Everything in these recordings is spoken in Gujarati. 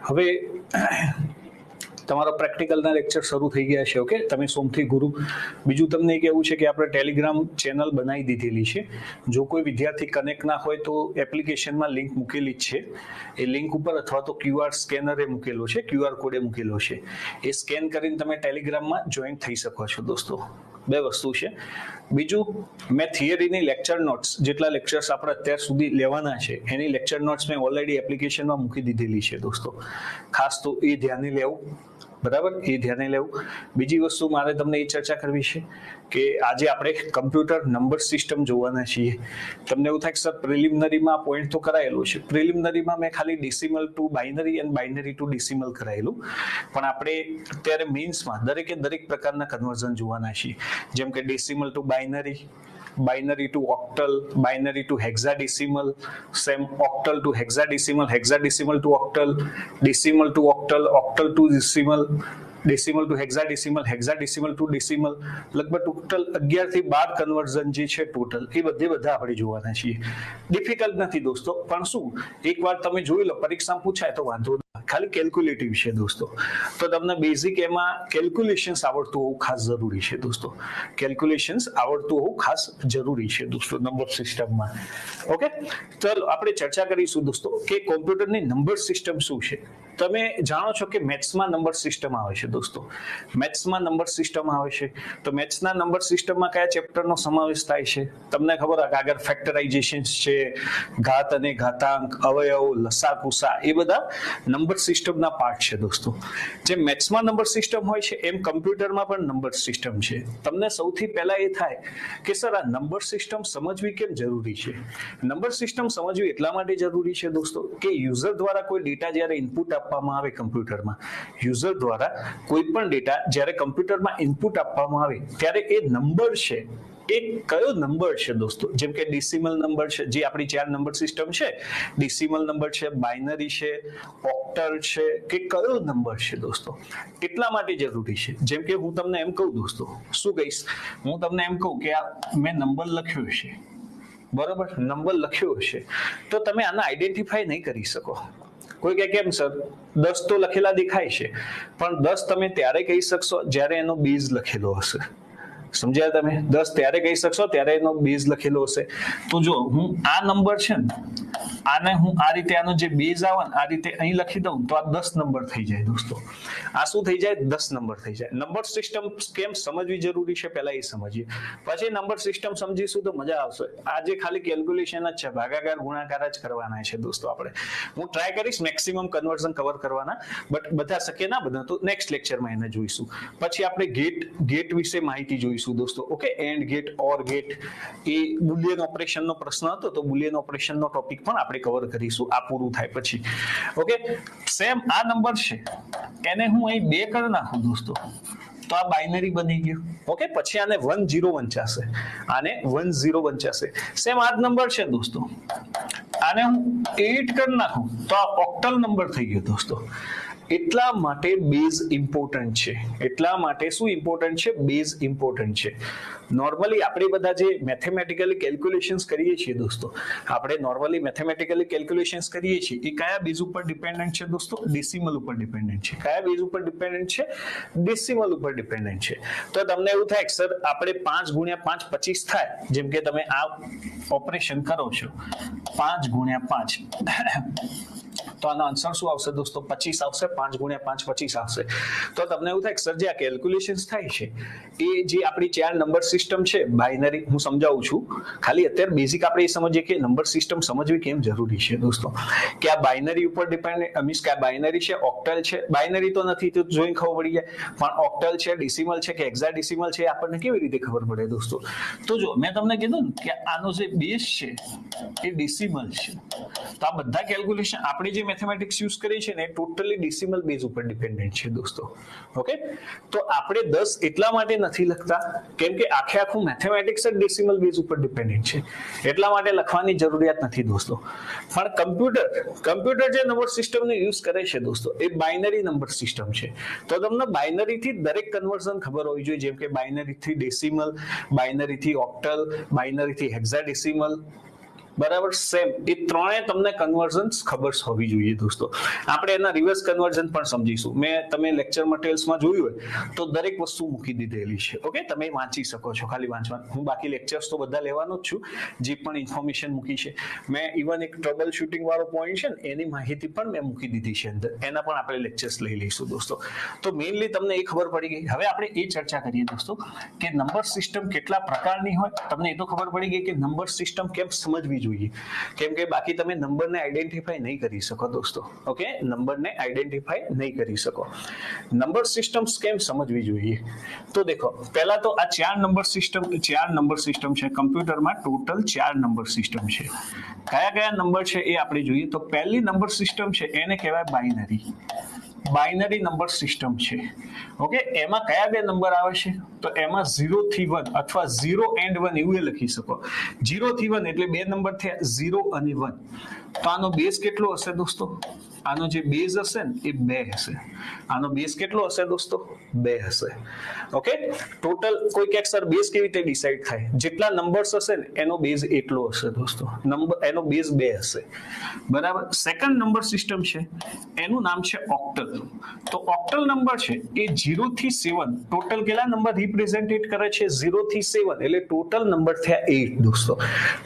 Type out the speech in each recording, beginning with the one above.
હવે તમારા પ્રેક્ટિકલના લેક્ચર શરૂ થઈ ગયા છે. ઓકે, તમે સોમથી ગુરુ. બીજું તમને એક એવું છે કે આપણે ટેલિગ્રામ ચેનલ બનાવી દીધેલી છે. જો કોઈ વિદ્યાર્થી કનેક્ટ ના હોય તો એપ્લિકેશનમાં લિંક મૂકેલી જ છે. એ લિંક ઉપર અથવા તો QR સ્કેનર એ મૂકેલો છે, QR કોડ એ મૂકેલો છે. એ સ્કેન કરીને તમે ટેલિગ્રામમાં જોઈન થઈ શકો છો દોસ્તો. બે વસ્તુ છે. બીજું, મેં થિયરીની લેક્ચર નોટ્સ, જેટલા લેક્ચર્સ આપણે અત્યાર સુધી લેવાના છે એની લેક્ચર નોટ્સ મેં ઓલરેડી એપ્લિકેશનમાં મૂકી દીધેલી છે દોસ્તો. ખાસ તો એ ધ્યાને લેવું, બરાબર, એ ધ્યાને લેવું. બીજી વસ્તુ મારે તમને એ ચર્ચા કરવી છે કે આજે આપણે કમ્પ્યુટર નંબર સિસ્ટમ જોવાના છીએ. તમને એવું થાય કે સર પ્રિલિમિનરીમાં પોઈન્ટ તો કરાયેલો છે. પ્રિલિમિનરીમાં મેં ખાલી ડેસિમલ ટુ બાઇનરી અને બાઇનરી ટુ ડેસિમલ કરાયેલું, પણ આપણે અત્યારે મેઇન્સમાં દરેકે દરેક પ્રકારના કન્વર્ઝન જોવાના છીએ. જેમ કે decimal to binary, binary to octal, binary to hexadecimal, same octal to hexadecimal, hexadecimal to octal, decimal to octal, octal to decimal, decimal to hexadecimal, hexadecimal to decimal. લગભગ ટોટલ 11 થી 12 કન્વર્ઝન જે છે ટોટલ, એ બધા આપણે જોવાના છીએ. ડિફિકલ્ટ નથી દોસ્તો, પણ શું એકવાર તમે જોઈ લો, પરીક્ષામાં પૂછાય તો વાંધો નહીં. ખાલી કેલ્ક્યુલેટિવ છે દોસ્તો, તો તમને બેઝિક એમાં કેલ્ક્યુલેશન્સ આવડતું હોવું ખાસ જરૂરી છે દોસ્તો. કેલ્ક્યુલેશન્સ આવડતું હોવું ખાસ જરૂરી છે દોસ્તો નંબર સિસ્ટમમાં. ઓકે, ચાલો આપણે ચર્ચા કરીશું દોસ્તો કે કોમ્પ્યુટરની નંબર સિસ્ટમ શું છે. તમે જાણો છો કે મેથ્સમાં નંબર સિસ્ટમ આવે છે દોસ્તો. મેથ્સમાં નંબર સિસ્ટમ આવે છે, તો મેથ્સના નંબર સિસ્ટમમાં કયા ચેપ્ટરનો સમાવેશ થાય છે તમને ખબર કે આગળ ફેક્ટરાઇઝેશન છે, ઘાત અને ઘાતાંક, અવયવ, લસા કુસા, એ બધા નંબર સિસ્ટમના પાર્ટ છે દોસ્તો. જેમ મેથ્સમાં નંબર સિસ્ટમ હોય છે એમ કમ્પ્યુટરમાં પણ નંબર સિસ્ટમ છે. તમને સૌથી પહેલા એ થાય કે સર આ નંબર સિસ્ટમ સમજવી કેમ જરૂરી છે. નંબર સિસ્ટમ સમજવી એટલા માટે જરૂરી છે દોસ્તો કે યુઝર દ્વારા કોઈ ડેટા જ્યારે ઇનપુટ આપવામાં આવે કમ્પ્યુટરમાં, યુઝર દ્વારા કોઈ પણ ડેટા જ્યારે કમ્પ્યુટરમાં ઇનપુટ આપવામાં આવે ત્યારે એ નંબર છે, એ કયો નંબર છે દોસ્તો. જેમ કે ડેસિમલ નંબર છે, જે આપણી 4 નંબર સિસ્ટમ છે, ડેસિમલ નંબર છે, બાઇનરી છે, ઓક્ટલ છે, કે કયો નંબર છે દોસ્તો, એટલા માટે જરૂરી છે. જેમ કે હું તમને એમ કહું દોસ્તો, શું કહીશ, હું તમને એમ કહું કે આ મેં નંબર લખ્યો છે, બરોબર, નંબર લખ્યો છે, તો તમે આને આઈડેન્ટિફાઈ નહીં કરી શકો. કોઈ કે કેમ સર 10 તો લખેલા દેખાય છે, પણ 10 તમે ત્યારે કહી શકશો જ્યારે એનો બેઝ લખેલો હશે. સમજ્યા તમે? 10 ત્યારે કહી શકશો ત્યારે એનો બેઝ લખેલો હશે. તો જો હું આ નંબર છે ને, આને હું આ રીતે, આનો જે બેઝ આવે ને આ રીતે અહીં લખી દઉં તો આ 10 નંબર થઈ જાય દોસ્તો. આ શું થઈ જાય? 10 નંબર થઈ જાય. નંબર સિસ્ટમ કેમ સમજવી જરૂરી છે પહેલા એ સમજીએ, પછી નંબર સિસ્ટમ સમજીશું તો મજા આવશે. આજે ખાલી કેલ્ક્યુલેશન જ છે, ભાગાકાર ગુણાકાર જ કરવાના છે દોસ્તો. આપણે હું ટ્રાય કરીશ મેક્સિમમ કન્વર્ઝન કવર કરવાના, બટ બધા શક્ય ના બધા તો નેક્સ્ટ લેક્ચરમાં એને જોઈશું. પછી આપણે ગેટ વિશે માહિતી જોઈશું દોસ્તો. Okay, and gate, or gate, એ બુલિયન ઓપરેશનનો પ્રશ્ન હતો તો બુલિયન ઓપરેશનનો ટોપિક પણ આપણે કવર કરીશું આ પૂરું થાય પછી. ઓકે, સેમ આ નંબર છે એને હું અહીં 2 કરી નાખું દોસ્તો તો આ બાઇનરી બની ગયું. ઓકે, પછી આને 1 0 વંચાશે, આને 1 0 વંચાશે. સેમ આ જ નંબર છે દોસ્તો, આને હું 8 કરી નાખું તો આ ઓક્ટલ નંબર થઈ ગયો દોસ્તો. એટલા માટે બેઝ ઇમ્પોર્ટન્ટ છે. એટલા માટે શું ઇમ્પોર્ટન્ટ છે? બેઝ ઇમ્પોર્ટન્ટ છે. નોર્મલી આપણે બધા જે મેથેમેટિકલી કેલ્ક્યુલેશન્સ કરીએ છીએ દોસ્તો, આપણે નોર્મલી મેથેમેટિકલી કેલ્ક્યુલેશન્સ કરીએ છીએ એ કયા બેઝ ઉપર ડિપેન્ડન્ટ છે દોસ્તો? ડેસિમલ ઉપર ડિપેન્ડન્ટ છે. કયા બેઝ ઉપર ડિપેન્ડન્ટ છે? ડેસિમલ ઉપર ડિપેન્ડન્ટ છે. તો તમને એવું થાય કે સર આપણે 5 ગુણ્યા 5 25 થાય. જેમ કે તમે આ ઓપરેશન કરો છો 5 ગુણ્યા 5 તો આનો આન્સર શું આવશે દોસ્તો? 25 આવશે. 5 ગુણ્યા 5 25 આવશે. તો તમને એવું થાય કે સર જે આ કેલ્ક્યુલેશન્સ થાય છે એ જે આપણી 4 નંબર સિસ્ટમ છે બાઇનરી, હું સમજાવું છું ખાલી અત્યારે બેઝિક આપણે એ સમજીએ કે નંબર સિસ્ટમ સમજવી કેમ જરૂરી છે દોસ્તો. કે આ બાઇનરી ઉપર ડિપેન્ડ, મીન્સ કે આ બાઇનરી છે, ઓક્ટલ છે, બાઇનરી તો નથી તો જોઈને ખબર પડી જાય, પણ ઓક્ટલ છે, ડેસિમલ છે કે હેક્સાડેસિમલ છે આપણને કેવી રીતે ખબર પડે દોસ્તો? તો જો મેં તમને કીધું ને કે આનો જે બેઝ છે એ ડેસિમલ છે. તો આ બધા કેલ્ક્યુલેશન આપણે જે મેથેમેટિક્સ યુઝ કરીએ છીએ ને ટોટલી ડેસિમલ બેઝ ઉપર ડિપેન્ડન્ટ છે દોસ્તો. ઓકે, તો આપણે 10 એટલા માટે નથી લખતા કેમ કે આખું મેથેમેટિક્સ જ ડેસિમલ બેઝ ઉપર ડિપેન્ડન્ટ છે, એટલા માટે લખવાની જરૂરિયાત નથી દોસ્તો. પણ કમ્પ્યુટર જે નંબર સિસ્ટમનો યુઝ કરે છે દોસ્તો એ બાઇનરી નંબર સિસ્ટમ છે. તો તમને બાઇનરી થી દરેક કન્વર્ઝન ખબર હોવી જોઈએ. જેમ કે બાઇનરી થી ડેસિમલ, બાઇનરી થી ઓક્ટલ, બાઇનરી થી હેક્સાડેસિમલ, બરાબર સેમ એ ત્રણે તમને કન્વર્ઝન ખબર હોવી જોઈએ દોસ્તો. આપણે એના રિવર્સ કન્વર્ઝન પણ સમજીશું. મેં તમે લેક્ચર મટીરિયલ્સમાં જોયું હોય તો દરેક વસ્તુ મૂકી દીધેલી છે. ઓકે, તમે વાંચી શકો છો, ખાલી વાંચવાનું. હું બાકી લેક્ચર્સ તો બધા લેવાનો જ છું, જે પણ ઇન્ફોર્મેશન મૂકી છે. મેં ઇવન એક ટ્રબલ શૂટિંગ વાળો પોઈન્ટ છે ને એની માહિતી પણ મેં મૂકી દીધી છે અંદર, એના પણ આપણે લેક્ચર્સ લઈ લઈશું દોસ્તો. તો મેઇનલી તમને એ ખબર પડી ગઈ. હવે આપણે એ ચર્ચા કરીએ દોસ્તો કે નંબર સિસ્ટમ કેટલા પ્રકારની હોય. તમને એ તો ખબર પડી ગઈ કે નંબર સિસ્ટમ કેમ સમજવી જોઈએ, કેમ કે બાકી તમે નંબરને આઈડેન્ટિફાઈ નહીં કરી શકો દોસ્તો. ઓકે, નંબરને આઈડેન્ટિફાઈ નહીં કરી શકો. નંબર સિસ્ટમ્સ કેમ સમજવી જોઈએ તો દેખો, પહેલા તો આ ચાર નંબર સિસ્ટમ છે કમ્પ્યુટરમાં. ટોટલ 4 નંબર સિસ્ટમ છે. કયા કયા નંબર છે એ આપણે જોઈએ. તો પહેલી નંબર સિસ્ટમ છે એને કહેવાય બાઇનરી નંબર સિસ્ટમ છે. ઓકે, એમાં કયા બે નંબર આવે છે તો એમાં 0 થી 1 અથવા 0 and 1 એવું લખી શકો. 0 થી 1 એટલે બે નંબર થયા 0 અને 1. તો આનો બેઝ કેટલો હશે દોસ્તો? આનો જે બેઝ હશે ને એ 2 હશે. આનો બેઝ કેટલો હશે દોસ્તો? 2 હશે. ઓકે, ટોટલ કોઈ કે સર બેઝ કેવી રીતે ડિસાઈડ થાય? જેટલા નંબર્સ હશે ને એનો બેઝ એટલો હશે દોસ્તો. એનો બેઝ 2 હશે. બરાબર. સેકન્ડ નંબર સિસ્ટમ છે એનું નામ છે ઓક્ટલ. તો ઓક્ટલ નંબર છે એ 0 થી 7 ટોટલ કેટલા નંબર રિપ્રેઝેન્ટેટ કરે છે? 0 થી 7 એટલે ટોટલ નંબર થયા 8 દોસ્તો.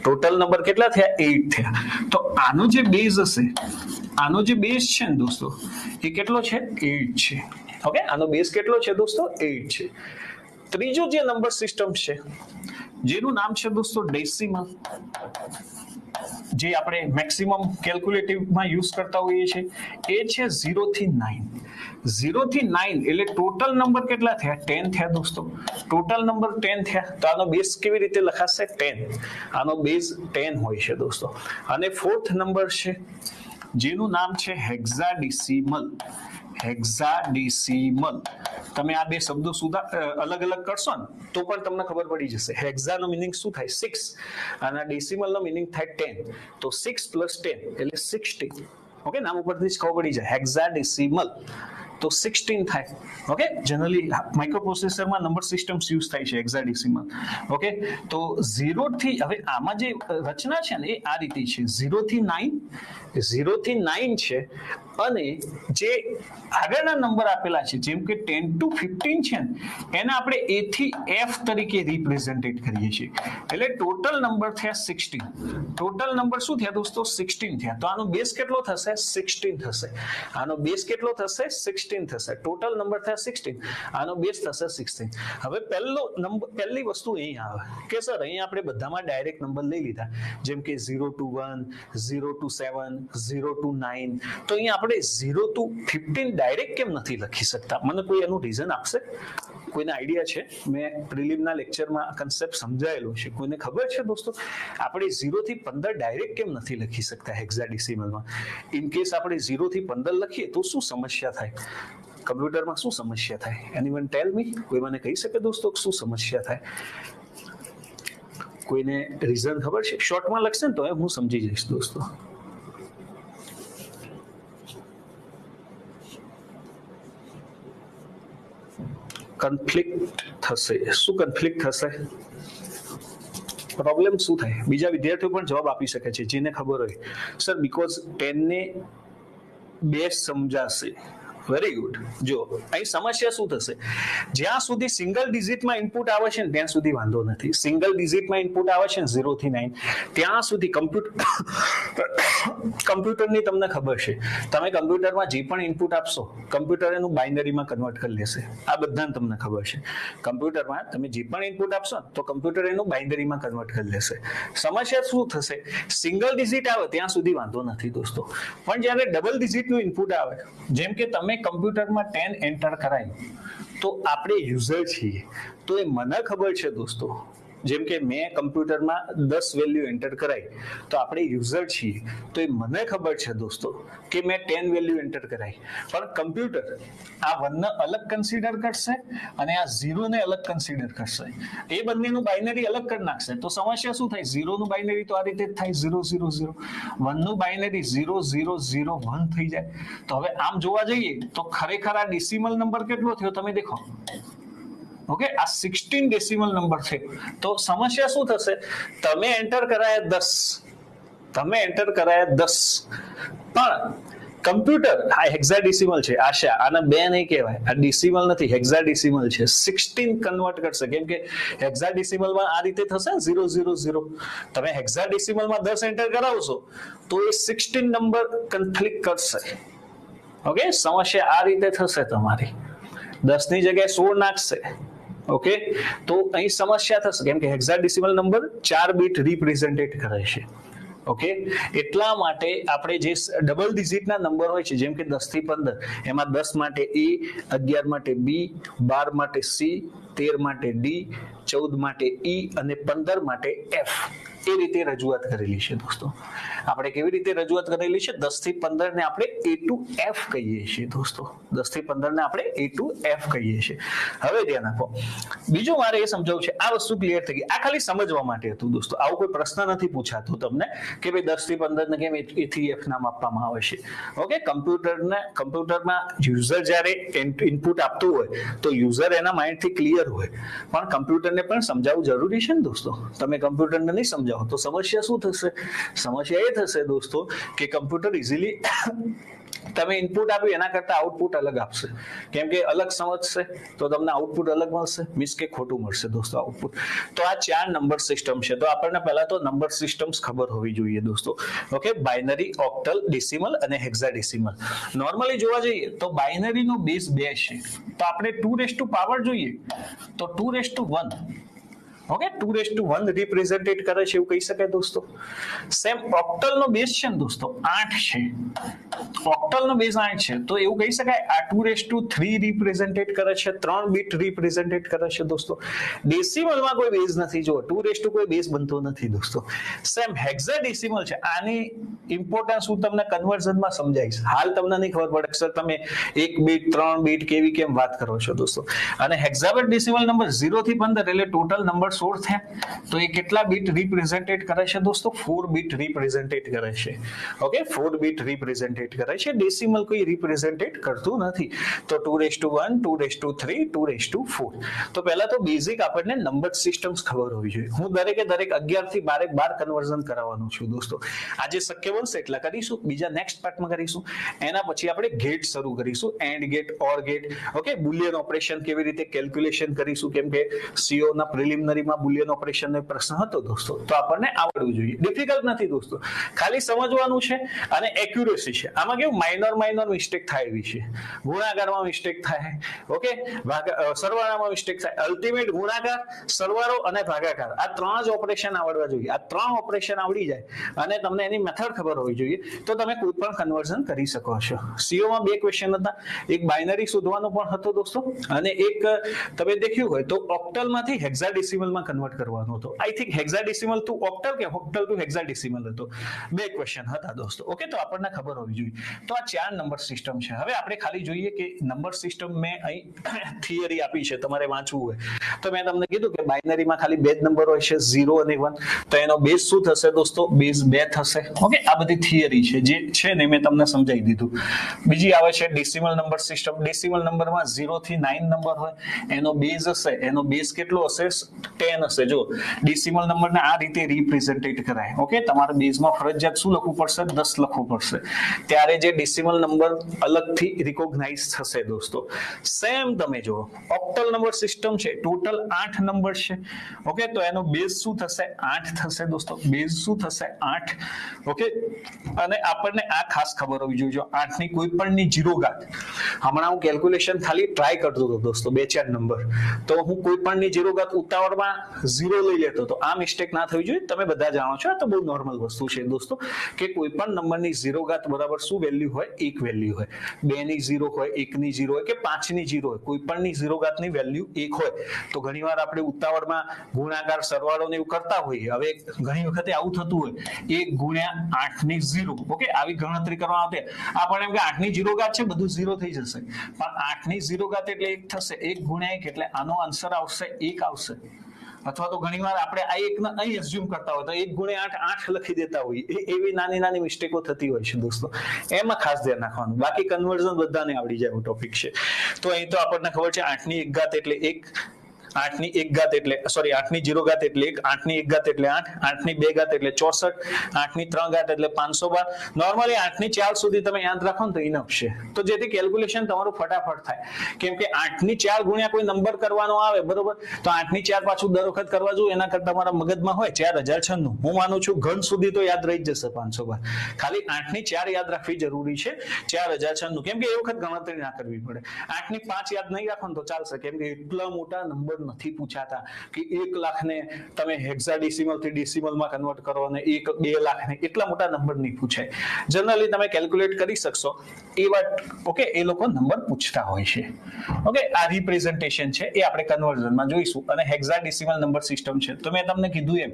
ટોટલ નંબર કેટલા થયા? 8 થયા. તો આનો જે બેઝ હશે, આનો જે બેઝ છે ને દોસ્તો એ કેટલો છે? 8 છે. ઓકે, આનો બેઝ કેટલો છે દોસ્તો? 8 છે. ત્રીજો જે નંબર સિસ્ટમ છે જેનું નામ છે દોસ્તો ડેસિમલ, જે આપણે મેક્સિમમ કેલ્ક્યુલેટિવમાં યુઝ કરતા હોઈએ છીએ, એ છે 0 થી 9. 0 થી 9 એટલે ટોટલ નંબર કેટલા થયા? 10 થયા દોસ્તો. ટોટલ નંબર 10 થયા. તો આનો બેઝ કેવી રીતે લખાશે? 10. આનો બેઝ 10 હોય છે દોસ્તો. અને ફોર્થ નંબર છે જેનું નામ છે હેક્સાડેસિમલ. તમે આ બે શબ્દો અલગ અલગ કરશો ને તો પણ તમને ખબર પડી જશે. હેક્ઝા નો મીનિંગ શું થાય? 6 અને ડેસિમલ નો મીનિંગ થાય 10. તો 6 + 10 એટલે 16. ઓકે, નામ ઉપરથી જ ખબર પડી જાય. હેક્સાડેસિમલ તો 16 થાય. ઓકે, જનરલી માઇક્રોપ્રોસેસરમાં નંબર સિસ્ટમ્સ યુઝ થાય છે હેક્સાડેસિમલ. ઓકે, તો 0 થી, હવે આમાં જે રચના છે ને એ આ રીતે છે. 0 થી 9 છે અને જે આગળના નંબર આપેલા છે જેમ કે 10 to 15 છે ને એને આપણે A થી F તરીકે રિપ્રેઝેન્ટેટ કરીએ છીએ. એટલે ટોટલ નંબર થયા 16. ટોટલ નંબર શું થયા દોસ્તો? 16 થયા. તો આનો બેઝ કેટલો થશે? 16 થશે. આનો બેઝ કેટલો થશે? 16 થશે. ટોટલ નંબર થયા 16. આનો બેઝ થશે 16. હવે પહેલી વસ્તુ અહીં આવે કે સર અહીં આપણે બધામાં ડાયરેક્ટ નંબર લઈ લીધા, જેમ કે 0 to 1, 0 to 7, 0 to 9. તો અહીં આપણે 0 to 15 ડાયરેક્ટ કેમ નથી લખી શકતા? મને કોઈ એનું રીઝન આપશે? કોઈને આઈડિયા છે? મેં પ્રિલિમના લેક્ચરમાં આ કન્સેપ્ટ સમજાયેલો છે. કોઈને ખબર છે દોસ્તો? આપણે 0 થી 15 ડાયરેક્ટ કેમ નથી લખી શકતા હેક્સાડેસિમલમાં? ઇન કેસ આપણે 0 થી 15 લખીએ તો શું સમસ્યા થાય? કમ્પ્યુટરમાં શું સમસ્યા થાય? એનીવન ટેલ મી? કોઈ મને કહી શકે દોસ્તો શું સમસ્યા થાય? કોઈને રીઝન ખબર છે? શોર્ટમાં લખશે ને તો હું સમજી જઈશ દોસ્તો. કન્ફ્લિક્ટ થશે. શું કન્ફ્લિક્ટ થશે? પ્રોબ્લેમ શું થાય? બીજા વિદ્યાર્થીઓ પણ જવાબ આપી શકે છે જેને ખબર હોય. સર બીકોઝ 10 ને 2 સમજાશે. Very good. જો અહીં સમસ્યા શું થશે? જ્યાં સુધી સિંગલ ડિજિટમાં ઇનપુટ આવે છે ને ત્યાં સુધી વાંધો નથી. સિંગલ ડિજિટમાં ઇનપુટ આવે છે ને 0 થી 9 ત્યાં સુધી કમ્પ્યુટરની તમને ખબર છે, તમે કમ્પ્યુટરમાં જે પણ ઇનપુટ આપશો કમ્પ્યુટર એનું બાઇનરીમાં કન્વર્ટ કરી લેશે. આ બધાને તમને ખબર છે. કમ્પ્યુટરમાં તમે જે પણ ઇનપુટ આપશો તો કમ્પ્યુટર એનું બાઇનરીમાં કન્વર્ટ કરી લેશે. સમસ્યા શું થશે? સિંગલ ડિજિટ આવે ત્યાં સુધી વાંધો નથી દોસ્તો, પણ જ્યારે ડબલ ડિજિટનું ઇનપુટ આવે, જેમ કે તમે કમ્પ્યુટરમાં 10 એન્ટર કરાય તો આપણે યુઝર છીએ તો એ મને ખબર છે દોસ્તો, જેમ કે મેં કમ્પ્યુટરમાં 10 વેલ્યુ એન્ટર કરાઈ તો આપણે યુઝર છીએ તો એ મને ખબર છે દોસ્તો કે મેં 10 વેલ્યુ એન્ટર કરાઈ, પણ કમ્પ્યુટર આ 1 ને અલગ કન્સિડર કરશે અને આ 0 ને અલગ કન્સિડર કરશે. એ બંનેનું બાઇનરી અલગ કરી નાખશે. તો સમસ્યા શું થાય? 0 નું બાઇનરી તો આ રીતે જ થાય 0 0 0, 1 નું બાઇનરી 0 0 0 1 થઈ જાય. તો હવે આમ જોવા જઈએ તો ખરેખર આ ડેસિમલ નંબર કેટલો થયો તમે દેખો. ઓકે, આ 16 ડેસિમલ નંબર છે. તો સમસ્યા શું થશે? તમે એન્ટર કરાયા 10 તમે એન્ટર કરાયા 10, પણ કમ્પ્યુટર આ હેક્સાડેસિમલ છે, આશા આના 2 નહીં કહેવાય, આ ડેસિમલ નથી, હેક્સાડેસિમલ છે, 16 કન્વર્ટ કરશે, કેમ કે હેક્સાડેસિમલમાં આ રીતે થશે 000, તમે હેક્સાડેસિમલમાં 10 એન્ટર કરાવશો તો એ 16 નંબર કન્ફ્લિક્ટ કરશે. ઓકે, સમસ્યા આ રીતે થશે, તમારી 10 ની જગ્યાએ 16 નાખશે. ઓકે, તો અહીં સમસ્યા થશે, કેમ કે હેક્સાડેસિમલ નંબર 4 બીટ રિપ્રેઝેન્ટેટ કરે છે. ઓકે, એટલા માટે આપણે જે ડબલ ડિજિટના નંબર હોય છે, જેમ કે 10 થી 15, એમાં 10 માટે A, 11 માટે B, 12 માટે C, 13 માટે D, 14 માટે E અને 15 માટે F, એ રીતે રજૂઆત કરેલી છે દોસ્તો. આપણે કેવી રીતે રજૂઆત કરેલી છે? 10 થી 15 ને આપણે A to F કહીએ છીએ દોસ્તો. 10 થી 15 ને આપણે A to F કહીએ છીએ. હવે ધ્યાન આપો, બીજું મારે એ સમજાવવું છે, આ વસ્તુ ક્લિયર થઈ ગઈ, આ ખાલી સમજવા માટે હતું દોસ્તો. આવું કોઈ પ્રશ્ન નથી પૂછાતો તમને કે ભાઈ 10 થી 15 ને કેમ A થી F નામ આપવામાં આવે છે. ઓકે, કમ્પ્યુટરમાં યુઝર જ્યારે ઇનપુટ આપતું હોય તો યુઝર એના માઇન્ડથી ક્લિયર હોય, પણ કમ્પ્યુટરને પણ સમજાવવું જરૂરી છે ને દોસ્તો. તમે કમ્પ્યુટરને નહીં સમજાવો તો સમસ્યા શું થશે? સમસ્યા એ થશે દોસ્તો કે કમ્પ્યુટર ઇઝીલી તમે ઇનપુટ આપ્યું એના કરતા આઉટપુટ અલગ આપશે, કેમ કે અલગ સમજશે તો તમને આઉટપુટ અલગ મળશે, મીન્સ કે ખોટું મળશે દોસ્તો આઉટપુટ. તો આ 4 નંબર સિસ્ટમ છે, તો આપણને પહેલા તો નંબર સિસ્ટમ્સ ખબર હોવી જોઈએ દોસ્તો. ઓકે, બાઇનરી, ઓક્ટલ, ડેસિમલ અને હેક્સાડેસિમલ. નોર્મલી જોવા જઈએ તો બાઇનરી નો બેઝ 2 છે, તો આપણે 2 જોઈએ તો 2:1. ઓકે, 2:1 રિપ્રેઝેન્ટેટ કરે છે એવું કહી શકાય દોસ્તો. સેમ ઓક્ટલ નો બેઝ છે ને દોસ્તો 8 છે, ઓક્ટલ નો બેઝ 8 છે, તો એવું કહી શકાય આ 2:3 રિપ્રેઝેન્ટેટ કરે છે, 3 બીટ રિપ્રેઝેન્ટેટ કરે છે દોસ્તો. ડેસિમલમાં કોઈ બેઝ નથી, જો 2 કોઈ બેઝ બનતો નથી દોસ્તો. સેમ હેક્સાડેસિમલ છે, આની ઇમ્પોર્ટન્સ હું તમને કન્વર્ઝનમાં સમજાવીશ, હાલ તમને નહીં ખબર પડે સર તમે 1 બીટ 3 બીટ કેવી કેમ વાત કરો છો દોસ્તો. અને હેક્સાડેસિમલ નંબર 0 થી 15 એટલે ટોટલ નંબર 16 થયા, તો એ કેટલા બીટ રિપ્રેઝેન્ટેટ કરે છે દોસ્તો? 4 બીટ રિપ્રેઝેન્ટેટ કરે છે. ઓકે, 4 બીટ રિપ્રેઝેન્ટેટ કરે છે, ડેસિમલ કોઈ રિપ્રેઝેન્ટેટ કરતું નથી. તો 2:1, 2:3, 2:4. તો પહેલા તો બેઝિક આપણને નંબર સિસ્ટમ્સ ખબર હોવી જોઈએ. હું દરેક 11 થી 12 કન્વર્ઝન કરાવવાનું છું દોસ્તો. આજે શક્ય બનશે એટલા કરીશું, બીજા નેક્સ્ટ પાર્ટમાં કરીશું. એના પછી આપણે ગેટ શરૂ કરીશું, and gate, or gate. Okay, Boolean operation કેવી રીતે કેલ્ક્યુલેશન કરીશું, કેમ કે સીઓ ના પ્રિલિમિનરી બુલિયન ઓપરેશન નો પ્રશ્ન હતો દોસ્તો, તો આપણને આવડવું જોઈએ. ડિફિકલ્ટ નથી દોસ્તો, ખાલી સમજવાનું છે અને એક્યુરેસી છે. આમાં કેવું માઇનર મિસ્ટેક થાય એવી છે, ગુણાકારમાં મિસ્ટેક થાય, ઓકે, સરવાળામાં મિસ્ટેક થાય. અલ્ટિમેટ ગુણાકાર, સરવાળો અને ભાગાકાર, આ 3 જ ઓપરેશન આવડવા જોઈએ. આ 3 ઓપરેશન આવડી જાય અને તમને એની મેથડ ખબર હોવી જોઈએ, તો તમે કોઈ પણ કન્વર્ઝન કરી શકો છો. સીઓમાં 2 ક્વેશ્ચન હતા, એક બાઇનરી શોધવાનો પણ હતો દોસ્તો, અને એક તમે દેખ્યું હોય તો ઓક્ટલમાંથી હેક્સાડેસિમલમાં કન્વર્ટ કરવાનો હતો. I think hexadecimal to octal કે ઓક્ટલ ટુ હેક્સાડેસિમલ હતો, 2 ક્વેશ્ચન હતા દોસ્તો. ઓકે, તો આપણને ખબર હોવી જોઈએ. તો આ 4 નંબર સિસ્ટમ છે. હવે આપણે ખાલી જોઈએ કે નંબર સિસ્ટમ મેં અહીં થિયરી આપી છે, તમારે વાંચવું હોય તો મેં તમને કીધું કે બાઇનરીમાં ખાલી 2 જ નંબર હોય છે, 0 અને 1. તો એનો બેઝ શું થશે દોસ્તો? બેઝ 2 થશે. ઓકે, આ બધી થિયરી છે, જે છે ને મેં તમને સમજાવી દીધું. બીજી આવે છે ડેસિમલ નંબર સિસ્ટમ. ડેસિમલ નંબરમાં 0 થી 9 નંબર હોય, એનો બેઝ હશે, એનો બેઝ કેટલો હશે? 10 હશે. જો ડેસિમલ નંબરને આ રીતે રિપ્રેઝેન્ટેટ કરાય. ઓકે, તમારે બેઝમાં ફરજિયાત શું લખવું પડશે? 10 લખવું પડશે, ત્યારે જે ડેસિમલ નંબર અલગથી રિકોગ્નાઇઝ થશે દોસ્તો. સેમ તમે જો ઓક્ટલ નંબર સિસ્ટમ છે, ટોટલ 8 નંબર છે. ઓકે, તો એનો બેઝ શું થશે? 8 થશે દોસ્તો. બેઝ શું થશે? 8. ઓકે, અને આપણને આ ખાસ ખબર હોવી જોઈએ, જો 8 ની કોઈ પણ ની 0 ઘાત, હમણાં હું કેલ્ક્યુલેશન ખાલી ટ્રાય કરતો હતો દોસ્તો, 2-4 નંબર, તો હું કોઈ પણ ની 0 ઘાત ઉતાવળમાં 0 લઈ લેતો હતો. આ મિસ્ટેક ના થવી જોઈએ. તમે બધા જાણો છો, આ તો બહુ નોર્મલ વસ્તુ છે દોસ્તો, કે કોઈ પણ નંબરની 0 ઘાત બરાબર શું વેલ્યુ હોય? 1 વેલ્યુ હોય. 2 ની 0 હોય, 1 ની 0 હોય કે 5 ની 0 હોય, કોઈ પણ ની 0 ઘાતની વેલ્યુ 1 હોય. તો ઘણીવાર આપણે ઉતાવળમાં ગુણાકાર, સરવાળો ને એવું કરતા હોઈએ. હવે ઘણી વખતે આવું થતું હોય, 1 ગુણ્યા 8 ની 0. ઓકે, આવી ગણતરી કરવા આવતે આપણે એમ કે 8 ની 0 ઘાત છે, બધું 0 થઈ જશે, પણ 8 ની 0 ઘાત એટલે 1 થશે. 1 ગુણ્યા 1 એટલે આનો આન્સર આવશે 1 આવશે. અથવા તો ઘણીવાર આપણે આ એક અહીં એઝ્યુમ કરતા હોય તો 1 ગુણ્યા 8 લખી દેતા હોય. એવી નાની મિસ્ટેકો થતી હોય છે દોસ્તો, એમાં ખાસ ધ્યાન રાખવાનું. બાકી કન્વર્ઝન બધાને આવડી જાય એવો ટોપિક છે. તો અહીં તો આપણને ખબર છે 8 ની 1 ઘાત એટલે 1, 8 ની 1 ઘાત એટલે સોરી 8 ની 0 ઘાત એટલે 1, 8 ની 1 ઘાત એટલે 8, 8 ની 2 ઘાત એટલે 64, 8 ની 3 ઘાત એટલે 512. નોર્મલી 8 ની 4 સુધી તમે યાદ રાખો ને તો ઇનફ છે, તો જેથી કેલ્ક્યુલેશન તમારું ફટાફટ થાય. કેમ કે 8 ની 4 ગુણ્યા કોઈ નંબર કરવાનો આવે બરોબર, તો 8 ની 4 પાછું દર વખત કરવા જોઈએ એના કરતા તમારા મગજમાં હોય 4096. હું માનું છું ઘન સુધી તો યાદ રહી જશે 512. ખાલી 8 ની 4 યાદ રાખવી જરૂરી છે, 4096. કેમ કે એ વખત ગણતરી ના કરવી પડે. 8 ની 5 યાદ નહીં રાખો ને તો ચાલશે, કેમ કે એટલા મોટા નંબર નથી પૂછાતા કે 1 લાખ ને તમે હેક્સાડેસિમલ થી ડેસિમલ માં કન્વર્ટ કરો અને 2 લાખ ને એટલા મોટા નંબર નહીં પૂછાય. જનરલી તમે કેલ્ક્યુલેટ કરી શકશો એવા ઓકે એ લોકો નંબર પૂછતા હોય છે. ઓકે, આ રિપ્રેઝન્ટેશન છે એ આપણે કન્વર્ઝનમાં જોઈશું. અને હેક્સાડેસિમલ નંબર સિસ્ટમ છે તો મેં તમને કીધું એમ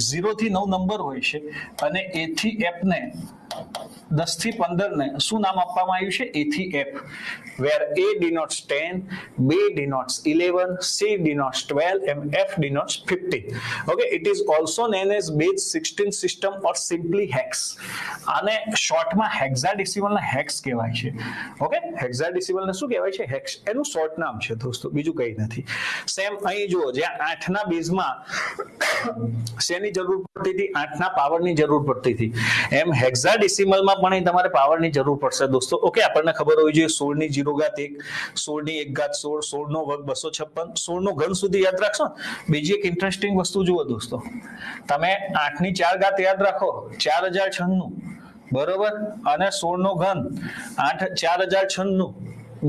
0 થી 9 નંબર હોય છે અને A થી F ને 10 થી 15 ને શું નામ આપવામાં આવ્યું છે? A થી F, where A denotes 10, B denotes 11, C denotes 12 and F denotes 15. Okay, it is also known as base 16 system or simply hex. આને શોર્ટમાં હેક્સાડેસિમલ ના હેક્સ કહેવાય છે. ઓકે, હેક્સાડેસિમલ ને શું કહેવાય છે? હેક્સ. એનું શોર્ટ નામ છે દોસ્તો, બીજું કંઈ નથી. સેમ અહીં જુઓ, જ્યાં 8 ના બેઝમાં શેની જરૂર પડતી હતી? 8 ના પાવરની જરૂર પડતી હતી. એમ હેક્સાડેસિમલમાં પણ તમારે પાવરની જરૂર પડશે દોસ્તો. ઓકે, આપણને ખબર હોવી જોઈએ 16 ની 0 ઘાત 1, 16 ની 1 ઘાત 16, 16 નો વર્ગ 256, 16 નો ઘન સુધી યાદ રાખશો. બીજી એક ઇન્ટરેસ્ટિંગ વસ્તુ જુઓ દોસ્તો, તમે 8 ની 4 ઘાત યાદ રાખો 4096 બરોબર, અને 16 નો ઘન 4096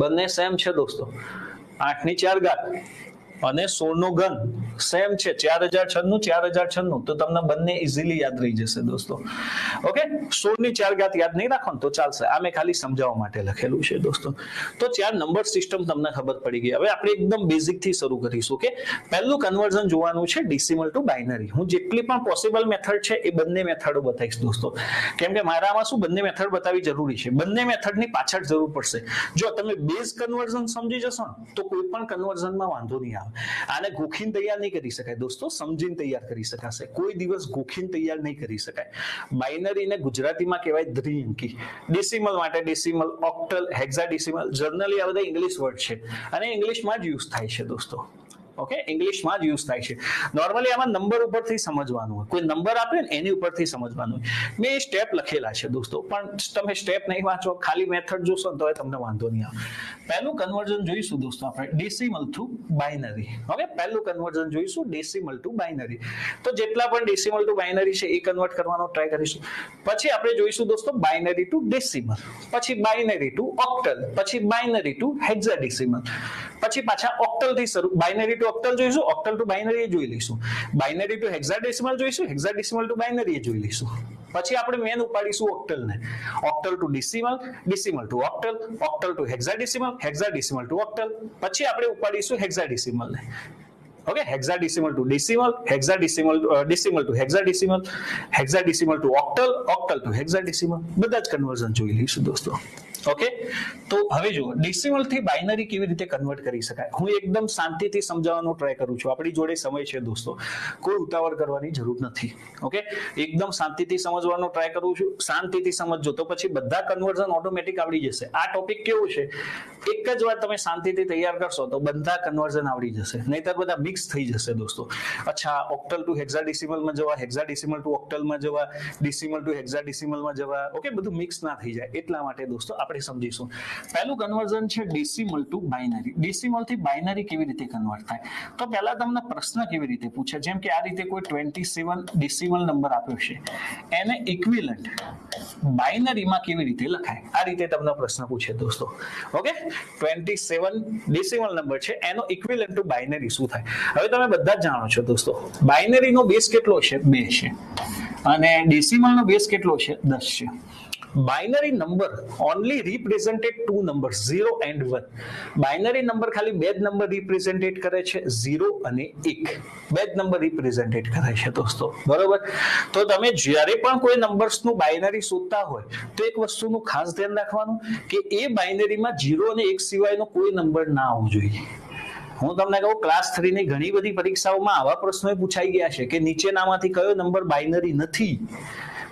બંને સેમ છે દોસ્તો. 8 ની 4 ઘાત અને 16 નો ઘન સેમ છે 4096, તો તમને બંને ઇઝીલી યાદ રહી જશે દોસ્તો. ઓકે, 16 ની 4 ઘાત યાદ નહીં રાખો ને તો ચાલશે. આ મેં ખાલી સમજાવવા માટે લખેલું છે દોસ્તો. તો 4 નંબર સિસ્ટમ તમને ખબર પડી ગઈ. હવે આપણે એકદમ બેઝિક થી શરૂ કરીશું કે પહેલું કન્વર્ઝન જોવાનું છે ડેસિમલ ટુ બાઇનરી. હું જેટલી પણ પોસિબલ મેથડ છે એ બંને મેથડો બતાવીશ દોસ્તો, કેમ કે મારામાં શું બંને મેથડ બતાવવી જરૂરી છે. બંને મેથડની પાછળ જરૂર પડશે. જો તમે બેઝ કન્વર્ઝન સમજી જશો ને તો કોઈ પણ કન્વર્ઝનમાં વાંધો નહીં આવે. આને ગોખીને તૈયાર નહીં કરી શકાય દોસ્તો, સમજીને તૈયાર કરી શકાશે. કોઈ દિવસ ગોખીને તૈયાર નહીં કરી શકાય. બાઇનરીને ગુજરાતીમાં કહેવાય દ્વિઅંકી, ડેસિમલ માટે ડેસિમલ, ઓક્ટલ, હેક્સાડેસિમલ. જનરલી આ બધા ઇંગ્લિશ વર્ડ છે અને ઇંગ્લિશમાં જ યુઝ થાય છે દોસ્તો. ઓકે, ઇંગ્લિશમાં જ યુઝ થાય છે. નોર્મલી આમાં નંબર ઉપરથી સમજવાનું હોય, કોઈ નંબર આપે ને એની ઉપરથી સમજવાનું હોય. મેં એ સ્ટેપ લખેલા છે દોસ્તો, પણ તમે સ્ટેપ નહીં વાંચો, ખાલી મેથડ જોશો તો તમને વાંધો નહીં આવે. પહેલું કન્વર્ઝન જોઈશું દોસ્તો આપણે ડેસિમલ ટુ બાઇનરી. ઓકે, પહેલું કન્વર્ઝન જોઈશું ડેસિમલ ટુ બાઇનરી. તો જેટલા પણ ડેસિમલ ટુ બાઇનરી છે એ કન્વર્ટ કરવાનો ટ્રાય કરીશું. પછી આપણે જોઈશું દોસ્તો બાઇનરી ટુ ડેસિમલ, પછી બાઇનરી ટુ ઓક્ટલ, પછી બાઇનરી ટુ હેક્સાડેસિમલ, પછી પાછા ઓક્ટલ થી શરૂ. બાઇનરી ટુ ઓક્ટલ જોઈશું, ઓક્ટલ ટુ બાઇનરી જોઈ લઈશું, બાઇનરી ટુ હેક્સાડેસિમલ જોઈશું, હેક્સાડેસિમલ ટુ બાઇનરી જોઈ લઈશું. પછી આપણે મેન ઉપાડીશું ઓક્ટલ ને, octal to decimal, decimal to octal, octal to hexadecimal, hexadecimal to octal. પછી આપણે ઉપાડીશું હેક્સાડેસિમલ ને. Okay, hexadecimal to decimal, hexadecimal decimal to hexadecimal, hexadecimal to octal, octal to hexadecimal. બધા જ કન્વર્ઝન જોઈ લઈશું દોસ્તો. ઓકે, તો હવે જુઓ ડેસિમલ થી બાઇનરી કેવી રીતે કન્વર્ટ કરી શકાય. હું એકદમ શાંતિથી સમજાવવાનો ટ્રાય કરું છું. આપણી જોડે સમય છે દોસ્તો, કોઈ ઉતાવળ કરવાની જરૂર નથી. ઓકે, એકદમ શાંતિથી સમજવાનો ટ્રાય કરું છું. શાંતિથી સમજજો તો પછી બધા કન્વર્ઝન ઓટોમેટિક આવડી જશે. આ ટોપિક કેવું છે, એક જ વાર તમે શાંતિથી તૈયાર કરશો તો બધા કન્વર્ઝન આવડી જશે, નહીતર બધા મિક્સ થઈ જશે દોસ્તો. અચ્છા, ઓક્ટલ ટુ હેક્સાડેસિમલમાં જવા, હેક્સાડેસિમલ ટુ ઓક્ટલમાં જવા, ડેસિમલ ટુ હેક્સાડેસિમલમાં જવા. ઓકે, બધું મિક્સ ના થઈ જાય એટલા માટે દોસ્તો આપણે સમજીશું. પહેલું કન્વર્ઝન છે ડેસિમલ ટુ બાઇનરી. ડેસિમલ થી બાઇનરી કેવી રીતે કન્વર્ટ થાય? તો પહેલા તમને પ્રશ્ન કેવી રીતે પૂછે, જેમ કે આ રીતે કોઈ 27 ડેસિમલ નંબર આપ્યો છે, એને ઇક્વિવેલન્ટ બાઇનરીમાં કેવી રીતે લખાય? આ રીતે તમને પ્રશ્ન પૂછે દોસ્તો. ઓકે, 27 ડેસિમલ નંબર છે, એનો ઇક્વિવેલન્ટ ટુ બાઇનરી શું થાય? હવે તમે બધા જ જાણો છો દોસ્તો, બાઇનરીનો બેઝ કેટલો છે? 2 છે, અને ડેસિમલનો બેઝ કેટલો છે? 10 છે. Binary number only represented 2 number 0 and 1. Binary number ખાલી 2 જ નંબર રિપ્રેઝેન્ટેટ કરે છે, 0 અને 1. 2 જ નંબર રિપ્રેઝેન્ટેટ કરે છે દોસ્તો, બરોબર? તો તમે જ્યારે પણ કોઈ નંબર્સનું બાઇનરી શોધતા હોય તો એક વસ્તુનું ખાસ ધ્યાન રાખવાનું કે એ બાઇનરીમાં 0 અને 1 સિવાયનો કોઈ નંબર ના આવવો જોઈએ. હું તમને કહું, ક્લાસ 3 ની ઘણી બધી પરીક્ષાઓમાં આવા પ્રશ્નો પૂછાઈ ગયા છે કે નીચેનામાંથી કયો નંબર બાઇનરી નથી.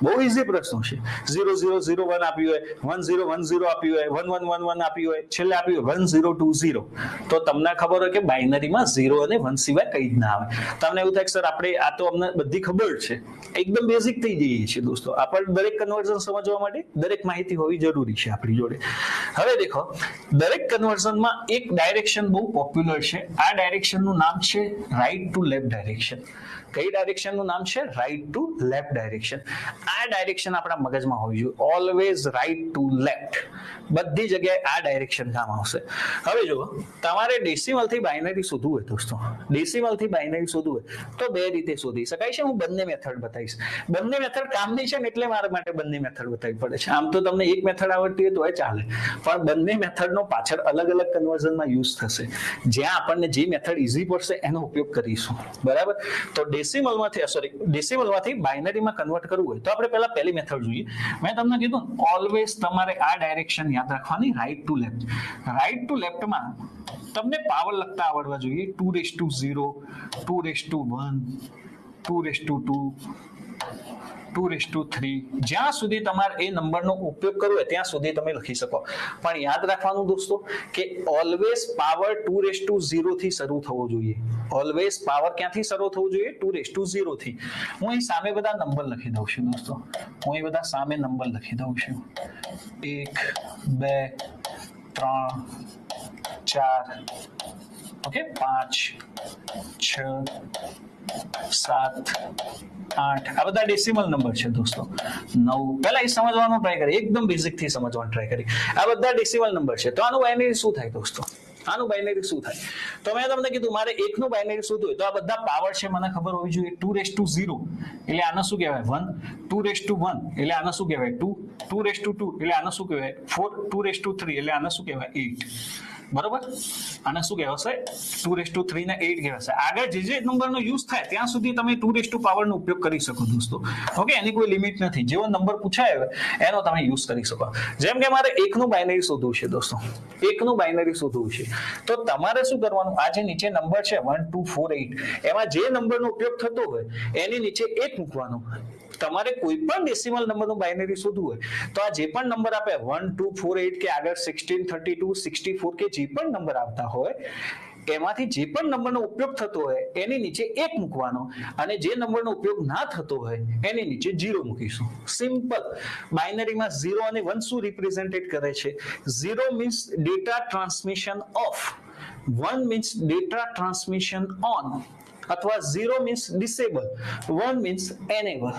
બહુ ઇઝી પ્રશ્નો છે. 0001 આપ્યું હોય, 1010 આપ્યું હોય, 1111 આપ્યું હોય, છેલ્લે આપ્યું હોય 1020, તો તમને ખબર હોય કે બાઇનરીમાં 0 અને 1 સિવાય કંઈ જ ના આવે. તમને એવું થાય કે સર આપણે આ તો અમને બધી ખબર છે, એકદમ બેઝિક થઈ જઈએ છીએ દોસ્તો. આપણે દરેક કન્વર્ઝન સમજવા માટે દરેક માહિતી હોવી જરૂરી છે આપણી જોડે. હવે દેખો, દરેક કન્વર્ઝનમાં એક ડાયરેક્શન બહુ પોપ્યુલર છે. આ ડાયરેક્શનનું નામ છે રાઈટ ટુ લેફ્ટ ડાયરેક્શન. કઈ ડાયરેક્શનનું નામ છે? Right to left direction. આ ડાયરેક્શન આપણા મગજમાં હોવી જોઈએ. Always right to left. બધી જગ્યાએ આ ડાયરેક્શન કામ આવશે. હવે જુઓ, તમારે ડેસિમલ થી બાઇનરી શોધવું હોય દોસ્તો, ડેસિમલ થી બાઇનરી શોધવું હોય તો બે રીતે શોધી શકાય છે. હું બંને મેથડ બતાવીશ. બંને મેથડ કામની છે ને એટલે મારા માટે બંને મેથડ બતાવવી પડે છે. આમ તો તમને એક મેથડ આવડતી હોય તો એ ચાલે, પણ બંને મેથડનો પાછળ અલગ અલગ કન્વર્ઝનમાં યુઝ થશે. જ્યાં આપણને જે મેથડ ઈઝી પડશે એનો ઉપયોગ કરીશું, બરાબર? તો ડેસિમલમાંથી બાઇનરીમાં કન્વર્ટ કરવું હોય તો આપણે પહેલા પહેલી મેથડ જોઈએ. મેં તમને કીધું ઓલવેઝ તમારે આ ડાયરેક્શન યાદ રાખવાની, right to left. Right to લેફ્ટમાં તમને પાવર લખતા આવડવા જોઈએ. 2:0, 2:1, 2:2, 2:3. જ્યાં સુધી તમારે એ નંબરનો ઉપયોગ કરવો હોય ત્યાં સુધી તમે લખી શકો. પણ યાદ રાખવાનું દોસ્તો કે ઓલવેઝ પાવર 2:0 થી શરૂ થવો જોઈએ. ઓલવેઝ પાવર ક્યાંથી શરૂ થવું જોઈએ? 2:0 થી. હું અહીં સામે બધા નંબર લખી દઉં છું દોસ્તો. હું અહીં બધા સામે નંબર લખી દઉં છું. 1, 2, 3, 4, ઓકે, 5, 6, 7, 8. આ બધા ડેસિમલ નંબર છે દોસ્તો. 9. પહેલા એ સમજવાનો ટ્રાય કરી, એકદમ બેઝિક થી સમજવાનો ટ્રાય કરી. આ બધા ડેસિમલ નંબર છે. તો આનું બાઇનરી શું થાય દોસ્તો? આનું બાઇનરી શું થાય? તો મેં તમને કીધું મારે એકનું બાઇનરી શોધવું હોય તો આ બધા પાવર છે મને ખબર હોવી જોઈએ. 2:0 એટલે આને શું કહેવાય? 1. 2:1 એટલે આને શું કહેવાય? 2. 2:2 એટલે આને શું કહેવાય? 4. 2:3 એટલે આને શું કહેવાય? 8. બરોબર? આને શું કહેવાશે? 2:3 ને 8 કહેવાશે. આગળ જે નંબરનો યુઝ થાય ત્યાં સુધી તમે 2 પાવરનો ઉપયોગ કરી શકો દોસ્તો. ઓકે, એની કોઈ લિમિટ નથી. જેવો નંબર પૂછાય એનો તમે યુઝ કરી શકો. જેમ કે મારે એકનું બાઇનરી શોધવું છે દોસ્તો, એકનું બાઇનરી શોધવું છે તો તમારે શું કરવાનું? આ જે નીચે નંબર છે 1, 2, 4, 8, એમાં જે નંબરનો ઉપયોગ થતો હોય એની નીચે 1 મૂકવાનું. તમારે કોઈ પણ ડેસિમલ નંબરનું બાઇનરી શોધવું હોય તો આ જે પણ નંબર આપે 1, 2, 4, 8 કે આગળ 16, 32, 64 કે જે પણ નંબર આવતા હોય એમાંથી જે પણ નંબરનો ઉપયોગ થતો હોય એની નીચે 1 મૂકવાનો અને જે નંબરનો ઉપયોગ ના થતો હોય એની નીચે 0 મૂકીશું. સિમ્પલ. બાઇનરીમાં 0 અને 1 શું રિપ્રેઝેન્ટેડ કરે છે? 0 means data transmission of, 1 means data transmission on, અથવા 0 means disable, 1 means enable.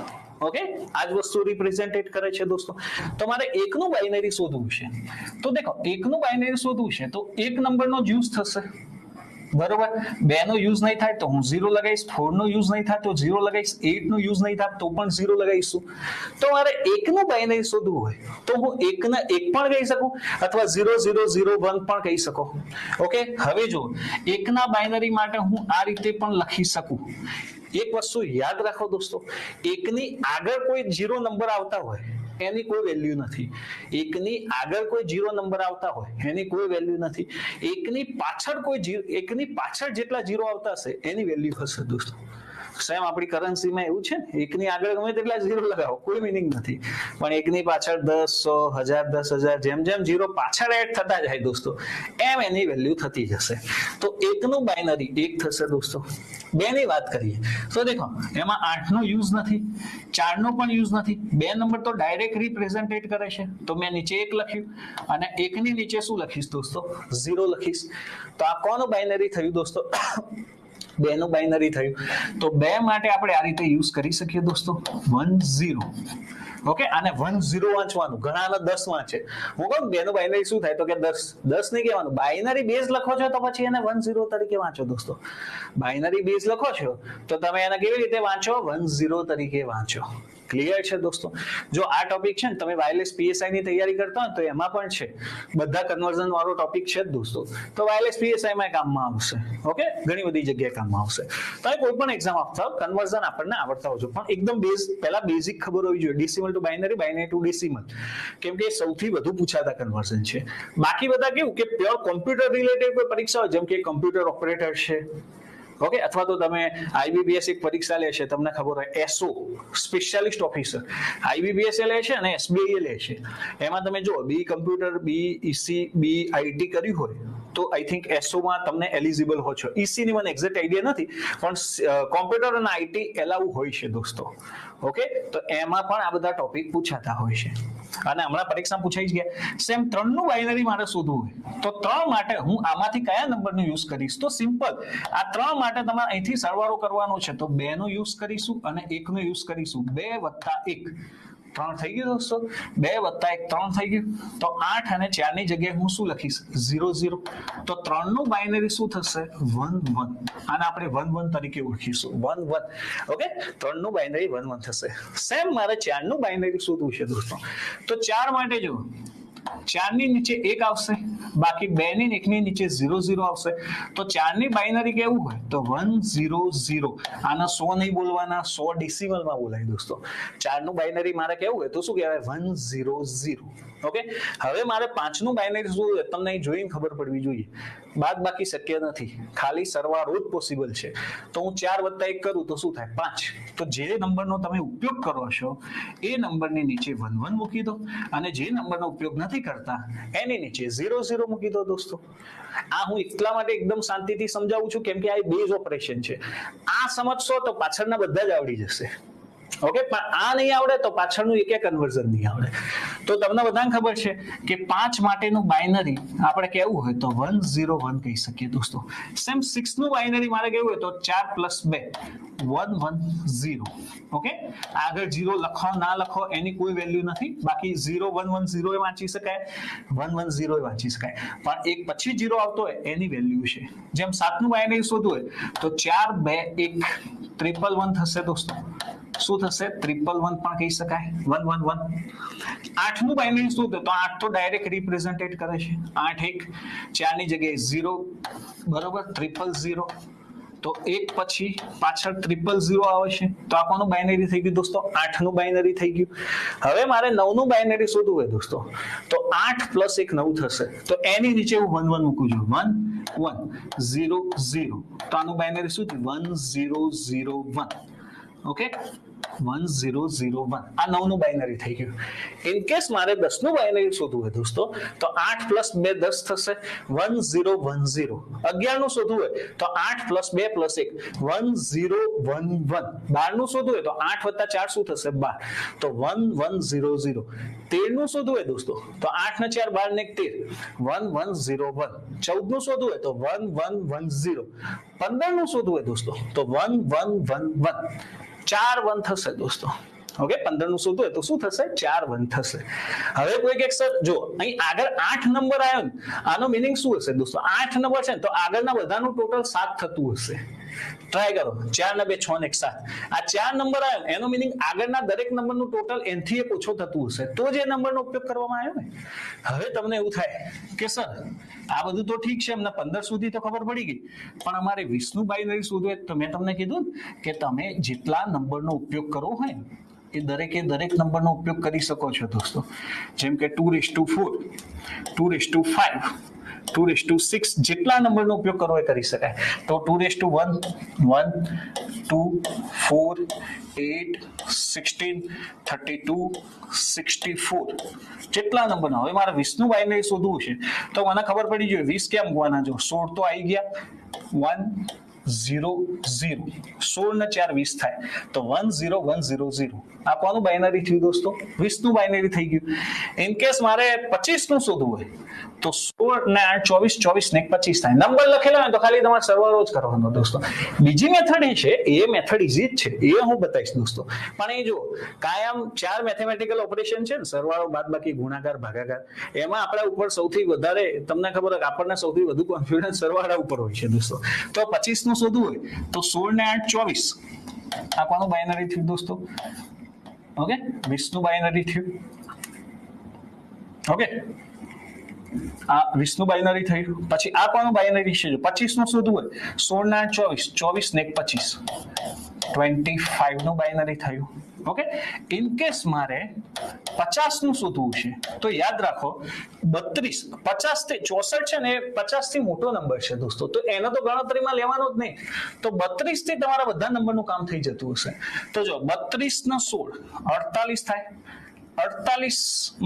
Okay, આ જ વસ્તુ રિપ્રેઝેન્ટેડ કરે છે દોસ્તો. તો મારે એકનું બાઇનરી શોધવું છે તો દેખો, એકનું બાઇનરી શોધવું છે તો એક નંબરનો જ યુઝ થશે, બરોબર? 2 નો યુઝ નહીં થાય તો હું 0 લગાવીશ, 4 નો યુઝ નહીં થાય તો 0 લગાવીશ, 8 નો યુઝ નહીં થાય તો પણ 0 લગાવીશું. તો મારે એકનું બાઇનરી શોધવું હોય તો હું એકના 1 પણ કહી શકું અથવા 0001 પણ કહી શકો. ઓકે, હવે જો એકના બાઇનરી માટે હું આ રીતે પણ લખી શકું. એક વસ્તુ યાદ રાખો દોસ્તો, એકની આગળ કોઈ 0 નંબર આવતા હોય એની કોઈ વેલ્યુ નથી. એકની આગળ કોઈ 0 નંબર આવતા હોય એની કોઈ વેલ્યુ નથી. એકની પાછળ જેટલા 0 આવતા હશે એની વેલ્યુ હશે દોસ્તો. સેમ આપણી કરન્સીમાં એવું છે ને, એકની આગળ ગમે તેટલા 0 લગાવો કોઈ મિનિંગ નથી, પણ એકની પાછળ 10, 100, 1000, 10,000 જેમ જેમ 0 પાછળ એડ થતા જાય દોસ્તો એમ એની વેલ્યુ થતી જશે. તો એકનું બાઇનરી 1 થશે દોસ્તો. 2 ની વાત કરીએ તો દેખો, એમાં 8 નો યુઝ નથી, 4 નો પણ યુઝ નથી. 2 નંબર તો ડાયરેક્ટ રિપ્રેઝેન્ટેટ કરે છે તો મેં નીચે 1 લખ્યું અને 1 ની નીચે શું લખીશ દોસ્તો? 0 લખીશ. તો આ કોનું બાઇનરી થયું દોસ્તો? 2 નું બાઇનરી થયું. તો 2 માટે આપણે આ રીતે યુઝ કરી શકીએ દોસ્તો. 1, 0. ઓકે, આને 1, 0 વાંચવાનું. ઘણાના 10 વાંચે. હું કહું 2 નું બાઇનરી શું થાય તો કે 10 નહીં કહેવાનું. બાઇનરી બેઝ લખો છો તો પછી એને 1, 0 તરીકે વાંચો દોસ્તો. બાઇનરી બેઝ લખો છો તો તમે એને કેવી રીતે વાંચો? 1, 0 તરીકે વાંચો. ક્લિયર છે દોસ્તો? જો આ ટોપિક છે ને, તમે વાયરલેસ પીએસઆઈ ની તૈયારી કરતા હોય તો એમાં પણ છે, બધા કન્વર્ઝન વાળો ટોપિક છે દોસ્તો. તો વાયરલેસ પીએસઆઈ માં કામમાં આવશે. ઓકે, ઘણી બધી જગ્યાએ કામમાં આવશે. તમે કોઈ પણ એક્ઝામ આપતા હો, કન્વર્ઝન આપણને આવડતા હોજો, પણ એકદમ પહેલા બેઝિક ખબર હોવી જોઈએ. Decimal to binary, binary to decimal, કેમ કે સૌથી વધુ પૂછાતા કન્વર્ઝન છે. બાકી બધા કેવું કે પ્યોર કોમ્પ્યુટર રિલેટેડ કોઈ પરીક્ષા હોય, જેમ કે કમ્પ્યુટર ઓપરેટર છે, ઓકે, અથવા તો તમે આઈબીપીએસ એક પરીક્ષા લેશે, તમને ખબર હોય એસઓ સ્પેશિયાલિસ્ટ ઓફિસર આઈબીપીએસ લે છે અને એસબીઆઈ લે છે. એમાં તમે જો B computer, B EC, B IT કર્યું હોય તો આઈ થિંક એસઓમાં તમને એલિજિબલ હો છો. ઈસીની મને એક્ઝેક્ટ આઈડિયા નથી, પણ કોમ્પ્યુટર અને આઈટી એલાઉ હોય છે દોસ્તો. ઓકે, તો એમાં પણ આ બધા ટોપિક પૂછાતા હોય છે. અને હમણાં પરીક્ષા પૂછાઈ જ ગયા. સેમ 3 નું બાઇનરી મારે શોધવું હોય તો 3 માટે હું આમાંથી કયા નંબરનો યુઝ કરીશ? તો સિમ્પલ, આ 3 માટે તમારે અહીંથી સરવાળો કરવાનો છે તો 2 નો યુઝ કરીશું અને 1 નો યુઝ કરીશું. 2 + 1 3 થઈ ગયું દોસ્તો. 2 + 1 3 થઈ ગયું. તો 8 અને 4 ની જગ્યાએ હું શું લખીશ? 0 0. તો 3 નું બાઇનરી શું થશે? 1 1. આને આપણે 1 1 તરીકે ઓળખીશું. 1 1. ઓકે, 3 નું બાઇનરી 1 1 થશે. સેમ મારે 4 નું બાઇનરી શોધવું છે દોસ્તો. તો 4 માટે જો 4 ની નીચે 1 આવશે, બાકી 2 ની 1 ની નીચે 0 0 આવશે. તો 4 ની બાઇનરી કેવું હોય? તો 1 0 0. આના 100 નહીં બોલવાના, 100 ડેસિમલમાં બોલાય દોસ્તો. 4 નું બાઇનરી મારે કેવું હોય તો શું કહેવાય? 1 0 0. ઓકે, હવે મારે 5 નું બાઇનરી શું હોય તમને જોઈને ખબર પડવી જોઈએ. બાદ બાકી શક્ય નથી, ખાલી સરવાળો જ પોસિબલ છે. તો હું 4 + 1 કરું તો શું થાય? 5. તો જે નંબરનો તમે ઉપયોગ કરો છો એ નંબરની નીચે 1 1 મૂકી દો અને જે નંબરનો ઉપયોગ નથી કરતા એની નીચે 0 0 મૂકી દો દોસ્તો. આ હું એટલા માટે એકદમ શાંતિથી સમજાવું છું કેમ કે આ બેઝ ઓપરેશન છે. આ સમજશો તો પાછળના બધા જ આવડી જશે. ઓકે, પણ આ નહીં આવડે તો પાછળનું એક કન્વર્ઝન નહીં આવડે. તો તમને બધાને ખબર છે કે 5 માટેનું બાઇનરી આપણે કેવું હોય તો 1 0 1 કહી શકીએ દોસ્તો. સેમ 6 નું બાઇનરી મારે કેવું હોય તો 4 + 2 1 1 0. ઓકે, આગળ 0 લખો ના લખો એની કોઈ વેલ્યુ નથી, બાકી 0 1 1 0 એ વાંચી શકાય, 1 1 0 એ વાંચી શકાય, પણ એક પછી 0 આવતો હોય એની વેલ્યુ છે. જેમ 7 નું બાઇનરી શોધવું હોય તો 4 2 1 1 1 1 થશે દોસ્તો. શું થશે? 1 1 1 પણ કહી શકાય, 1 1 1. 8 નું બાઇનરી શું તો 8 તો ડાયરેક્ટ રિપ્રેઝેન્ટેટ કરે છે. 8 1, 4 ની જગ્યાએ 0, બરોબર, 0 0. તો એક પછી પાછળ 0 0 આવે છે. તો આ કોનું બાઇનરી થઈ ગયું દોસ્તો? 8 નું બાઇનરી થઈ ગયું. હવે મારે 9 નું બાઇનરી શોધવું હોય દોસ્તો તો 8 + 1 9 થશે. તો એની નીચે હું 1 1 મૂકું છું. 1 1 0 0. તો આનું બાઇનરી શું થયું? 1 0 0 1. ઓકે, 1 0 0 1. આ 9 નું બાઇનરી થઈ ગયું. ઇન કેસ મારે 10 નું બાઇનરી શોધવું હોય દોસ્તો તો 8 + 2 10 થશે. 1 0 1 0. 11 નું શોધવું હોય તો 8 + 2 + 1 1 0 1 1. 12 નું શોધવું હોય તો 8 + 4 શું થશે? 12. તો 1 1 0 0. 13 નું શોધવું હોય દોસ્તો તો 8 ને 4 12 ને 1 1 1 0 1. 14 નું શોધવું હોય તો 1 1 1 0. 15 નું શોધવું હોય દોસ્તો તો 1 1 1 1. 4 1 થશે દોસ્તો. ઓકે, 15 નું શોધવું હોય તો શું થશે? 4 1 થશે. હવે કોઈ કે સર જો અહીં આગળ 8 નંબર આવ્યો ને, આનો મીનિંગ શું હશે દોસ્તો? 8 નંબર છે ને તો આગળના બધાનું ટોટલ 7 થતું હશે. ટ્રાય કરો, 4 ને 2 6 ને 1 7. આ 4 નંબર આવ્યો એનો મીનિંગ આગળના દરેક નંબરનું ટોટલ એનથી એક ઓછો થતું હશે તો જે નંબરનો ઉપયોગ કરવામાં આવ્યો ને. હવે તમને એવું થાય કે સર આ બધું તો ઠીક છે, અમને 15 સુધી તો ખબર પડી ગઈ, પણ અમારે 20 નું બાઇનરી શોધવું તો મેં તમને કીધું કે તમે જેટલા નંબરનો ઉપયોગ કરવો હોય એ દરેક નંબરનો ઉપયોગ કરી શકો છો દોસ્તો. જેમ કે 2 4 2 5 2 6 જેટલા નંબરનો ઉપયોગ કરવો એ કરી શકાય. તો 2 1 1 2 4 8 16 32 64 જેટલા નંબરના. હવે મારે 20 નું બાઇનરી શોધવું છે તો મને ખબર પડી જોઈએ 20 કેમ મૂકવાના? જો 16 તો આવી ગયા, 1 0 0. 16 ને 4 20 થાય તો 1 0 1 0 0. આ કોનું બાઇનરી થયું દોસ્તો? 20 નું બાઇનરી થઈ ગયું. ઇન કેસ મારે 25 નું શોધવું હોય તો 16 ને 8 24 24 ને 25 થાય. નંબર લખેલા હોય તો ખાલી તમારે સરવાળો જ કરવાનો દોસ્તો. બીજી મેથડ એ છે, એ મેથડ ઈઝી જ છે, એ હું બતાવીશ દોસ્તો. પણ એ જો કાયમ 4 મેથેમેટિકલ ઓપરેશન છે ને, સરવાળો બાદબાકી ગુણાકાર ભાગાકાર, એમાં આપણા ઉપર સૌથી વધારે તમને ખબર હોય આપણને સૌથી વધુ કોન્ફિડન્સ સરવાળા ઉપર હોય છે દોસ્તો. તો 25 નું શોધવું હોય તો 16 ને 8 24. આ કોનું બાઇનરી થયું દોસ્તો? ઓકે, 20 નું બાઇનરી થયું. ઓકે, આ 20 નું બાઇનરી થયું. પછી આ કોનું બાઇનરી છે? 25 નું શોધવું હોય 16 ને 8 24 24 ને 1 25. 25 નું બાઇનરી થયું. ઓકે, ઇન કેસ મારે 50 નું શોધવું છે તો યાદ રાખો 32 50 થી 64 છે ને 50 થી મોટો નંબર છે દોસ્તો, તો એને તો ગણતરીમાં લેવાનો જ નહીં. તો 32 થી તમારા બધા નંબરનું કામ થઈ જતું હશે. તો જો 32 ના 16 48 થાય. 48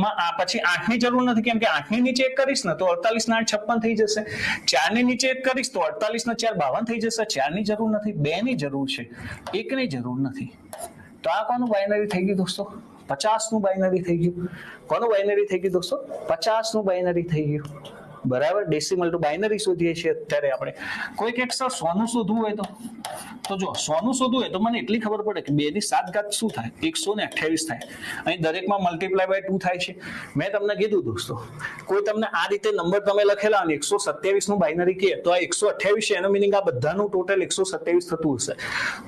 માં આ પછી 8 ની જરૂર નથી, કેમ કે 8 ની નીચે 1 કરીશ ને તો 48 ના 8 56 થઈ જશે. 4 ની નીચે 1 કરીશ તો 48 ના 4 52 થઈ જશે. 4 ની જરૂર નથી, 2 ની જરૂર છે, 1 ની જરૂર નથી. તો આ કોનું બાઇનરી થઈ ગયું દોસ્તો? 50 નું બાઇનરી થઈ ગયું. કોનું બાઇનરી થઈ ગયું દોસ્તો? 50 નું બાઇનરી થઈ ગયું. બરાબર, ડેસિમલ ટુ બાઇનરી શોધીએ છીએ અત્યારે આપણે. કોઈક એક સર 100 નું શોધવું હોય તો જો 100 નું શોધવું હોય તો મને એટલી ખબર પડે કે 2 ની 7 ઘાત શું થાય? 128 થાય. અહીં દરેકમાં મલ્ટીપ્લાય બાય 2 થાય છે. મેં તમને કીધું દોસ્તો, કોઈ તમને આ રીતે નંબર તમે લખેલા અને 127 નું બાઇનરી કહે તો આ 128 છે, એનો મિનિંગ આ બધાનું ટોટલ 127 થતું હશે.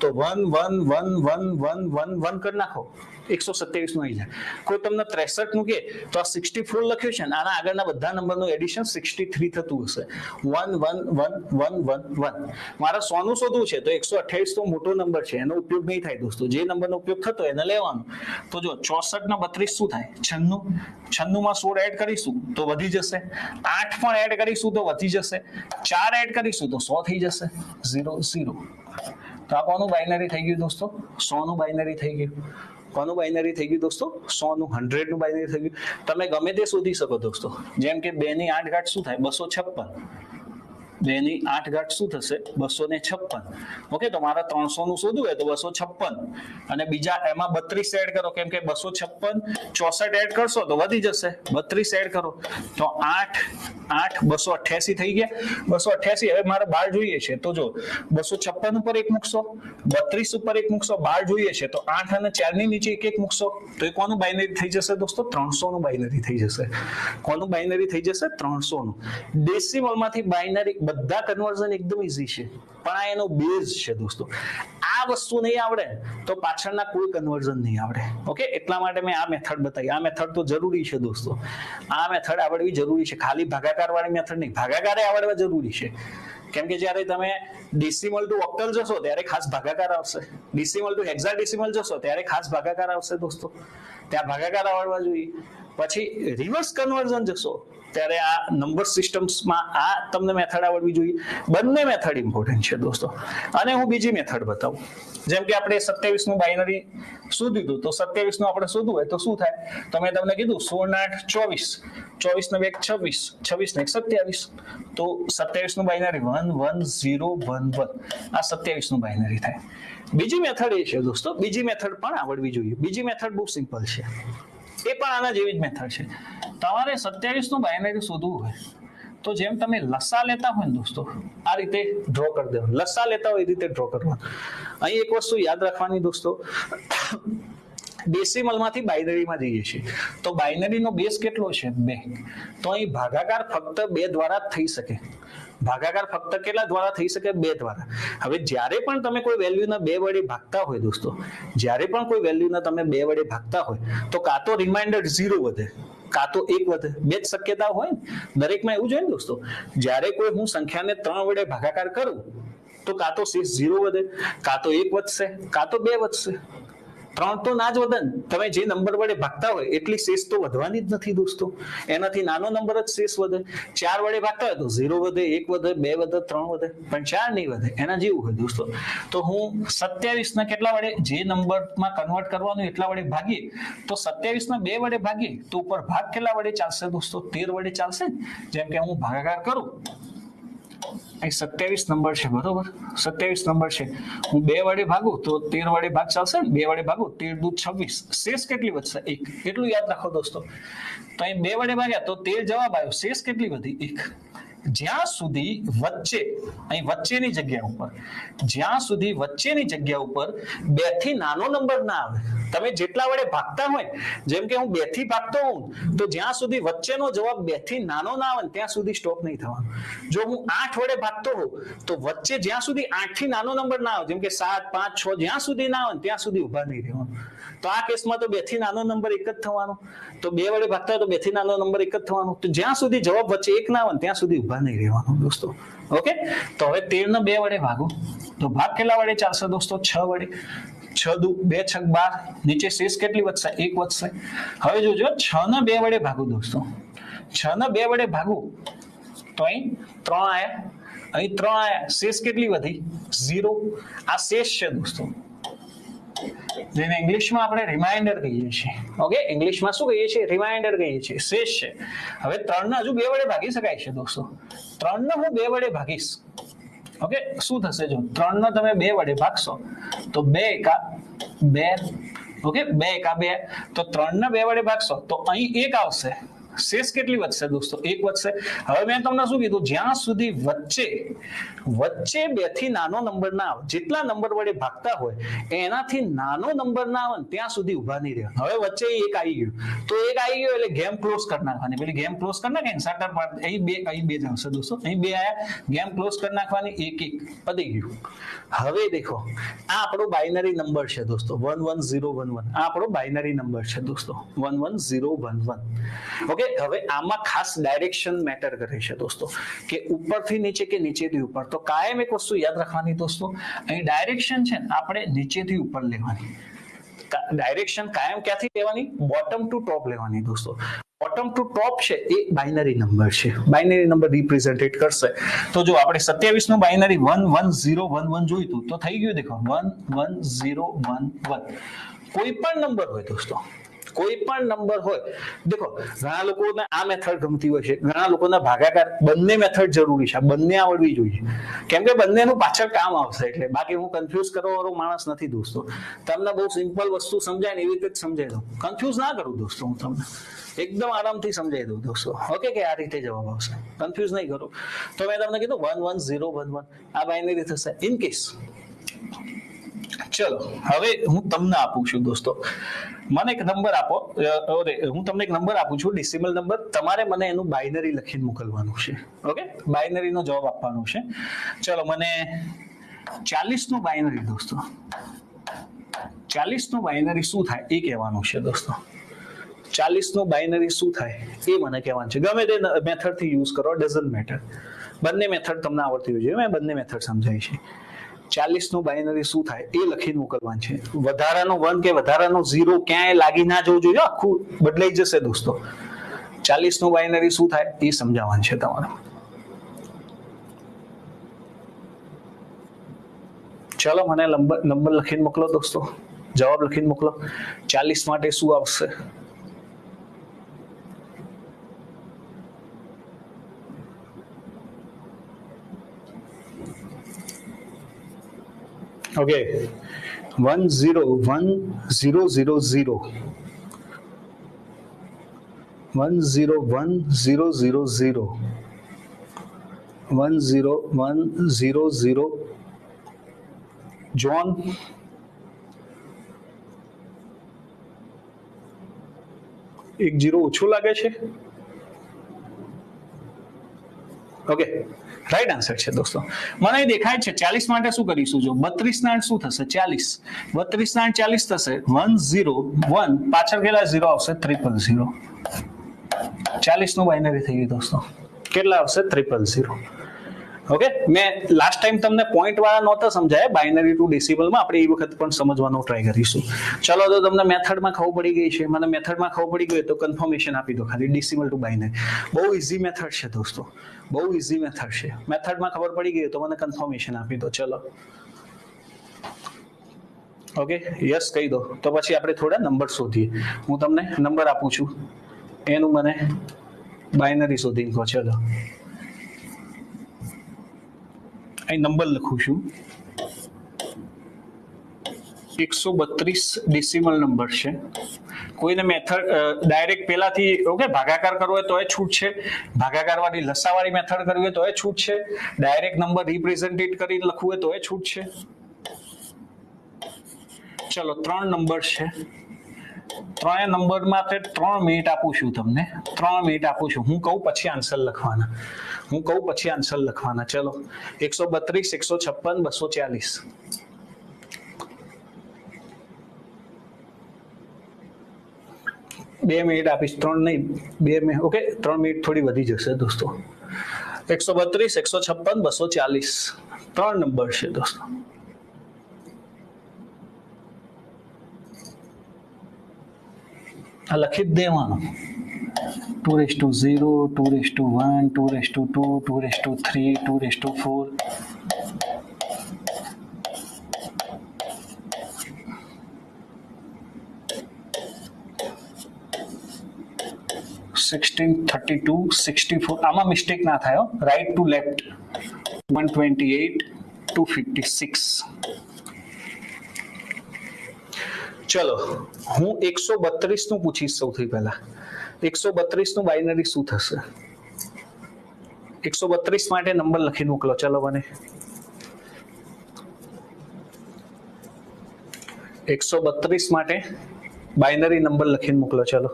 તો 1 1 1 1 1 1 1 કરી નાખો, 127 નું આવી જાય. કોઈ તમને 63 નું કહે તો આ 64 લખ્યું છે ને આના આગળના બધા નંબરનું એડિશન 63 થતું હશે. 1 1 1 1 1 1. મારે 100 નું શોધવું છે તો 128 તો મોટો નંબર છે, એનો ઉપયોગ નહીં થાય દોસ્તો. જે નંબરનો ઉપયોગ થતો એને લેવાનો. તો જો 64 ના 32 શું થાય? 96. 96 માં 16 એડ કરીશું તો વધી જશે. 8 પણ એડ કરીશું તો વધી જશે. 4 એડ કરીશું તો 100 થઈ જશે. 0 0. તો આ કોનું બાઇનરી થઈ ગયું દોસ્તો? 100 નું બાઇનરી થઈ ગયું. કોનું બાઇનરી થઈ ગયું દોસ્તો? 100 નું 100 નું બાઇનરી થઈ ગયું. તમે ગમે તે શોધી શકો દોસ્તો. જેમ કે 2 ની 8 ઘાત શું થાય? 256. 2 ની 8 ઘાત શું થશે? 256. ઓકે, તો મારા 300 નું શોધવું હોય તો 256 અને બીજા એમાં 32 એડ કરો, કેમ કે 256 64 એડ કરશો તો વધી જશે. 32 એડ કરો તો 8 8 288 થઈ ગયા. 288 હવે મારે 12 જોઈએ છે તો જો 256 ઉપર 1 મૂકશો, 32 ઉપર 1 મૂકશો, 12 જોઈએ છે તો 8 અને 4 ની નીચે 1 1 મૂકશો તો એ કોનું બાઇનરી થઈ જશે દોસ્તો? 300 નું બાઇનરી થઈ જશે. કોનું બાઇનરી થઈ જશે? 300 નું. ડેસિમલ માંથી બાઇનરી બધા કન્વર્ઝન એકદમ ઈઝી છે, પણ આ એનો બેઝ છે દોસ્તો. આ વસ્તુ નહીં આવડે તો પાછળના કોઈ કન્વર્ઝન નહીં આવડે. ઓકે, એટલા માટે મેં આ મેથડ બતાવી. આ મેથડ તો જરૂરી છે દોસ્તો. આ મેથડ આવડવી જરૂરી છે. ખાલી ભાગાકાર વાળી મેથડ નહીં, ભાગાકારે આવડવા જરૂરી છે. કેમ કે જ્યારે તમે ડેસિમલ ટુ ઓક્ટલ જશો ત્યારે ખાસ ભાગાકાર આવશે. ડેસિમલ ટુ હેક્સાડેસિમલ જશો ત્યારે ખાસ ભાગાકાર આવશે દોસ્તો. ત્યાં ભાગાકાર આવડવા જોઈએ. પછી રિવર્સ કન્વર્ઝન જશો ત્યારે આ નંબર સિસ્ટમ્સમાં આ તમને મેથડ આવડવી જોઈએ. બંને મેથડ ઇમ્પોર્ટન્ટ છે દોસ્તો. અને હું બીજી મેથડ બતાવું. જેમ કે આપણે 27 નું બાઇનરી શોધ્યું હતું, તો 27 નું આપણે શોધવું હોય તો શું થાય? તો મેં તમને કીધું 16 ના 8 24, 24 ને 1 26, 26 ને 1 27. તો 27 નું બાઇનરી 1 1 0 1 1. આ 27 નું બાઇનરી થાય. બીજી મેથડ એ છે દોસ્તો, બીજી મેથડ પણ આવડવી જોઈએ. બીજી મેથડ બહુ સિમ્પલ છે, એ પણ આના જેવી જ મેથડ છે. તમારે 27 નું બાઇનરી શોધવું હોય તો જેમ તમે લસા લેતા હોય ને દોસ્તો, આ રીતે ડ્રો કરી દેવાનું. લસા લેતા હોય એ રીતે ડ્રો કરવાનું. અહીં એક વસ્તુ યાદ રાખવાની દોસ્તો, ડેસિમલ માંથી બાઇનરીમાં જઈએ છીએ તો બાઇનરીનો બેઝ કેટલો છે? 2. તો અહીં ભાગાકાર ફક્ત 2 દ્વારા જ થઈ શકે. ભાગાકાર ફક્ત કેટલા દ્વારા થઈ શકે? 2 દ્વારા. હવે જ્યારે પણ તમે કોઈ વેલ્યુના 2 વડે ભાગતા હોય દોસ્તો, જ્યારે પણ કોઈ વેલ્યુના તમે 2 વડે ભાગતા હોય તો કાં તો રિમાઇન્ડર 0 વધે, કાં તો 1 વધે. બે જ શક્યતા હોય ને દરેકમાં. એવું જોઈએ ને દોસ્તો, જ્યારે કોઈ હું સંખ્યાને 3 વડે ભાગાકાર કરું તો કાં તો શેષ 0 વધે, કાં તો 1 વધશે, કાં તો 2 વધશે. 3 તો ના જ વધે ને. તમે જે નંબર વડે ભાગતા હોય એટલી શેષ તો વધવાની જ નથી દોસ્તો. એનાથી નાનો નંબર જ શેષ વધે. 4 વડે ભાગતા હોય તો 0 વધે, 1 વધે, 2 વધે, 3 વધે, પણ 4 નહીં વધે. એના જેવું હોય દોસ્તો. તો હું 27 ના કેટલા વડે, જે નંબરમાં કન્વર્ટ કરવાનું એટલા વડે ભાગીએ તો 27 ના 2 વડે ભાગીએ તો ઉપર ભાગ કેટલા વડે ચાલશે દોસ્તો? 13 વડે ચાલશે. જેમ કે હું ભાગાકાર કરું, અહીં 27 નંબર છે બરોબર, 27 નંબર છે, હું 2 વડે ભાગું તો 13 વડે ભાગ ચાલશે ને. 2 વડે ભાગું 13 દૂ 26, શેષ કેટલી વધશે? 1. એટલું યાદ રાખો દોસ્તો. તો અહીં 2 વડે ભાગ્યા તો 13 જવાબ આવ્યો, શેષ કેટલી વધી? 1. જ્યાં સુધી વચ્ચે, અહીં વચ્ચેની જગ્યા ઉપર, જ્યાં સુધી વચ્ચેની જગ્યા ઉપર 2 થી નાનો નંબર ના આવે, તમે જેટલા વડે ભાગતા હોય, જેમ કે હું 2 થી ભાગતો હોઉં તો જ્યાં સુધી વચ્ચેનો જવાબ 2 થી નાનો ના આવે ત્યાં સુધી સ્ટોપ નહીં થવાનું. જો હું 8 વડે ભાગતો હોઉં તો વચ્ચે જ્યાં સુધી 8 થી નાનો નંબર ના આવે, જેમ કે 7 5 6 જ્યાં સુધી ના આવે ત્યાં સુધી ઉભા નહીં રહેવાનું. તો આ કેસમાં તો 2 થી નાનો નંબર 1 જ થવાનો. તો 2 વડે ભાગતા હોય તો 2 થી નાનો નંબર 1 જ થવાનો. તો જ્યાં સુધી જવાબ વચ્ચે 1 ના આવે ત્યાં સુધી ઉભા નહીં રહેવાનું દોસ્તો. ઓકે, તો હવે 13 ને 2 વડે ભાગો તો ભાગ કેટલા વડે ચાલશે દોસ્તો? 6 વડે. 6 દુ 2 6 12, નીચે શેષ કેટલી વધશે? 1 વધશે. હવે જોજો 6 ને 2 વડે ભાગો દોસ્તો, 6 ને 2 વડે ભાગો તો અહીં 3 આયા, અહીં 3 આયા, શેષ કેટલી વધી? 0. આ શેષ છે દોસ્તો, જેને ઇંગ્લિશમાં આપણે રિમાઇન્ડર કહીએ છીએ. ઓકે, ઇંગ્લિશમાં શું કહીએ છીએ? રિમાઇન્ડર કહીએ છીએ. શેષ છે. હવે 3 ને હજુ 2 વડે ભાગી શકાય છે દોસ્તો. 3 ને હું 2 વડે ભાગીશ. ઓકે, શું થશે? જો 3 ને તમે 2 વડે ભાગશો તો 2 એકા 2. ઓકે, 2 એકા 2, તો 3 ને 2 વડે ભાગશો તો અહીં 1 આવશે. શેષ કેટલી વધશે દોસ્તો? 1 વધશે. હવે મેં તમને શું કીધું? જ્યાં સુધી વચ્ચે 2 થી નાનો નંબર ના આવે, જેટલા નંબર વડે ભાગતા હોય એનાથી નાનો નંબર ના આવે ત્યાં સુધી ઉભા નહીં રહેવા. હવે વચ્ચે 1 આવી ગયું તો 1 આવી ગયો એટલે ગેમ ક્લોઝ કરી નાખવાની. પેલી ગેમ ક્લોઝ કરી નાખે ઇન્સર્ટર પાર્ટ, અહીં 2 જ આવશે દોસ્તો. અહીં 2 આયા, ગેમ ક્લોઝ કરી નાખવાની. 1 1 પતી ગયું. હવે દેખો, આ આપણો બાઇનરી નંબર છે દોસ્તો, 11011. આ આપણો બાઇનરી નંબર છે દોસ્તો, 11011. ઓકે, હવે આમાં ખાસ ડાયરેક્શન મેટર કરે છે દોસ્તો, કે ઉપરથી નીચે કે નીચેથી ઉપર. તો કાયમ એક વસ્તુ યાદ રાખવાની દોસ્તો, અહીં ડાયરેક્શન છે ને આપણે નીચેથી ઉપર લેવાની. ડાયરેક્શન કાયમ ક્યાંથી લેવાની? બોટમ ટુ ટોપ લેવાની દોસ્તો. બોટમ ટુ ટોપ છે એ બાઇનરી નંબર છે, બાઇનરી નંબર રિપ્રેઝેન્ટેટ કરશે. તો જો આપણે 27 નું બાઇનરી 11011 જોઈતું તો થઈ ગયું. દેખો 11011. કોઈ પણ નંબર હોય દોસ્તો, કોઈ પણ નંબર હોય. દેખો, ઘણા લોકોને આ મેથડ ગમતી હોય છે, ઘણા લોકોને ભાગાકાર. બંને મેથડ જરૂરી છે, બંને આવડવી જોઈએ, કેમ કે બંનેનું પાછળ કામ આવશે. એટલે બાકી હું કન્ફ્યુઝ કરવા વાળો માણસ નથી દોસ્તો. તમને બહુ સિમ્પલ વસ્તુ સમજાય ને એવી રીતે જ સમજાવી દઉં. કન્ફ્યુઝ ના કરું દોસ્તો, હું તમને એકદમ આરામથી સમજાવી દઉં દોસ્તો. ઓકે, કે આ રીતે જવાબ આવશે, કન્ફ્યુઝ નહીં કરું. તો મેં તમને કીધું 11011 આ બાઇનરી થશે. ઇન કેસ ચલો હવે હું તમને આપું છું દોસ્તો, મને એક નંબર આપો. હું તમને એક નંબર આપું છું, ડેસિમલ નંબર. તમારે મને એનું બાઇનરી લખીને મોકલવાનું છે. ઓકે, બાઇનરીનો જવાબ આપવાનો છે. ચલો, મને 40 નું બાઇનરી દોસ્તો, 40 નું બાઇનરી શું થાય એ કહેવાનું છે દોસ્તો. 40 નું બાઇનરી શું થાય એ મને કહેવાનું છે. ગમે તે મેથડથી યુઝ કરો, ડઝન્ટ મેટર. બંને મેથડ તમને આવડતી હોય છે, મેં બંને મેથડ સમજાવી છે. 40 નું બાઇનરી શું થાય એ લખીને મોકલવાનું છે. વધારાનો 1 કે વધારાનો 0 ક્યાંય લાગી ના જવું જોઈએ, આખું બદલાઈ જશે દોસ્તો. 40 નું બાઇનરી શું થાય એ સમજાવવાનું છે તમારે. ચલો, મને નંબર લખીને મોકલો દોસ્તો, જવાબ લખીને મોકલો. 40 માટે શું આવશે? ઓકે, 10100010100101000 જોન. એક 0 ઓછું લાગે છે. ઓકે, રાઈટ આન્સર છે દોસ્તો. મને દેખાય છે 40 માટે શું કરીશું? જો 32 ના શું થશે? 40. 32 ના 40 થશે. 101 પાછળ કેટલા 0 આવશે? 300. 40 નું બાઇનરી થઈ ગયું દોસ્તો. કેટલા આવશે? 300. ઓકે, મેં લાસ્ટ ટાઈમ તમને પોઈન્ટ વાળા નહોતા સમજાય, બાઇનરી ટુ ડેસિમલમાં આપણે એ વખત પણ સમજવાનો ટ્રાય કરીશું. ચલો, તો તમને મેથડમાં ખબર પડી ગઈ છે. મને મેથડમાં ખબર પડી ગઈ તો કન્ફર્મેશન આપી દો ખાલી, ડેસિમલ ટુ બાઇનરી. બહુ ઇઝી મેથડ છે દોસ્તો, બહુ ઇઝી મેથડ છે. મેથડમાં ખબર પડી ગઈ તો મને કન્ફર્મેશન આપી દો. ચલો, ઓકે, યસ કહી દો. તો પછી આપણે થોડા નંબર શોધીએ. હું તમને નંબર આપું છું, એનું મને બાઇનરી શોધીને કહો. ચલો, અહીં નંબર લખું છું. 132 ડેસિમલ નંબર છે. કોઈને મેથડ ડાયરેક્ટ પેલાથી ઓકે ભાગાકાર કરવો હોય તો એ છૂટ છે. ભાગાકાર વાળી લસાવાળી મેથડ કરવી હોય તો એ છૂટ છે. ડાયરેક્ટ નંબર રિપ્રેઝેન્ટેટ કરીને લખવું હોય તો એ છૂટ છે. ચલો, 3 નંબર છે. 3 નંબરમાં 3 મિનિટ આપું છું તમને, 3 મિનિટ આપું છું. હું કહું પછી આન્સર લખવાના, હું કહું પછી આન્સર લખવાના. ચલો, 132 156 240. 2 મિનિટ આપીશ, 3 નહીં, 2 મિનિટ. ઓકે, 3 મિનિટ થોડી વધી જશે દોસ્તો. 132, 156, 240 ત્રણ નંબર છે દોસ્તો. આ લખી જ દેવાનું. 2:0, 2:1, 2:2, 2:3, 2:4. 16, 32, 64. આમાં મિસ્ટેક ના થાય. Right to left. 128, 256. ચલો હું 132 નું પૂછીશ સૌથી પહેલા. 132 નું બાઇનરી શું થશે? 132 માટે નંબર લખીને મોકલો. ચલો મને 132 માટે બાઇનરી નંબર લખીને મોકલો. ચલો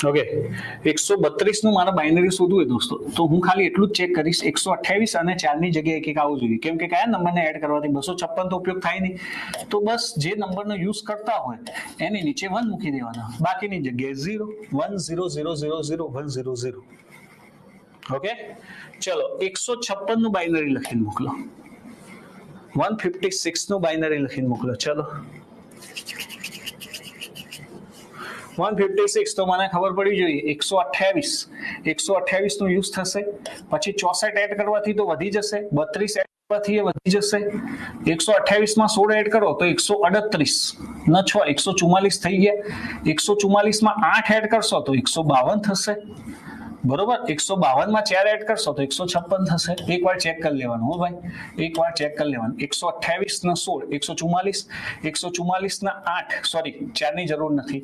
ઓકે. 132 નું મારા બાઇનરી શોધવું હોય દોસ્તો, તો હું ખાલી એટલું જ ચેક કરીશ. 128 અને 4 ની જગ્યાએ એક આવવું જોઈએ. કેમ કે કયા નંબરને એડ કરવાથી 256 તો ઉપયોગ થાય નહીં. તો બસ જે નંબરનો યુઝ કરતા હોય એની નીચે 1 મૂકી દેવાના, બાકીની જગ્યાએ 0. 1 0 0 0 0 1 0 0. ઓકે ચલો 156 નું બાઇનરી લખીને મોકલો. 156 નું બાઇનરી લખીને મોકલો. ચલો 156 તો મને ખબર પડી જોઈએ. 128 નું યુઝ થશે. પછી 64 એડ કરવાથી તો વધી જશે. 32 એડ કરવાથી એ વધી જશે. 128 માં 16 એડ કરો તો 138 ના 6 144 થઈ ગયા. 144 માં 8 એડ કરશો તો 152 થશે. બરોબર. 152 માં 4 એડ કરશો તો 156 થશે. એકવાર ચેક કરી લેવાનું. હો ભાઈ, એકવાર ચેક કરી લેવાનું. 128 ના 16 144, 144 ના 8 સોરી 4 ની જરૂર નથી.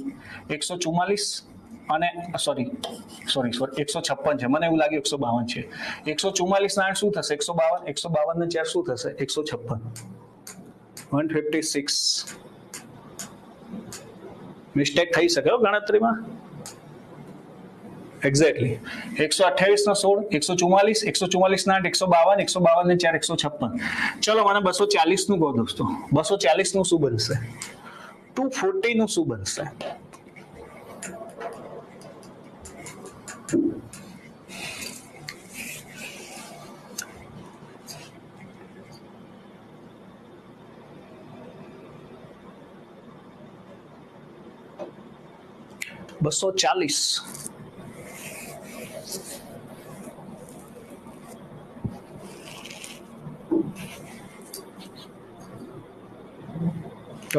144 અને સોરી 156 છે. મને એવું લાગ્યું 152 છે. 144 ના 8 શું થશે? 152. 152 ને 4 શું થશે? 156. 156. મિસ્ટેક થઈ શકે ગણતરીમાં. એક્ઝેક્ટલી 128 ના 16 144, 144 ના 8 152, 152 ને 4 156. ચલો મને 240 નું કહો દોસ્તો. 240 નું શું બનશે? 240 નું શું બનશે?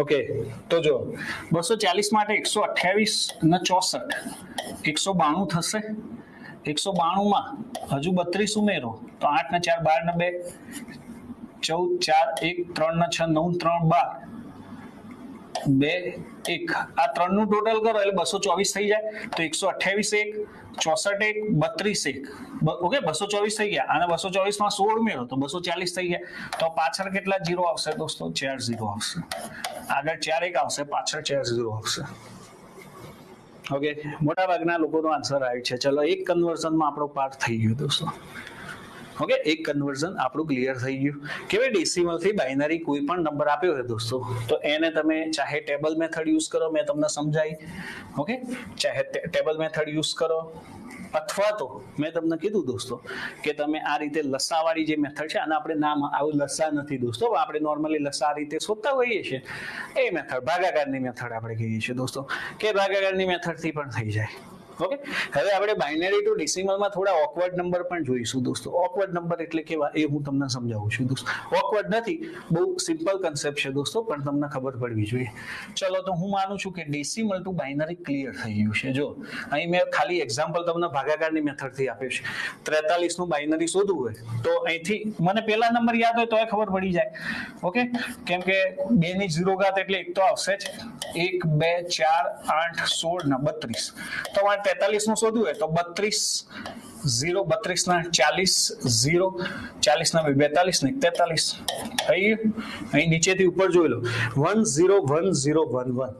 ઓકે તો જો 240 માટે 128 ને 64 192 થશે. 192 માં હજુ 32 ઉમેરો તો 8 ને 4 12 ને 2 14 4 1 3 ને 6 9 3 12 2 1 આ 3 નું ટોટલ કરો એટલે 224 થઈ જાય. તો 128 1 64 1 32 1 ઓકે 224 થઈ ગયા. અને 224 માં 16 ઉમેરો તો 240 થઈ ગયા. તો પાછળ કેટલા 0 આવશે દોસ્તો? 4 0 આવશે. આગળ 4 1 આવશે, પાછળ 4 0 આવશે. ઓકે મોટા ભાગના લોકોનો આન્સર આવ્યો છે. ચલો એક કન્વર્ઝનમાં આપણો પાર્ટ થઈ ગયો દોસ્તો. ઓકે એક કન્વર્ઝન આપણું ક્લિયર થઈ ગયું. કેવી ડેસિમલ થી બાઇનરી કોઈ પણ નંબર આપ્યો હોય દોસ્તો તો એને તમે ચાહે ટેબલ મેથડ યુઝ કરો, મેં તમને સમજાવી. ઓકે ચાહે ટેબલ મેથડ યુઝ કરો અથવા તો મેં તમને કીધું દોસ્તો કે તમે આ રીતે લસાવાળી જે મેથડ છે, આને આપણે નામ આવું લસા નથી દોસ્તો, આપણે નોર્મલી લસા આ રીતે શોધતા હોઈએ છીએ એ મેથડ, ભાગાકારની મેથડ આપણે કહીએ છીએ દોસ્તો કે ભાગાકારની મેથડથી પણ થઈ જાય. ઓકે હવે આપણે બાઇનરી ટુ ડેસિમલમાં થોડા ઓકવર્ડ નંબર પણ જોઈશું દોસ્તો. ઓકવર્ડ નંબર એટલે કેવા એ હું તમને સમજાવું છું દોસ્તો. ઓકવર્ડ નથી, બહુ સિમ્પલ કન્સેપ્ટ છે દોસ્તો, પણ તમને ખબર પડવી જોઈએ. ચલો તો હું માનું છું કે ડેસિમલ ટુ બાઇનરી ક્લિયર થઈ ગયું છે. જો અહીં મેં ખાલી એક્ઝામ્પલ તમને ભાગાકારની મેથડથી આપ્યું છે. 43 નું બાઇનરી શોધવું હોય તો અહીંથી મને પહેલા નંબર યાદ હોય તો એ ખબર પડી જાય. ઓકે કેમ કે 2 ની 0 ઘાત એટલે 1 તો આવશે જ. 1 2 4 8 16 ના 32. તો 43 નું શોધવું હોય તો 32 0 32 ના 40 0 40 ના 42 ને 43 અહીં નીચેથી ઉપર જોઈ લો 1 0 1 0 1 1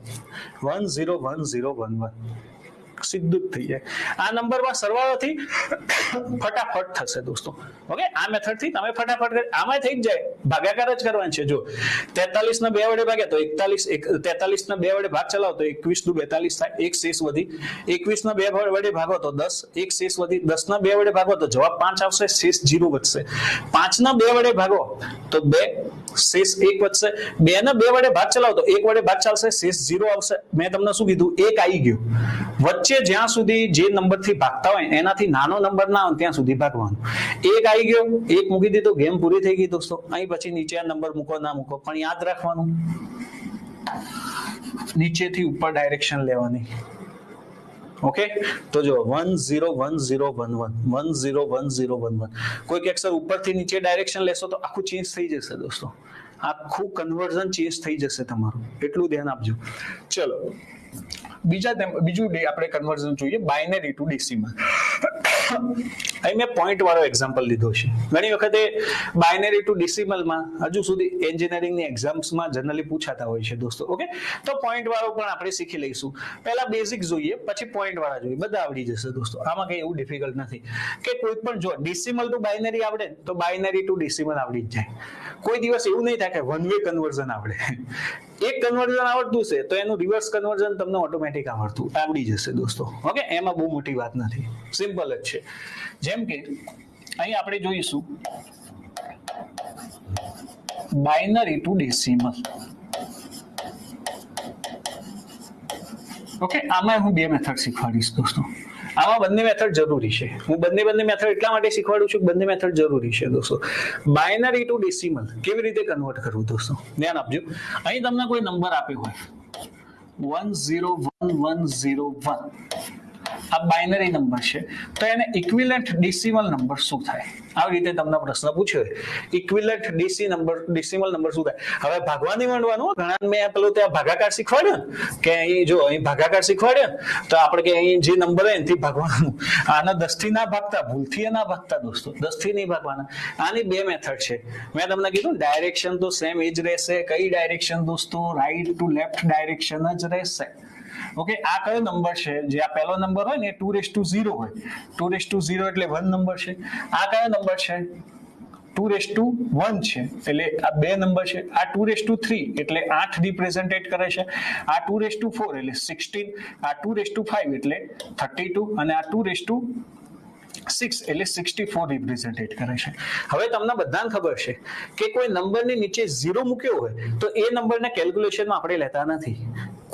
1 0 1 0 1 1 સીધું જ થઈ જાય. આ નંબરમાં સરવાળોથી ફટાફટ થશે દોસ્તો. ઓકે, આ મેથડ થી તમે ફટાફટ આમાં થઈ જ જાય. ભાગાકાર જ કરવાનો છે. જો 43 ને 2 વડે ભાગ્યા તો 41, 43 ને 2 વડે ભાગ ચલાવો તો 21 × 42 થાય, એક શેષ વધી. 21 ને 2 વડે ભાગો તો 10, એક શેષ વધી. 10 ને 2 વડે ભાગો તો જવાબ 5 આવશે, શેષ 0 વધશે. 5 ને 2 વડે ભાગો તો 2, શેષ 1 વધશે. 2 ને 2 વડે ભાગ ચલાવો તો 1 વડે ભાગ ચાલશે, શેષ 0 આવશે. મેં તમને શું કીધું? 1 આવી ગયો. વચ્ચે જ્યાં સુધી જે નંબર થી ભાગતા હોય એનાથી નાનો નંબર ના હોય ત્યાં સુધી ભાગવાનું. 1 આવી ગયો, 1 મૂકી દીધો, ગેમ પૂરી થઈ ગઈ દોસ્તો. અહીં પછી નીચે આ નંબર મૂકો ના મૂકો, પણ યાદ રાખવાનું નીચેથી ઉપર ડાયરેક્શન લેવાની. ઓકે, તો જો 1 0 1 0 1 1 1 0 1 0 1 1. કોઈક અક્ષર ઉપરથી નીચે ડાયરેક્શન લેશો તો આખું ચેન્જ થઈ જશે દોસ્તો. આખું કન્વર્ઝન ચેન્જ થઈ જશે તમારું, એટલું ધ્યાન આપજો. ચલો બીજું આપણે કન્વર્ઝન જોઈએ, બાઇનરી ટુ ડેસિમલ. અહીં મેં પોઈન્ટ વાળો એક્ઝામ્પલ લીધો છે. ઘણી વખતે બાઇનરી ટુ ડેસિમલમાં હજુ સુધી એન્જિનિયરિંગની એક્ઝામ્સમાં જનરલી પૂછાતા હોય છે દોસ્તો. ઓકે, તો પોઈન્ટ વાળો પણ આપણે શીખી લઈશું. પહેલા બેઝિક જોઈએ, પછી પોઈન્ટ વાળા જોઈએ, બધા આવડી જશે દોસ્તો. આમાં કઈ એવું ડિફિકલ્ટ નથી કે કોઈ પણ જો ડેસિમલ ટુ બાઇનરી આવડે તો બાઇનરી ટુ ડેસિમલ આવડી જ જાય. કોઈ દિવસ એવું નહીં થાય કે વન વે કન્વર્ઝન આવડે. એક કન્વર્ઝન આવડતું છે તો એનું રિવર્સ કન્વર્ઝન તમને ઓટોમેટિક આવડી જશે દોસ્તો. ઓકે, એમાં બહુ મોટી વાત નથી, સિમ્પલ જ છે. જેમ કે અહીં આપણે જોઈશું બાઇનરી ટુ ડેસિમલ. ઓકે, આમાં હું 2 મેથડ શીખવાડીશ દોસ્તો. આમાં બંને મેથડ જરૂરી છે. હું બંને મેથડ એટલા માટે શીખવાડું છું કે બંને મેથડ જરૂરી છે દોસ્તો. બાઇનરી ટુ ડેસિમલ કેવી રીતે કન્વર્ટ કરવું દોસ્તો, ધ્યાન આપજો. અહીં તમને કોઈ નંબર આપ્યો હોય 1011101, આ બાઇનરી નંબર છે, તો એને ઇક્વિવેલન્ટ ડેસિમલ નંબર શું થાય? આવી રીતે તમને પ્રશ્ન પૂછ્યો હોય, ઇક્વિવેલન્ટ ડેસિમલ નંબર શું થાય? હવે ભાગવા નહીં માંડવાનું. ઘણા મેં પેલું ત્યાં ભાગાકાર શીખવાડ્યો કે અહીં જો અહીં ભાગાકાર શીખવાડ્યો તો આપણે કે અહીં જે નંબર હોય એનાથી ભાગવાનું. આના 10 થી ના ભાગતા, ભૂલથી ના ભાગતા દોસ્તો, 10 થી નહીં ભાગવાના. આની 2 મેથડ છે. મેં તમને કીધું ડાયરેક્શન તો સેમ એ જ રહેશે. કઈ ડાયરેક્શન દોસ્તો? રાઈટ ટુ લેફ્ટ ડાયરેક્શન જ રહેશે. ઓકે, આ કયો નંબર છે? જે આ પહેલો નંબર હોય ને એ 2:0 હોય. 2:0 એટલે 1 નંબર છે. આ કયો નંબર છે? 2:1 છે, એટલે આ 2 નંબર છે. આ 2:3 એટલે 8 રિપ્રેઝેન્ટેટ કરે છે. આ 2:4 એટલે 16. આ 2:5 એટલે 32 અને આ 2:6 એટલે 64 રિપ્રેઝેન્ટેટ કરે છે. હવે તમને બધાને ખબર છે કે કોઈ નંબરની નીચે 0 મૂક્યો હોય તો એ નંબરને કેલ્ક્યુલેશનમાં આપણે લેતા નથી.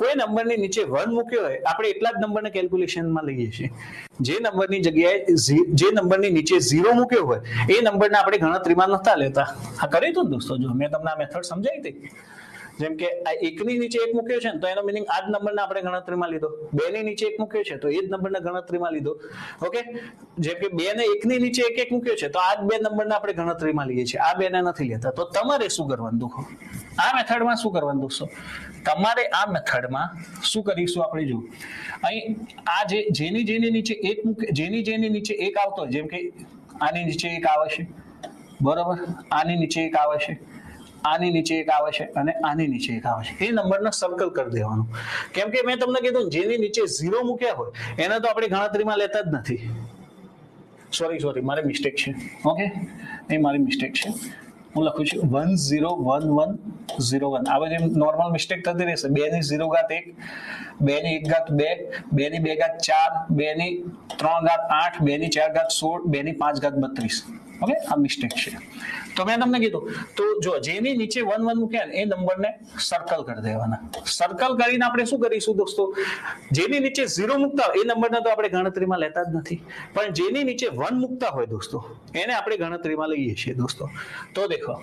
કોઈ નંબરની નીચે 1 મૂક્યો હોય આપણે એટલા જ નંબરને કેલ્ક્યુલેશનમાં લઈએ છીએ. જે નંબરની જગ્યાએ જે નંબરની નીચે 0 મૂક્યો હોય એ નંબરને આપણે ગણતરીમાં નતા લેતા. આ કરી તો દોસ્તો, જો મેં તમને આ મેથડ સમજાવી હતી. જેમ કે આ 1 ની નીચે 1 મૂક્યો છે ને તો એનો મીનિંગ આ જ નંબરને આપણે ગણતરીમાં લીધો. 2 ની નીચે 1 મૂક્યો છે તો એ જ નંબરને ગણતરીમાં લીધો. ઓકે, જેમ કે 2 ને 1 ની નીચે 1 મૂક્યો છે તો આ જ 2 નંબરને આપણે ગણતરીમાં લઈએ છીએ. આ 2 ને નથી લેતા. તો તમારે શું કરવાનું દોસ્તો? આ મેથડમાં શું કરવાનું દોસ્તો? તમારે આ મેથડમાં શું કરીશું આપણે? જો અહીં આ જેની નીચે 1 મૂકે, જેની નીચે 1 આવતો હોય, જેમ કે આની નીચે 1 આવે છે, બરોબર, આની નીચે 1 આવે છે, આની નીચે 1 આવે છે અને આની નીચે 1 આવે છે, એ નંબરને સર્કલ કરી દેવાનું. કેમ કે મેં તમને કીધું જેની નીચે 0 મૂક્યા હોય એને તો આપણે ગણતરીમાં લેતા જ નથી. સોરી મારી મિસ્ટેક છે. ઓકે, એ મારી મિસ્ટેક છે. હું લખું છું 101101. આ બધી નોર્મલ મિસ્ટેક થતી રહેશે. 2 ની 0 ઘાત 1, 2 ની 1 ઘાત 2, 2 ની 2 ઘાત 4, 2 ની 3 ઘાત 8, 2 ની 4 ઘાત 16, 2 ની 5 ઘાત 32. ઓકે, આ મિસ્ટેક છે. તો મેં તમને કીધું તો જો જેની નીચે 1 1 મૂક્યા એ નંબરને સર્કલ કરી દેવાના. સર્કલ કરીને આપણે શું કરીશું દોસ્તો? જેની નીચે 0 મૂકતા હોય એ નંબરને તો આપણે ગણતરીમાં લેતા જ નથી, પણ જેની નીચે 1 મૂકતા હોય દોસ્તો એને આપણે ગણતરીમાં લઈએ છીએ દોસ્તો. તો દેખો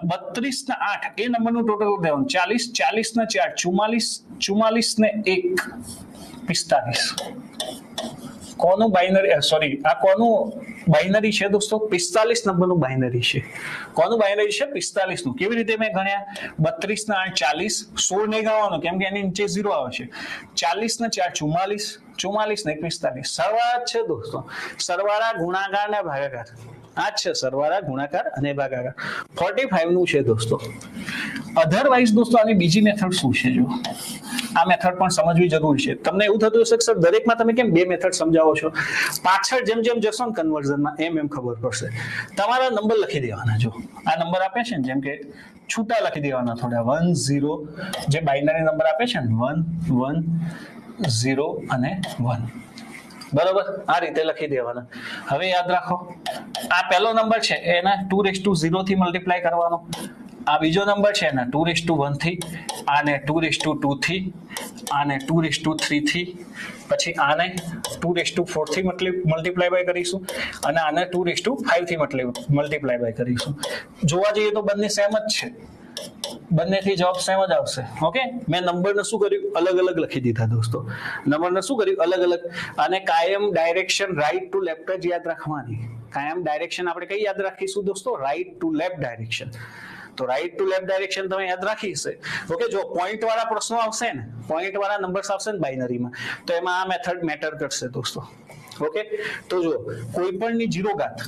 32 ને 8 એ નંબરનું ટોટલ દેવાનું. 40 40 ને 4 44 44 ને 1 45. કોનું બાઇનરી? સોરી, આ કોનું બાઇનરી છે દોસ્તો? 45 નંબરનું બાઇનરી છે. કોનું બાઇનરી છે? 45 નું. કેવી રીતે મેં ગણ્યા? 32 ને 8 40, 16 ને ગણવાનું કેમ કે એની નીચે 0 આવે છે. 40 ને 4 44, 44 ને 1 45. સરવાળા છે દોસ્તો. સરવાળા, ગુણાકાર ને ભાગાકાર. આ છે સરવાળા, ગુણાકાર અને ભાગાકાર. 45 નું છે દોસ્તો. અધરવાઇઝ દોસ્તો આની બીજી મેથડ શું છે? જો આ મેથડ પણ સમજવી જરૂરી છે. તમને એવું થતું હશે કે સર દરેકમાં તમે કેમ બે મેથડ સમજાવો છો? પાછળ જેમ જેમ જશો ને કન્વર્ઝનમાં એમ ખબર પડશે. તમારા નંબર લખી દેવાના. જો આ નંબર આપે છે ને, જેમ કે છૂટા લખી દેવાના થોડા, 1 0, જે બાઇનરી નંબર આપે છે ને 1 1 0 અને 1, બરોબર, આ રીતે લખી દેવાના. હવે યાદ રાખો, આ પહેલો નંબર છે એના 2 થી મલ્ટીપ્લાય કરવાનો. આ બીજો નંબર છે એના 2 થી, આને 2 થી, આને 2 થી, પછી આને 2 થી મલ્ટીપ્લાય બાય કરીશું, અને આને 2 થી મલ્ટીપ્લાય બાય કરીશું. જોવા જઈએ તો બંને સેમ જ છે, બંનેથી જવાબ સેમ જ આવશે. ઓકે, મેં નંબરને શું કર્યું, અલગ અલગ લખી દીધા દોસ્તો. નંબરને શું કર્યું, અલગ અલગ. અને કાયમ ડાયરેક્શન રાઈટ ટુ લેફ્ટ જ યાદ રાખવાની. કાયમ ડાયરેક્શન આપણે કઈ યાદ રાખીશું દોસ્તો? Right to left direction. તો રાઈટ ટુ લેફ્ટ ડાયરેક્શન તમે યાદ રાખી હશે. ઓકે, જો પોઈન્ટ વાળા પ્રશ્નો આવશે ને, પોઈન્ટ વાળા નંબર્સ આવશે ને બાઇનરીમાં, તો એમાં આ મેથડ મેટર કરશે દોસ્તો. ઓકે, તો જો કોઈ પણની 0 ઘાત,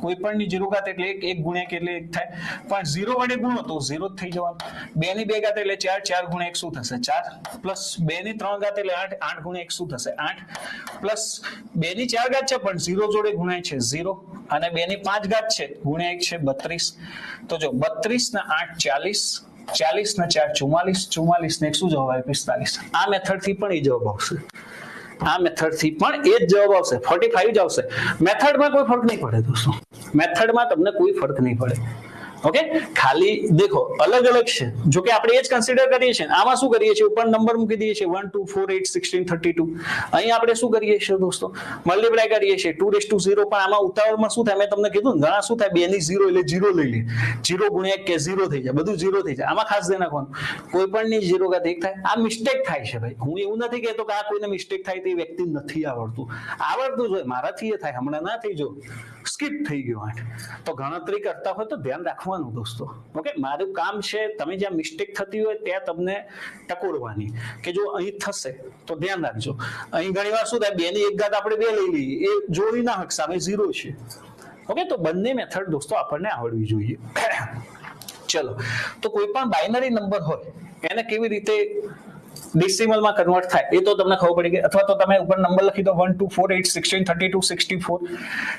કોઈ પણની 0 ઘાત એટલે 1 ગુણ્યા એટલે 1 થાય, પણ 0 વડે ગુણો તો 0 જ થઈ જવાનું. 2 ની 2 ઘાત એટલે 4, 4 ગુણ્યા 1 શું થશે? 4, પ્લસ 2 ની 3 ઘાત એટલે 8, 8 ગુણ્યા 1 શું થશે? 8, પ્લસ 2 ની 4 ઘાત છે પણ 0 જોડે ગુણાય છે 0, અને 2 ની 5 ઘાત છે ગુણ્યા 1 છે 32. તો જો 32 ને 8 40, 40 ને 4 44, 44 ને 1 શું જવાબ આવે? 45. આ મેથડ થી પણ એ જવાબ આવશે. આ મેથડ થી પણ એ જ જવાબ આવશે, 45 જ આવશે. મેથડમાં કોઈ ફરક નહીં પડે દોસ્તો, મેથડમાં તમને કોઈ ફરક નહીં પડે. ઓકે, ખાલી દેખો અલગ અલગ છે. જો કે આપણે એ જ કન્સિડર કરીએ છીએ. આમાં શું કરીએ છીએ? ઉપર નંબર મૂકી દઈએ છીએ 1 2 4 8 16 32. અહીં આપણે શું કરીએ છીએ દોસ્તો? મલ્ટીપ્લાય કરીએ છીએ 2 પણ આમાં ઉતાવળમાં શું થાય, મેં તમને કીધું ઘણા શું થાય, 2 ની 0 એટલે 0 લઈ લે, 0 ગુણ્યા 1 કે 0 થઈ જાય, બધું 0 થઈ જાય. આમાં ખાસ ધ્યાન રાખવાનું, કોઈ પણ ની 0 ઘાત 1 થાય. આ મિસ્ટેક થાય છે ભાઈ. હું એવું નથી કહેતો કે આ કોઈને મિસ્ટેક થાય તે વ્યક્તિ નથી આવડતું, આવડતું જોઈએ. મારાથી એ થાય, હમણાં ના થઈ જો સ્કીપ થઈ ગયો. તો ગણતરી કરતા હોય તો ધ્યાન રાખવાનું દોસ્તો. ઓકે, મારું કામ છે તમે જ્યાં મિસ્ટેક થતી હોય ત્યાં તમને ટકોરવાની, કે જો અહીં થશે તો ધ્યાન રાખજો. અહીં ઘણી વાર શું થાય, 2 ની 1 ઘાત આપણે 2 લઈ લઈએ, એ જોઈ ના હક, સામે 0 છે. ઓકે, તો બંને મેથડ દોસ્તો આપણને આવડવી જોઈએ. ચલો, તો કોઈ પણ બાઇનરી નંબર હોય એને કેવી રીતે ડેસિમલમાં કન્વર્ટ થાય એ તો તમને ખબર પડી ગઈ. અથવા તો તમે ઉપર નંબર લખી દો 1 2 4 8 16 32 64.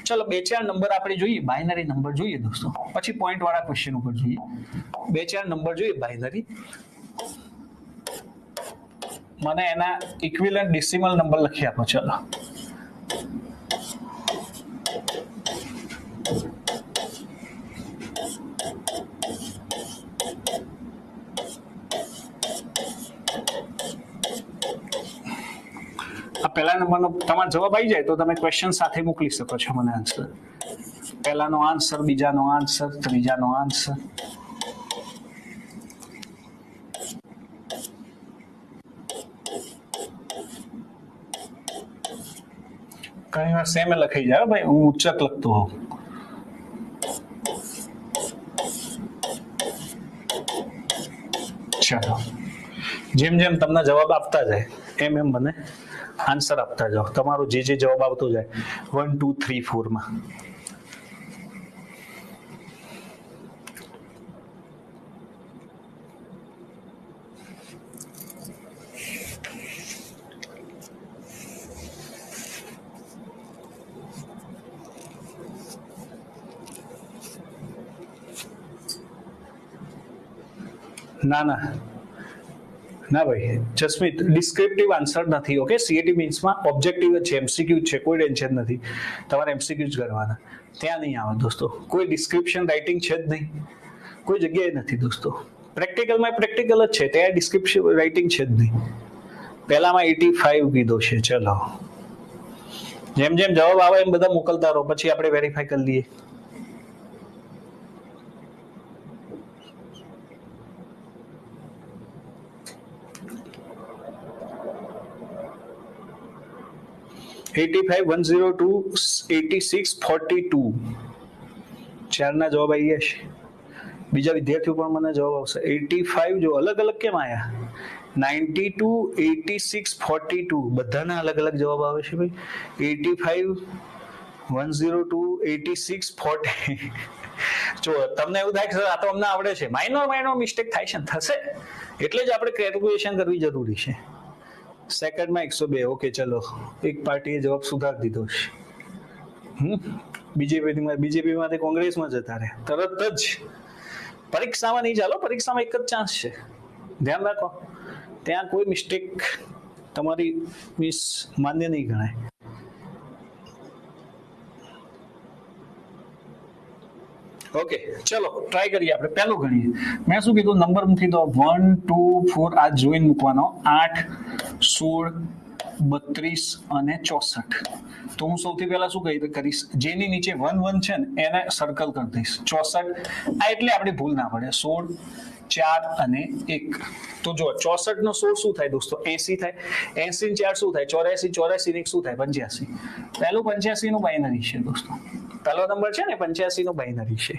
ચલો, 2-4 નંબર આપણે જોઈએ, બાઇનરી નંબર જોઈએ દોસ્તો, પછી પોઈન્ટ વાળા ક્વેશ્ચન ઉપર જોઈએ. 2-4 નંબર જોઈએ બાઇનરી. મને એના ઇક્વિવેલન્ટ ડેસિમલ નંબર લખી આપો. ચલો, પહેલા નંબરનો તમારો જવાબ આવી જાય તો તમે ક્વેશ્ચન સાથે મોકલી શકો છો મને આન્સર. પહેલાનો આન્સર, બીજાનો આન્સર, ત્રીજાનો આન્સર. ઘણી વાર સેમ લખાઈ જાય ભાઈ, હું ઉચ્ચક લખતો હોઉં. ચાલો, જેમ જેમ તમને જવાબ આપતા જાય એમ એમ મને આન્સર આપતા જાઓ. તમારો જે જે જવાબ આવતો જાય 1 2 3 4 માં. ના ના ના ભાઈ જસમીત, ડિસ્ક્રિપ્ટિવ આન્સર નથી. ઓકે, સીએટી મીન્સમાં ઓબ્જેક્ટિવ જ છે, એમસીક્યુ છે, કોઈ ટેન્શન નથી. તમારે એમસીક્યુ જ કરવાના, ત્યાં નહીં આવે દોસ્તો. કોઈ ડિસ્ક્રિપ્શન રાઇટિંગ છે જ નહીં, કોઈ જગ્યાએ નથી દોસ્તો. પ્રેક્ટિકલમાં પ્રેક્ટિકલ જ છે, ત્યાં ડિસ્ક્રિપ્શન રાઇટિંગ છે જ નહીં. પહેલામાં 85 કીધો છે. ચલો, જેમ જેમ જવાબ આવે એમ બધા મોકલતા રહો, પછી આપણે વેરીફાઈ કરી લઈએ. $85 102 86 42 ચારના જવાબ આવી ગયા છે. બીજા વિદ્યાર્થીઓ પણ મને જવાબ આવશે. 85 જો અલગ અલગ કેમ આયા? 92 86 42 બધાના અલગ અલગ જવાબ આવે છે ભાઈ. 85 102 86 40 જો તમને એવું થાય કે આ તો અમને આવડે છે, માઇનોર મિસ્ટેક થાય છે, થશે. એટલે જ આપણે કેલ્ક્યુલેશન કરવી જરૂરી છે. સેકન્ડમાં 102. ઓકે, ચલો એક પાર્ટીએ જવાબ સુધારી દીધો છે. બીજેપીમાંથી કોંગ્રેસમાં જતા રહે તરત જ. પરીક્ષામાં નહીં ચાલો, પરીક્ષામાં એક જ ચાન્સ છે, ધ્યાન રાખો. ત્યાં કોઈ મિસ્ટેક તમારી માન્ય નહીં ગણાય. ઓકે, ચલો ટ્રાય કરીએ. આપણે પહેલું ગણીએ. મેં શું કીધું, નંબર મૂકી દો 1 2 4. આ જોઈન મૂકવાનો 8 16 32 અને 64. તો હું સૌથી પહેલા શું કરીશ, જેની નીચે 1 1 છે ને એને સર્કલ કરી દઈશ. 64 આ એટલે આપણી ભૂલ ના પડે. 16 4 અને 1. તો જો 64 નો 16 શું થાય દોસ્તો, 80 થાય. 80 ને 4 શું થાય, 84. 84 ને 1 શું થાય, 85. પહેલું 85 નું બાઇનરી છે દોસ્તો. પહેલો નંબર છે ને 85 નો બાઇનરી છે,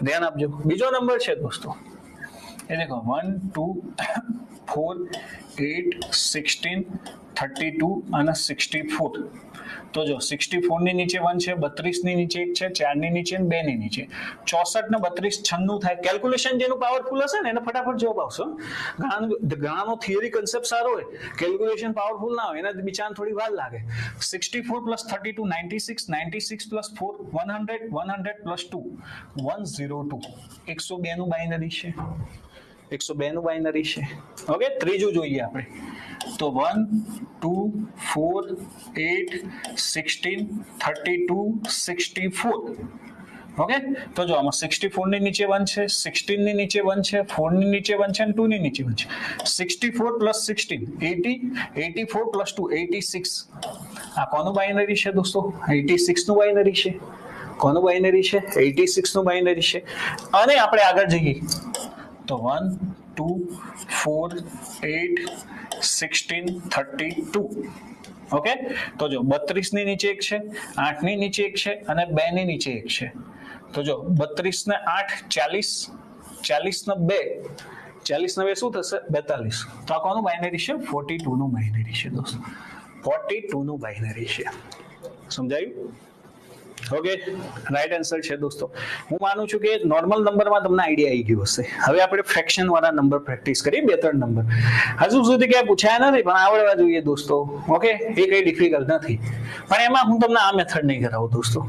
ધ્યાન આપજો. બીજો નંબર છે દોસ્તો, એ દેખો 1 2 4 8 16 32 અને 64. તો જો 64 ની નીચે 1 છે, 32 ની નીચે 1 છે, 4 ની નીચે અને 2 ની નીચે. 64 ને 32 96 થાય. કેલ્ક્યુલેશન જેનું પાવરફુલ હશે ને એને ફટાફટ જવાબ આવશે. ઘણાનો થિયરી કન્સેપ્ટ સારો હોય, કેલ્ક્યુલેશન પાવરફુલ ના હોય, એના બિચારાને થોડી વાર લાગે. 64 + 32 96, 96 + 4 100, 100 + 2 102. 102 નું બાઇનરી છે, 102 નું બાઇનરી છે. ઓકે, ત્રીજું જોઈએ આપણે. તો 1 2 4 8 16 32 64. ઓકે, તો જો આમાં 64 ની નીચે 1 છે, 16 ની નીચે 1 છે, 4 ની નીચે 1 છે અને 2 ની નીચે 1 છે. 64 + 16 80, 84 + 2 86. આ કોનું બાઇનરી છે દોસ્તો, 86 નું બાઇનરી છે. કોનું બાઇનરી છે, 86 નું બાઇનરી છે. અને આપણે આગળ જઈએ તો 1 2 4 8 16 32. ઓકે, તો જો 32 ની નીચે 1 છે, 8 ની નીચે 1 છે અને 2 ની નીચે 1 છે. તો જો 32 ને 8 40, 40 ને 2 40 ને 2 શું થશે, 42. તો આ કોનું બાઇનરી છે, 42 નું બાઇનરી છે દોસ્તો. 42 નું બાઇનરી છે. સમજાયું? ઓકે, રાઈટ આન્સર છે દોસ્તો. હું માનું છું કે નોર્મલ નંબરમાં તમને આઈડિયા આવી ગયો હશે. હવે આપણે ફ્રેક્શન વાળા નંબર પ્રેક્ટિસ કરીએ, 2-3 નંબર. હજુ સુધી ક્યાંય પૂછાયા નથી પણ આવડવા જોઈએ દોસ્તો. ઓકે, એ કઈ ડિફિકલ્ટ નથી, પણ એમાં હું તમને આ મેથડ નહીં કરાવું દોસ્તો.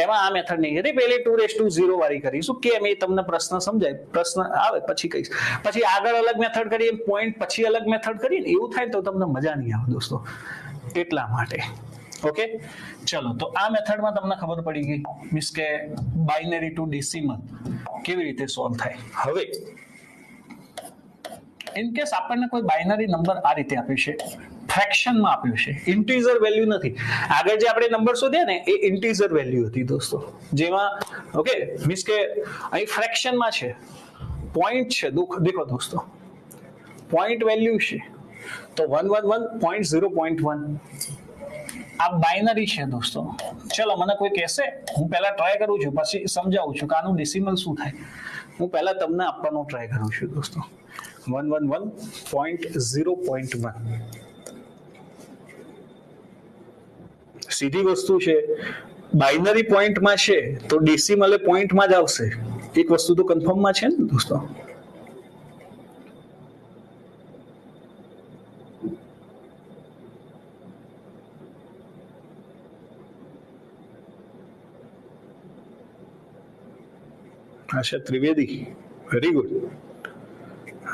એમાં આ મેથડ નહીં કરી, પહેલી 2⁻0 વાળી કરીશું. કેમ, એ તમને પ્રશ્ન સમજાય, પ્રશ્ન આવે પછી કહીશ. પછી આગળ અલગ મેથડ કરીએ, પોઈન્ટ પછી અલગ મેથડ કરીએ, એવું થાય તો તમને મજા નહીં આવે દોસ્તો, એટલા માટે. ઓકે, ચલો. તો આ મેથડમાં તમને ખબર પડી ગઈ, મીન્સ કે બાઇનરી ટુ ડેસિમલ કેવી રીતે સોલ્વ થાય. હવે ઇન કેસ આપણને કોઈ બાઇનરી નંબર આ રીતે આપ્યો છે, ફ્રેક્શનમાં આપ્યું છે, ઇન્ટીજર વેલ્યુ નથી. આગળ જે આપણે નંબર શોધ્યા ને એ ઇન્ટીજર વેલ્યુ હતી દોસ્તો, જેમાં ઓકે મીન્સ કે અહીં ફ્રેક્શનમાં છે, પોઈન્ટ છે. દેખો દોસ્તો, પોઈન્ટ વેલ્યુ છે તો 111 0.1. આ બાઇનરી છે દોસ્તો. ચલો, મને કોઈ કહેશે, હું પહેલા ટ્રાય કરું છું પછી સમજાવું છું કે આનું ડેસિમલ શું થાય. હું પહેલા તમને આપવાનો ટ્રાય કરું છું દોસ્તો. 111.0.1 સીધી વસ્તુ છે. બાઇનરી પોઈન્ટમાં છે તો ડેસિમલ પોઈન્ટમાં જ આવશે. એક વસ્તુ તો કન્ફર્મમાં છે ને દોસ્તો. Asha Trivedi, very good,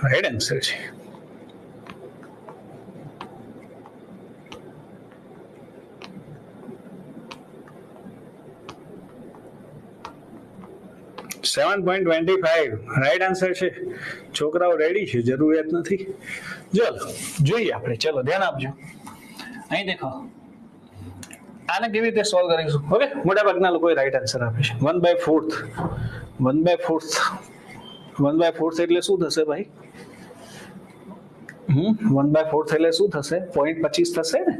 right answer છે. $7.25 રાઈટ આન્સર છે. છોકરાઓ રેડી છે, જરૂરિયાત નથી. ચલો જોઈએ આપણે, ચલો ધ્યાન આપજો. અહીં દેખો, આને કેવી રીતે સોલ્વ કરીશું. ઓકે, મોટા ભાગના લોકોએ રાઈટ આન્સર આપે છે. 1/4 એટલે શું થશે ભાઈ? 1/4 એટલે શું થશે? 0.25 થશે ને.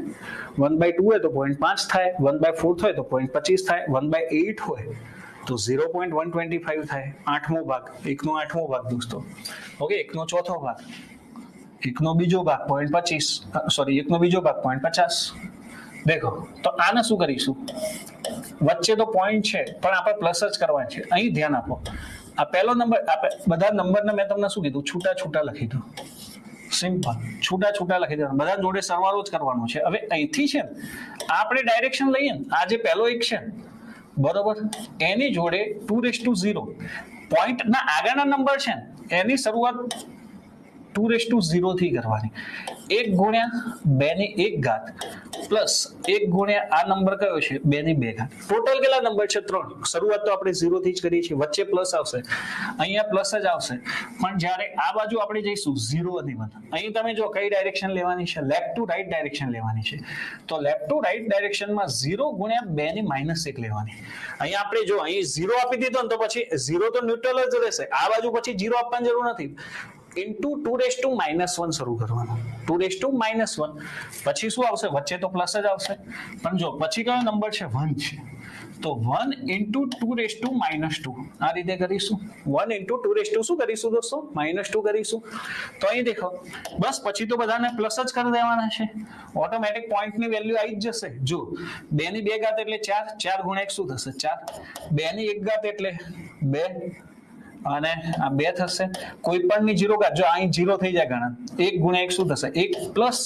1/2 હોય તો 0.5 થાય, 1/4 હોય તો 0.25 થાય, 1/8 હોય તો 0.125 થાય. 8મો ભાગ, 1નો 8મો ભાગ દોસ્તો. ઓકે, 1નો ચોથો ભાગ, 1નો બીજો ભાગ 0.25, સોરી 1નો બીજો ભાગ 0.50. દેખો, તો આને શું કરીશું, વચ્ચે તો પોઈન્ટ છે પણ આપણે પ્લસ જ કરવાનું છે. અહીં ધ્યાન આપો, આ પહેલો નંબર, બધા નંબરને મેં તમને શું કીધું, છૂટા છૂટા લખી દો, સિમ્પલ છૂટા છૂટા લખી દેવાનું, બધા જોડે સરવાળો જ કરવાનો છે. હવે અહીંથી છે ને આપણે ડાયરેક્શન લઈએ ને, આ જે પહેલો એક છે બરોબર, એની જોડે 2⁻0 પોઈન્ટના આગળના નંબર છે ને એની શરૂઆત 2⁻0 થી કરવાની. 1 ગુણ્યા 2 ની 1 ઘાત પ્લસ 1 ગુણ્યા આ નંબર કયો છે 2 ની 2 ઘાત. ટોટલ કેટલા નંબર છે 3. શરૂઆત તો આપણે 0 થી જ કરીએ છીએ, વચ્ચે પ્લસ આવશે, અહીંયા પ્લસ જ આવશે. પણ જ્યારે આ બાજુ આપણે જઈશું 0 અને 1, અહીં તમે જો કઈ ડાયરેક્શન લેવાની છે, લેફ્ટ ટુ રાઈટ ડાયરેક્શન લેવાની છે. તો લેફ્ટ ટુ રાઈટ ડાયરેક્શનમાં 0 ગુણ્યા 2 ની -1 લેવાની. અહીંયા આપણે જો અહીં 0 આપી દીધો ને તો પછી 0 તો ન્યુટ્રલ જ રહેશે, આ બાજુ પછી 0 આપવાની જરૂર નથી. ઇન્ટુ 2⁻1 શરૂ કરવાનું, 2⁻1 પછી શું આવશે, વચ્ચે તો પ્લસ જ આવશે. પણ જો પછી કયો નંબર છે 1 છે, તો 1 ઇન્ટુ 2⁻2 આ રીતે કરીશું. 1 ઇન્ટુ 2 શું કરીશું દોસ્તો, -2 કરીશું. તો અહીં દેખો બસ પછી તો બધાને પ્લસ જ કરી દેવાના છે, ઓટોમેટિક પોઈન્ટની વેલ્યુ આવી જ જશે. જો 2 ની 2 ઘાત એટલે 4, 4 ગુણ્યા 1 શું થશે 4, 2 ની 1 ઘાત એટલે 2 અને આ 2 થશે. કોઈ પણ ની 0 ઘાત, જો અહીં 0 થઈ જાય ગણન, 1 ગુણ્યા 1 શું થશે 1 પ્લસ,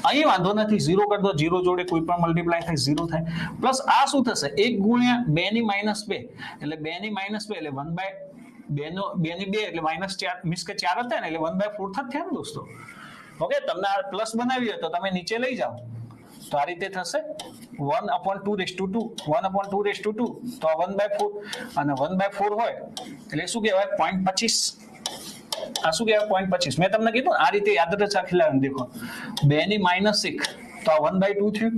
અહીં વાંધો નથી 0 કરી દો, 0 જોડે કોઈ પણ મલ્ટીપ્લાય થાય 0 થાય, પ્લસ આ શું થશે 1 ગુણ્યા 2 ની -2 એટલે 2 ની -2 એટલે 1/2 નો 2 ની 2 એટલે -4 મીન્સ કે 4 હતા ને એટલે 1/4 થયા ને દોસ્તો. ઓકે, તમને આ પ્લસ બનાવી હોય તો તમે નીચે લઈ જાઓ તો આ રીતે થશે 1/2 1/2 તો 1/4 અને 1/4 હોય એટલે શું કહેવાય 0.25. આ શું કહેવાય 0.25. મેં તમને કીધું આ રીતે યાદ જ રાખી લેવાનું. દેખો 2 ની -1 તો આ 1/2 થયું,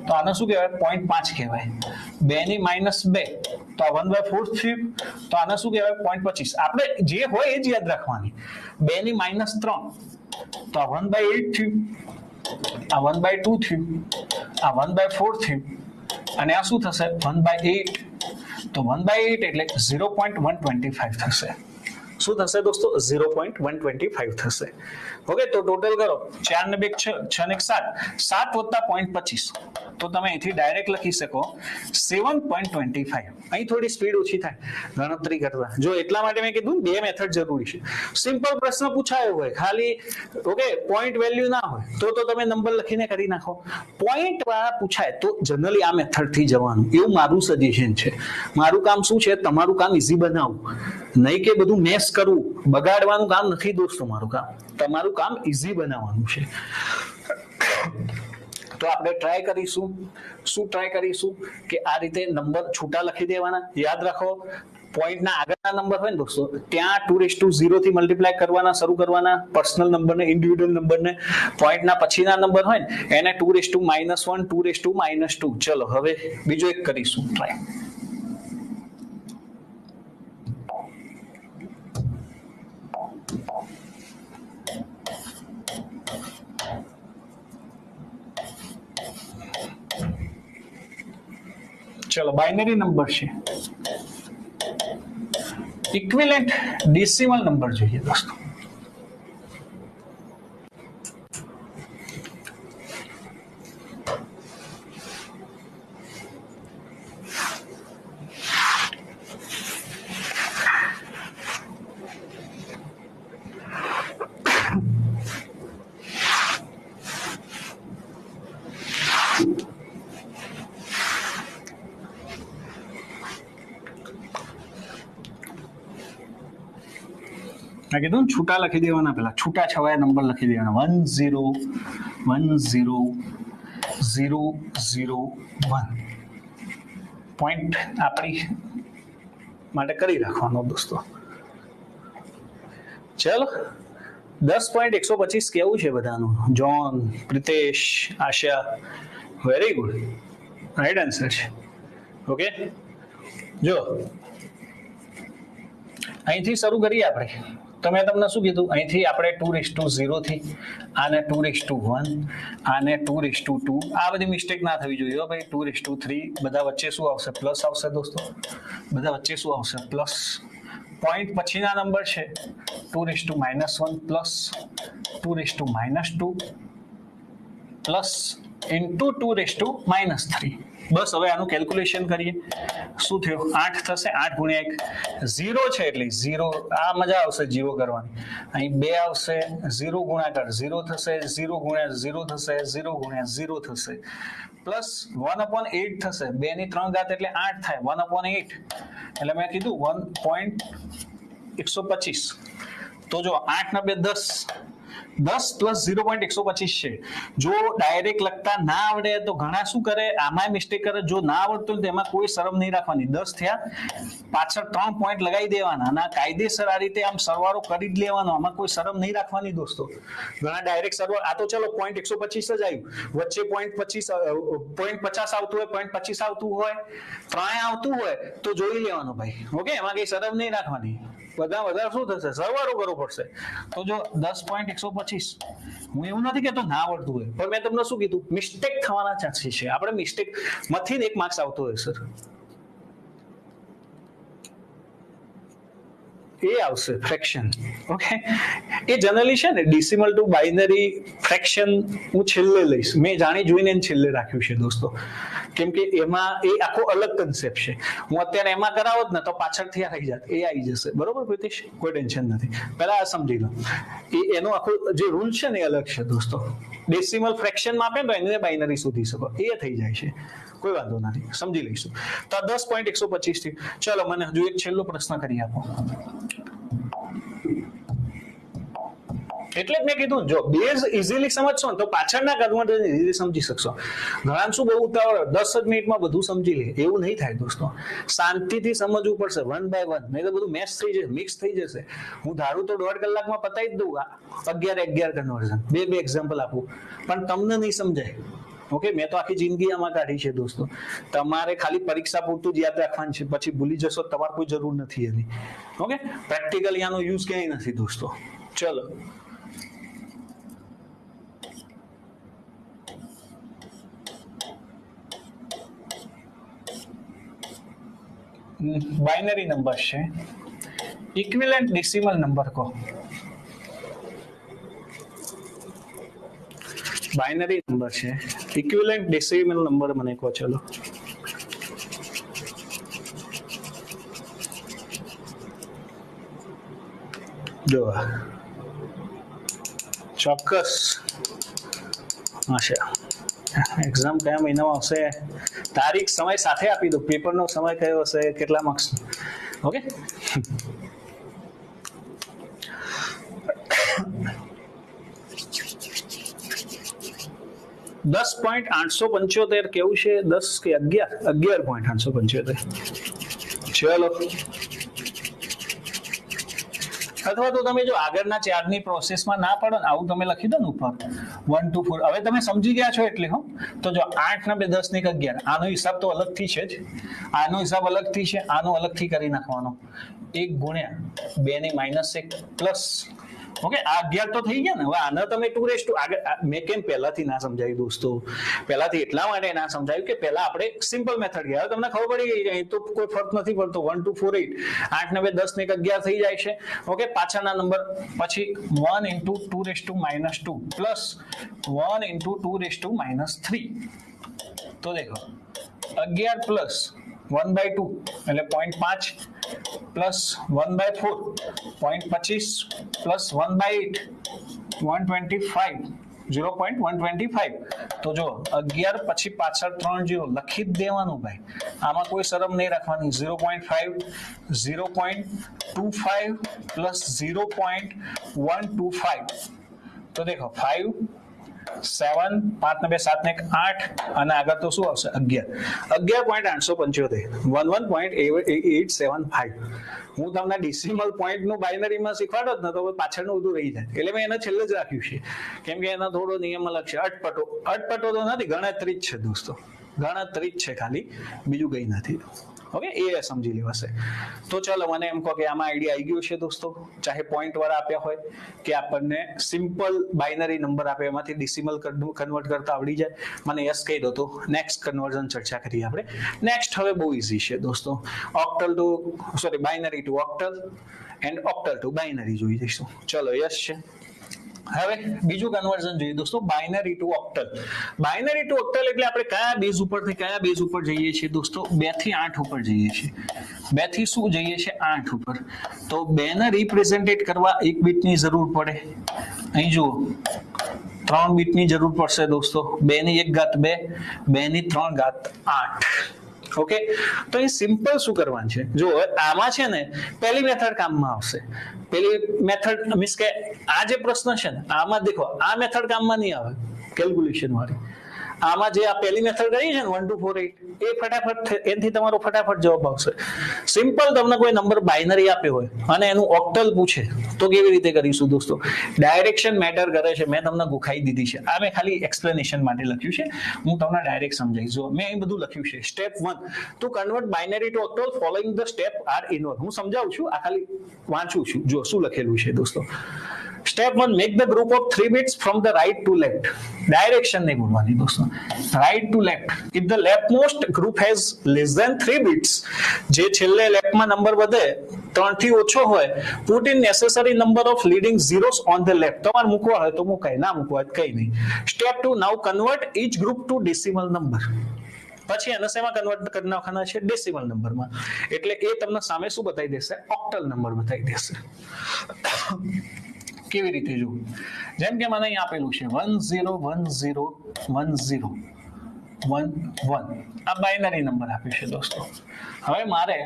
તો આને શું કહેવાય 0.5 કહેવાય. 2 ની -2 તો આ 1/4 થયું, તો આને શું કહેવાય 0.25. આપણે જે હોય એ જ યાદ રાખવાની. 2 ની -3 તો આ 1/8 થયું, આ 1/2 થયું, આ 1/4 થયું, અને આ શું થશે 1/8. તો 1/8 એટલે 0.125 થશે. શું થશે દોસ્તો 0.125 થશે. ઓકે, તો ટોટલ કરો 4 ને 2 6 ને 7 7 વત્તા 0.25, તો તમે અહીંથી ડાયરેક્ટ લખી શકો 7.25. અહીં થોડી સ્પીડ ઓછી થાય ગણતરી કરતા. જો એટલા માટે મેં કીધું 2 મેથડ જરૂરી છે. સિમ્પલ પ્રશ્ન પૂછાયો હોય ખાલી, ઓકે, પોઈન્ટ વેલ્યુ ના હોય તો તમે નંબર લખીને કરી નાખો. પોઈન્ટ વાળા પૂછાય તો જનરલી આ મેથડ થી જવાનું, એવું મારું સજેશન છે. મારું કામ શું છે, તમારું કામ ઈઝી બનાવવું, નહીં કે બધું મેસ કરવું, બગાડવાનું કામ નથી દોસ્તો મારું કામ. તમારું કામ ઈઝી બનાવવાનું છે. તો આપણે ટ્રાય કરીશું, શું ટ્રાય કરીશું કે આ રીતે નંબર છૂટા લખી દેવાના. યાદ રાખો પોઈન્ટના આગળના નંબર હોય ને દોસ્તો ત્યાં 2⁻0 થી મલ્ટીપ્લાય કરવાના શરૂ કરવાના, પર્સનલ નંબરને, ઇન્ડિવિડ્યુઅલ નંબરને. પોઈન્ટના પછીના નંબર હોય ને એને 2⁻1 2⁻2. ચલો હવે બીજો એક કરીશું ટ્રાય. ચલો બાઇનરી નંબર છે, ઇક્વિવેલન્ટ ડેસિમલ નંબર જોઈએ દોસ્તો. મેં કીધું છૂટા લખી દેવાના, પેલા છૂટા છવાયા નંબર લખી દેવાના 1 0 1 0 0 0 1. પોઈન્ટ આપણી માટે કરી રાખવાનો દોસ્તો. ચલો 10.125 કેવું છે બધાનું? જોન, પ્રિતેશ, આશા, વેરી ગુડ, રાઈટ આન્સર છે. ઓકે, જો અહીંથી શરૂ કરીએ આપણે. તો મેં તમને શું કીધું, અહીંથી આપણે 2⁻0 થી આને 2⁻1 આને 2⁻2. આ બધી મિસ્ટેક ના થવી જોઈએ ભાઈ. 2⁻3 બધા વચ્ચે શું આવશે પ્લસ આવશે દોસ્તો, બધા વચ્ચે શું આવશે પ્લસ. પોઈન્ટ પછીના નંબર છે 2⁻1 પ્લસ 2⁻2 પ્લસ ઇન્ટુ 2⁻3. બસ હવે આનું કેલ્ક્યુલેશન કરીએ. શું થયું? 8 થશે. 8 ગુણ્યા 1 0 છે એટલે 0. આ મજા આવશે 0 કરવાની. અહીં 2 આવશે, 0 ગુણાકાર 0 થશે, 0 ગુણ્યા 0 થશે, 0 ગુણ્યા 0 થશે, પ્લસ 1/8 થશે. 2 ની 3 ઘાત એટલે 8 થાય. 1/8 એટલે મેં કીધું 1.125. તો જો 8 ના 2 10. 10 પ્લસ 0.125 છે. જો ડાયરેક્ટ લખતા ના આવડે તો ઘણા શું કરે, આમાં મિસ્ટેક કરે. જો ના આવડતું હોય તો એમાં કોઈ શરમ નહીં રાખવાની. 10 થયા, પાછળ 3 પોઈન્ટ લગાવી દેવાના અને કાયદેસર આ રીતે આમ સરવાળો કરી જ લેવાનો. આમાં કોઈ શરમ નહીં રાખવાની દોસ્તો. ઘણા ડાયરેક્ટ સરવાળો, આ તો ચલો 0.125 જ આવ્યું, વચ્ચે 0.50 આવતું હોય, 0.25 આવતું હોય, 3 આવતું હોય તો જોઈ લેવાનું ભાઈ. ઓકે, એમાં કઈ શરમ નહીં રાખવાની. બધા વધારે શું થશે, સરવાળો કરવો પડશે. તો જો 10.125, હું એવું નથી કહેતો ના આવડતું હોય, પણ મેં તમને શું કીધું, મિસ્ટેક થવાના ચાન્સીસ છે. આપણે મિસ્ટેક માંથી 1 માર્ક્સ આવતો હોય સર, એ આવશે ફ્રેક્શન. ઓકે, એ જનરલી છે ને ડેસિમલ ટુ બાઇનરી ફ્રેક્શન હું છેલ્લે લઈશ. મેં જાણી જોઈને છેલ્લે રાખ્યું છે દોસ્તો, કેમ કે એમાં એ આખો અલગ કન્સેપ્ટ છે. હું અત્યારે એમાં કરાવત ને તો પાછળથી આવી જાત, એ આવી જશે. બરોબર પ્રિતેશ, કોઈ ટેન્શન નથી. પહેલા આ સમજી લો, એનો આખો જે રૂલ છે ને એ અલગ છે દોસ્તો. ડેસિમલ ફ્રેક્શનમાં આપે તો એને બાઇનરી શોધી શકો, એ થઈ જાય છે. કોઈ વાંધો નથી, સમજી લઈશું. તો 10.125 થી ચલો મને હજુ એક છેલ્લો પ્રશ્ન કરી આપો. એટલે જ મેં કીધું, જો બેઝ ઇઝીલી સમજશો ને તો પાછળના કન્વર્ઝન ઇઝીલી સમજી શકશો. ઘણા શું બહુ ઉતાવળ 10 જ મિનિટમાં બધું સમજી લે, એવું નહીં થાય દોસ્તો. શાંતિથી સમજવું પડશે, 1 by 1, નહીં તો બધું મેશ થઈ જશે, મિક્સ થઈ જશે. હું ધારું તો 1.5 કલાકમાં પતાવી જ દઉં 11 કન્વર્ઝન, બે એક્ઝામ્પલ આપું, પણ તમને નહીં સમજાય. ઓકે, મેં તો આખી જિંદગી આમાં કાઢી છે દોસ્તો. તમારે ખાલી પરીક્ષા પૂરતું જ યાદ રાખવાનું છે, પછી ભૂલી જશો તમારે કોઈ જરૂર નથી એની. ઓકે, પ્રેક્ટિકલી આનો યુઝ ક્યાંય નથી દોસ્તો. ચલો, બાઇનરી નંબર છે, ઇક્વિવેલન્ટ ડેસિમલ નંબર કહો. બાઇનરી નંબર છે, ઇક્વિવેલન્ટ ડેસિમલ નંબર મને કહો. ચલો, જો ચોક્કસ હશે. એક્ઝામ કયા મહિનામાં આવશે, તારીખ સમય સાથે આપી દો. પેપરનો સમય કયો હશે, કેટલા માર્ક્સ. ઓકે, $10.875 કેવું છે, 10 કે 11.875. ચલો, અથવા તો તમે જો આગળના ચારની પ્રોસેસમાં ના પડો ને, આવું તમે લખી દો ને ઉપર 1 to 4. હવે તમે સમજી ગયા છો એટલે હો. તો જો 8 ના 2 10 ને 11, આનો હિસાબ તો અલગથી છે જ, આનો હિસાબ અલગથી છે, આનો અલગથી કરી નાખવાનો. 1 ગુણ્યા 2 ની -1 પ્લસ. ઓકે, આ 11 તો થઈ ગયા ને. હવે આને તમે 2 આગળ મેં કેમ પહેલાથી ના સમજાવ્યું દોસ્તો, પહેલાથી એટલા માટે ના સમજાવ્યું કે પહેલા આપણે સિમ્પલ મેથડ ગયા. હવે તમને ખબર પડી ગઈ, અહીં તો કોઈ ફરક નથી પડતો. 1 2 4 8, 8 ને 2 10 ને 11 થઈ જાય છે. ઓકે, પાછળના નંબર પછી 1 × 2 પ્લસ 1 × 2 3. તો દેખો 11 પ્લસ 1/2 એટલે 0.5 પ્લસ 1/4 0.25 પ્લસ 1/8 125 0.125. તો જો 11 પછી પાછળ 3 0 લખી જ દેવાનું ભાઈ. આમાં કોઈ શરમ નહીં રાખવાની. 0.5 0.25 પ્લસ 0.125. તો દેખો 5 7 5 ને 2 7 ને 8 અને આગળ તો શું આવશે 11.875 11.875. હું તમને ડેસિમલ પોઈન્ટ નું બાઇનરીમાં શીખવાડો જ ને તો પાછળનું બધું રહી જાય. એટલે મેં એને છેલ્લે જ રાખ્યું છે, કેમ કે એનો થોડો નિયમ અલગ છે. અટપટો તો નથી, ગણતરી જ છે દોસ્તો, ગણતરી જ છે ખાલી, બીજું કંઈ નથી. ઓકે, એ સમજી લેવાશે. તો ચાલો, મને એમ કહો કે આમાં આઈડિયા આવી ગયો છે દોસ્તો. ચાહે પોઈન્ટ વાળા આપ્યા હોય કે આપણને સિમ્પલ બાઇનરી નંબર આપે એમાંથી ડેસિમલ કન્વર્ટ કરતા આવડી જાય, મને યસ કહી દો. તો નેક્સ્ટ કન્વર્ઝન ચર્ચા કરીએ આપણે. નેક્સ્ટ હવે બહુ ઇઝી છે દોસ્તો. Binary to octal and octal to binary જોઈ જઈશું. ચલો, યસ છે. હવે બીજું કન્વર્ઝન જોઈએ દોસ્તો, binary to octal. Binary to octal એટલે આપણે કયા બેઝ ઉપરથી કયા બેઝ ઉપર જઈએ છીએ દોસ્તો? 2 થી 8 ઉપર જઈએ છીએ. 2 થી શું જઈએ છીએ? 8 ઉપર. તો 2 ને રિપ્રેઝેન્ટેટ કરવા એક બીટની જરૂર પડે. અહીં જુઓ 3 બીટની જરૂર પડશે દોસ્તો. 2 ની 1 ઘાત 2, 2 ની 3 ઘાત 8. ઓકે, તો અહીં સિમ્પલ શું કરવાનું છે? જો આમાં છે ને પહેલી મેથડ કામમાં આવશે. પેલી મેથડ મીન્સ કે આ જે પ્રશ્ન છે ને આમાં દેખો આ મેથડ કામમાં નહીં આવે કેલ્ક્યુલેશન વાળી. આમાં જે આ પહેલી મેથડ કરી છે ને 1 2 4 8 એ ફટાફટ એનાથી તમારો ફટાફટ જવાબ આવશે. સિમ્પલ તમને કોઈ નંબર બાઇનરી આપ્યો હોય અને એનું ઓક્ટલ પૂછે તો કેવી રીતે કરીશું દોસ્તો? ડાયરેક્શન મેટર કરે છે. મેં તમને ગુખાઈ દીધી છે. આ મેં ખાલી એક્સપ્લેનેશન માટે લખ્યું છે. હું તમને ડાયરેક્ટ સમજાવીશ. જો મેં અહીં બધું લખ્યું છે. Step 1 to convert binary to octal following the step are inverse. હું સમજાવું છું, આ ખાલી વાંચું છું. જો શું લખેલું છે દોસ્તો. Step 1, make the group of 3 bits from the right to left. Direction नहीं बोलवानी दोस्तों. Right to left. If the leftmost group has less than 3 bits, જે છેલ્લે લેફ્ટમાં નંબર વધે 3 થી ઓછો હોય, put in necessary number of leading zeros on the left. તમારે મૂકવા હોય તો મૂકાય, ના મૂકવા હોય કઈ નહીં. Step 2, now convert each group to decimal number. પછી એને શેમાં કન્વર્ટ કરી નાખવાના છે? ડેસિમલ નંબરમાં. એટલે એ તમને સામે શું બતાવી દેશે? ઓક્ટલ નંબર બતાવી દેશે. કેવી રીતે જોવું? જેમ કે મને અહીં આપેલું છે 1 0 1 0 1 0 1 1. આ બાઇનરી નંબર આપ્યો છે દોસ્તો. હવે મારે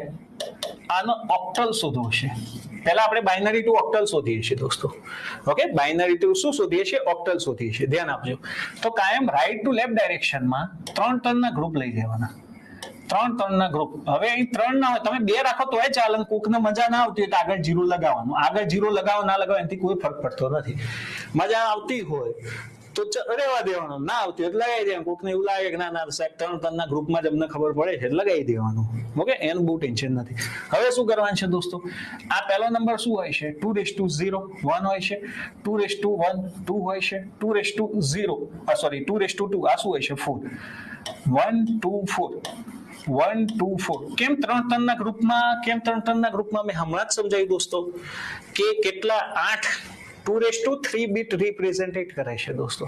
આનો ઓક્ટલ શોધવો છે. પહેલા આપણે બાઇનરી ટુ ઓક્ટલ શોધીએ છીએ દોસ્તો. ઓકે, બાઇનરી ટુ શું શોધીએ છીએ? ઓક્ટલ શોધીએ છીએ. ધ્યાન આપજો. તો કાયમ રાઈટ ટુ લેફ્ટ ડાયરેક્શનમાં 3 ટર્નના ગ્રુપ લઈ લેવાના. 3 ટર્નના ગ્રુપ. હવે અહીં 3 ના હોય, તમે 2 રાખો તોય ચાલે. કોકને મજા ના આવતી હોય તો આગળ 0 લગાવવાનું. આગળ 0 લગાવો ના લગાવો એનાથી કોઈ ફરક પડતો નથી. મજા આવતી હોય તો રહેવા દેવાનું, ના આવતી એટલે લગાવી દેવાનું. કોકને એવું લાગે કે ના ના સાહેબ 3 ટર્નના ગ્રુપમાં જ અમને ખબર પડે છે લગાવી દેવાનું. ઓકે, એનું બહુ ટેન્શન નથી. હવે શું કરવાનું છે દોસ્તો? આ પહેલો નંબર શું હોય છે? 2:0 1 હોય છે. 2:1 2 હોય છે. 2:0 સોરી 2:2 આ શું હોય છે? 4. 1 2 4 1 2 4. કેમ 3 ટર્નના ગ્રુપમાં? કેમ 3 ટર્નના ગ્રુપમાં? મેં હમણાં જ સમજાવ્યું દોસ્તો કે કેટલા 8 2:3 બીટ રિપ્રેઝેન્ટેટ કરે છે દોસ્તો.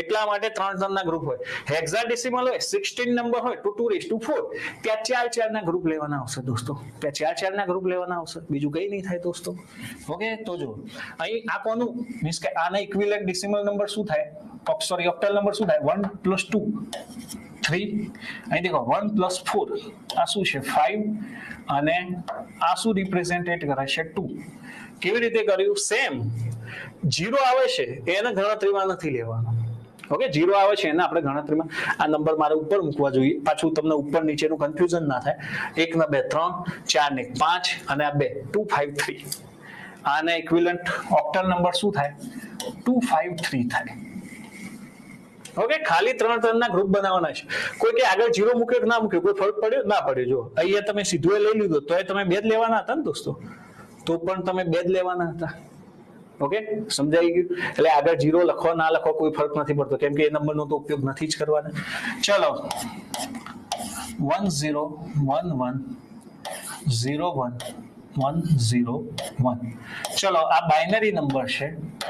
એટલા માટે 3 ટર્નના ગ્રુપ હોય. હેક્સાડેસિમલ હોય 16 નંબર હોય તો 2:4 ત્યાં 4 ના ગ્રુપ લેવાના આવશે દોસ્તો. ત્યાં 4 ના ગ્રુપ લેવાના આવશે. બીજું કઈ નહીં થાય દોસ્તો. ઓકે, તો જો અહીં આ કોનું મીન્સ કે આના ઇક્વિવેલન્ટ ડેસિમલ નંબર શું થાય? સોરી ઓક્ટલ નંબર શું થાય? 1 + 2 3. અહીં દેખો 1 + 4 આ શું છે? 5. અને આ શું રિપ્રેઝેન્ટેટ કરે છે? 2. કેવી રીતે કર્યું? સેમ 0 આવે છે એને ગણતરીમાં નથી લેવાનો. ઓકે, 0 આવે છે એને આપણે ગણતરીમાં. આ નંબર મારે ઉપર મૂકવા જોઈએ. પાછું તમને ઉપર નીચેનું કન્ફ્યુઝન ના થાય. 1 ને 2 3, 4 ને 5 અને આ 2 2 5 3. આને ઇક્વિવેલન્ટ ઓક્ટલ નંબર શું થાય? 253 થાય. ઓકે, ખાલી 3 ટર્નના ગ્રુપ બનાવવાના છે. કોઈ કે આગળ 0 મૂક્યો કે ના મૂક્યો કોઈ ફરક પડ્યો? ના પડ્યો. જો અહીંયા તમે સીધું લઈ લીધો તો તમે 2 જ લેવાના હતા ને દોસ્તો. તો પણ તમે 2 જ લેવાના હતા. ઓકે, સમજાઈ ગયું? એટલે આગળ 0 લખો ના લખો કોઈ ફરક નથી પડતો, કેમ કે એ નંબરનો તો ઉપયોગ નથી જ કરવાનો. ચલો 1 0 1 1 0 1 1 0 1. ચલો આ બાઇનરી નંબર છે.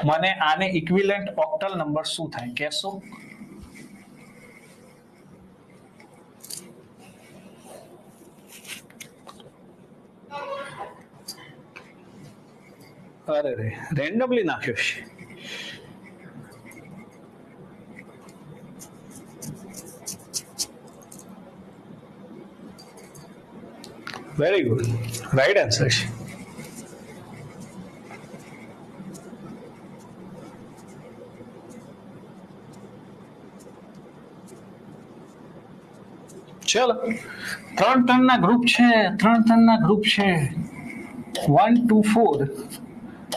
મને આને ઇક્વિવેલન્ટ ઓક્ટલ નંબર શું થાય કહેશો? અરે રે, રેન્ડમલી નાખ્યો છે. વેરી ગુડ, રાઈટ આન્સર છે. ચલો 3 ટર્નના ગ્રુપ છે. 3 ટર્નના ગ્રુપ છે. 1 2 4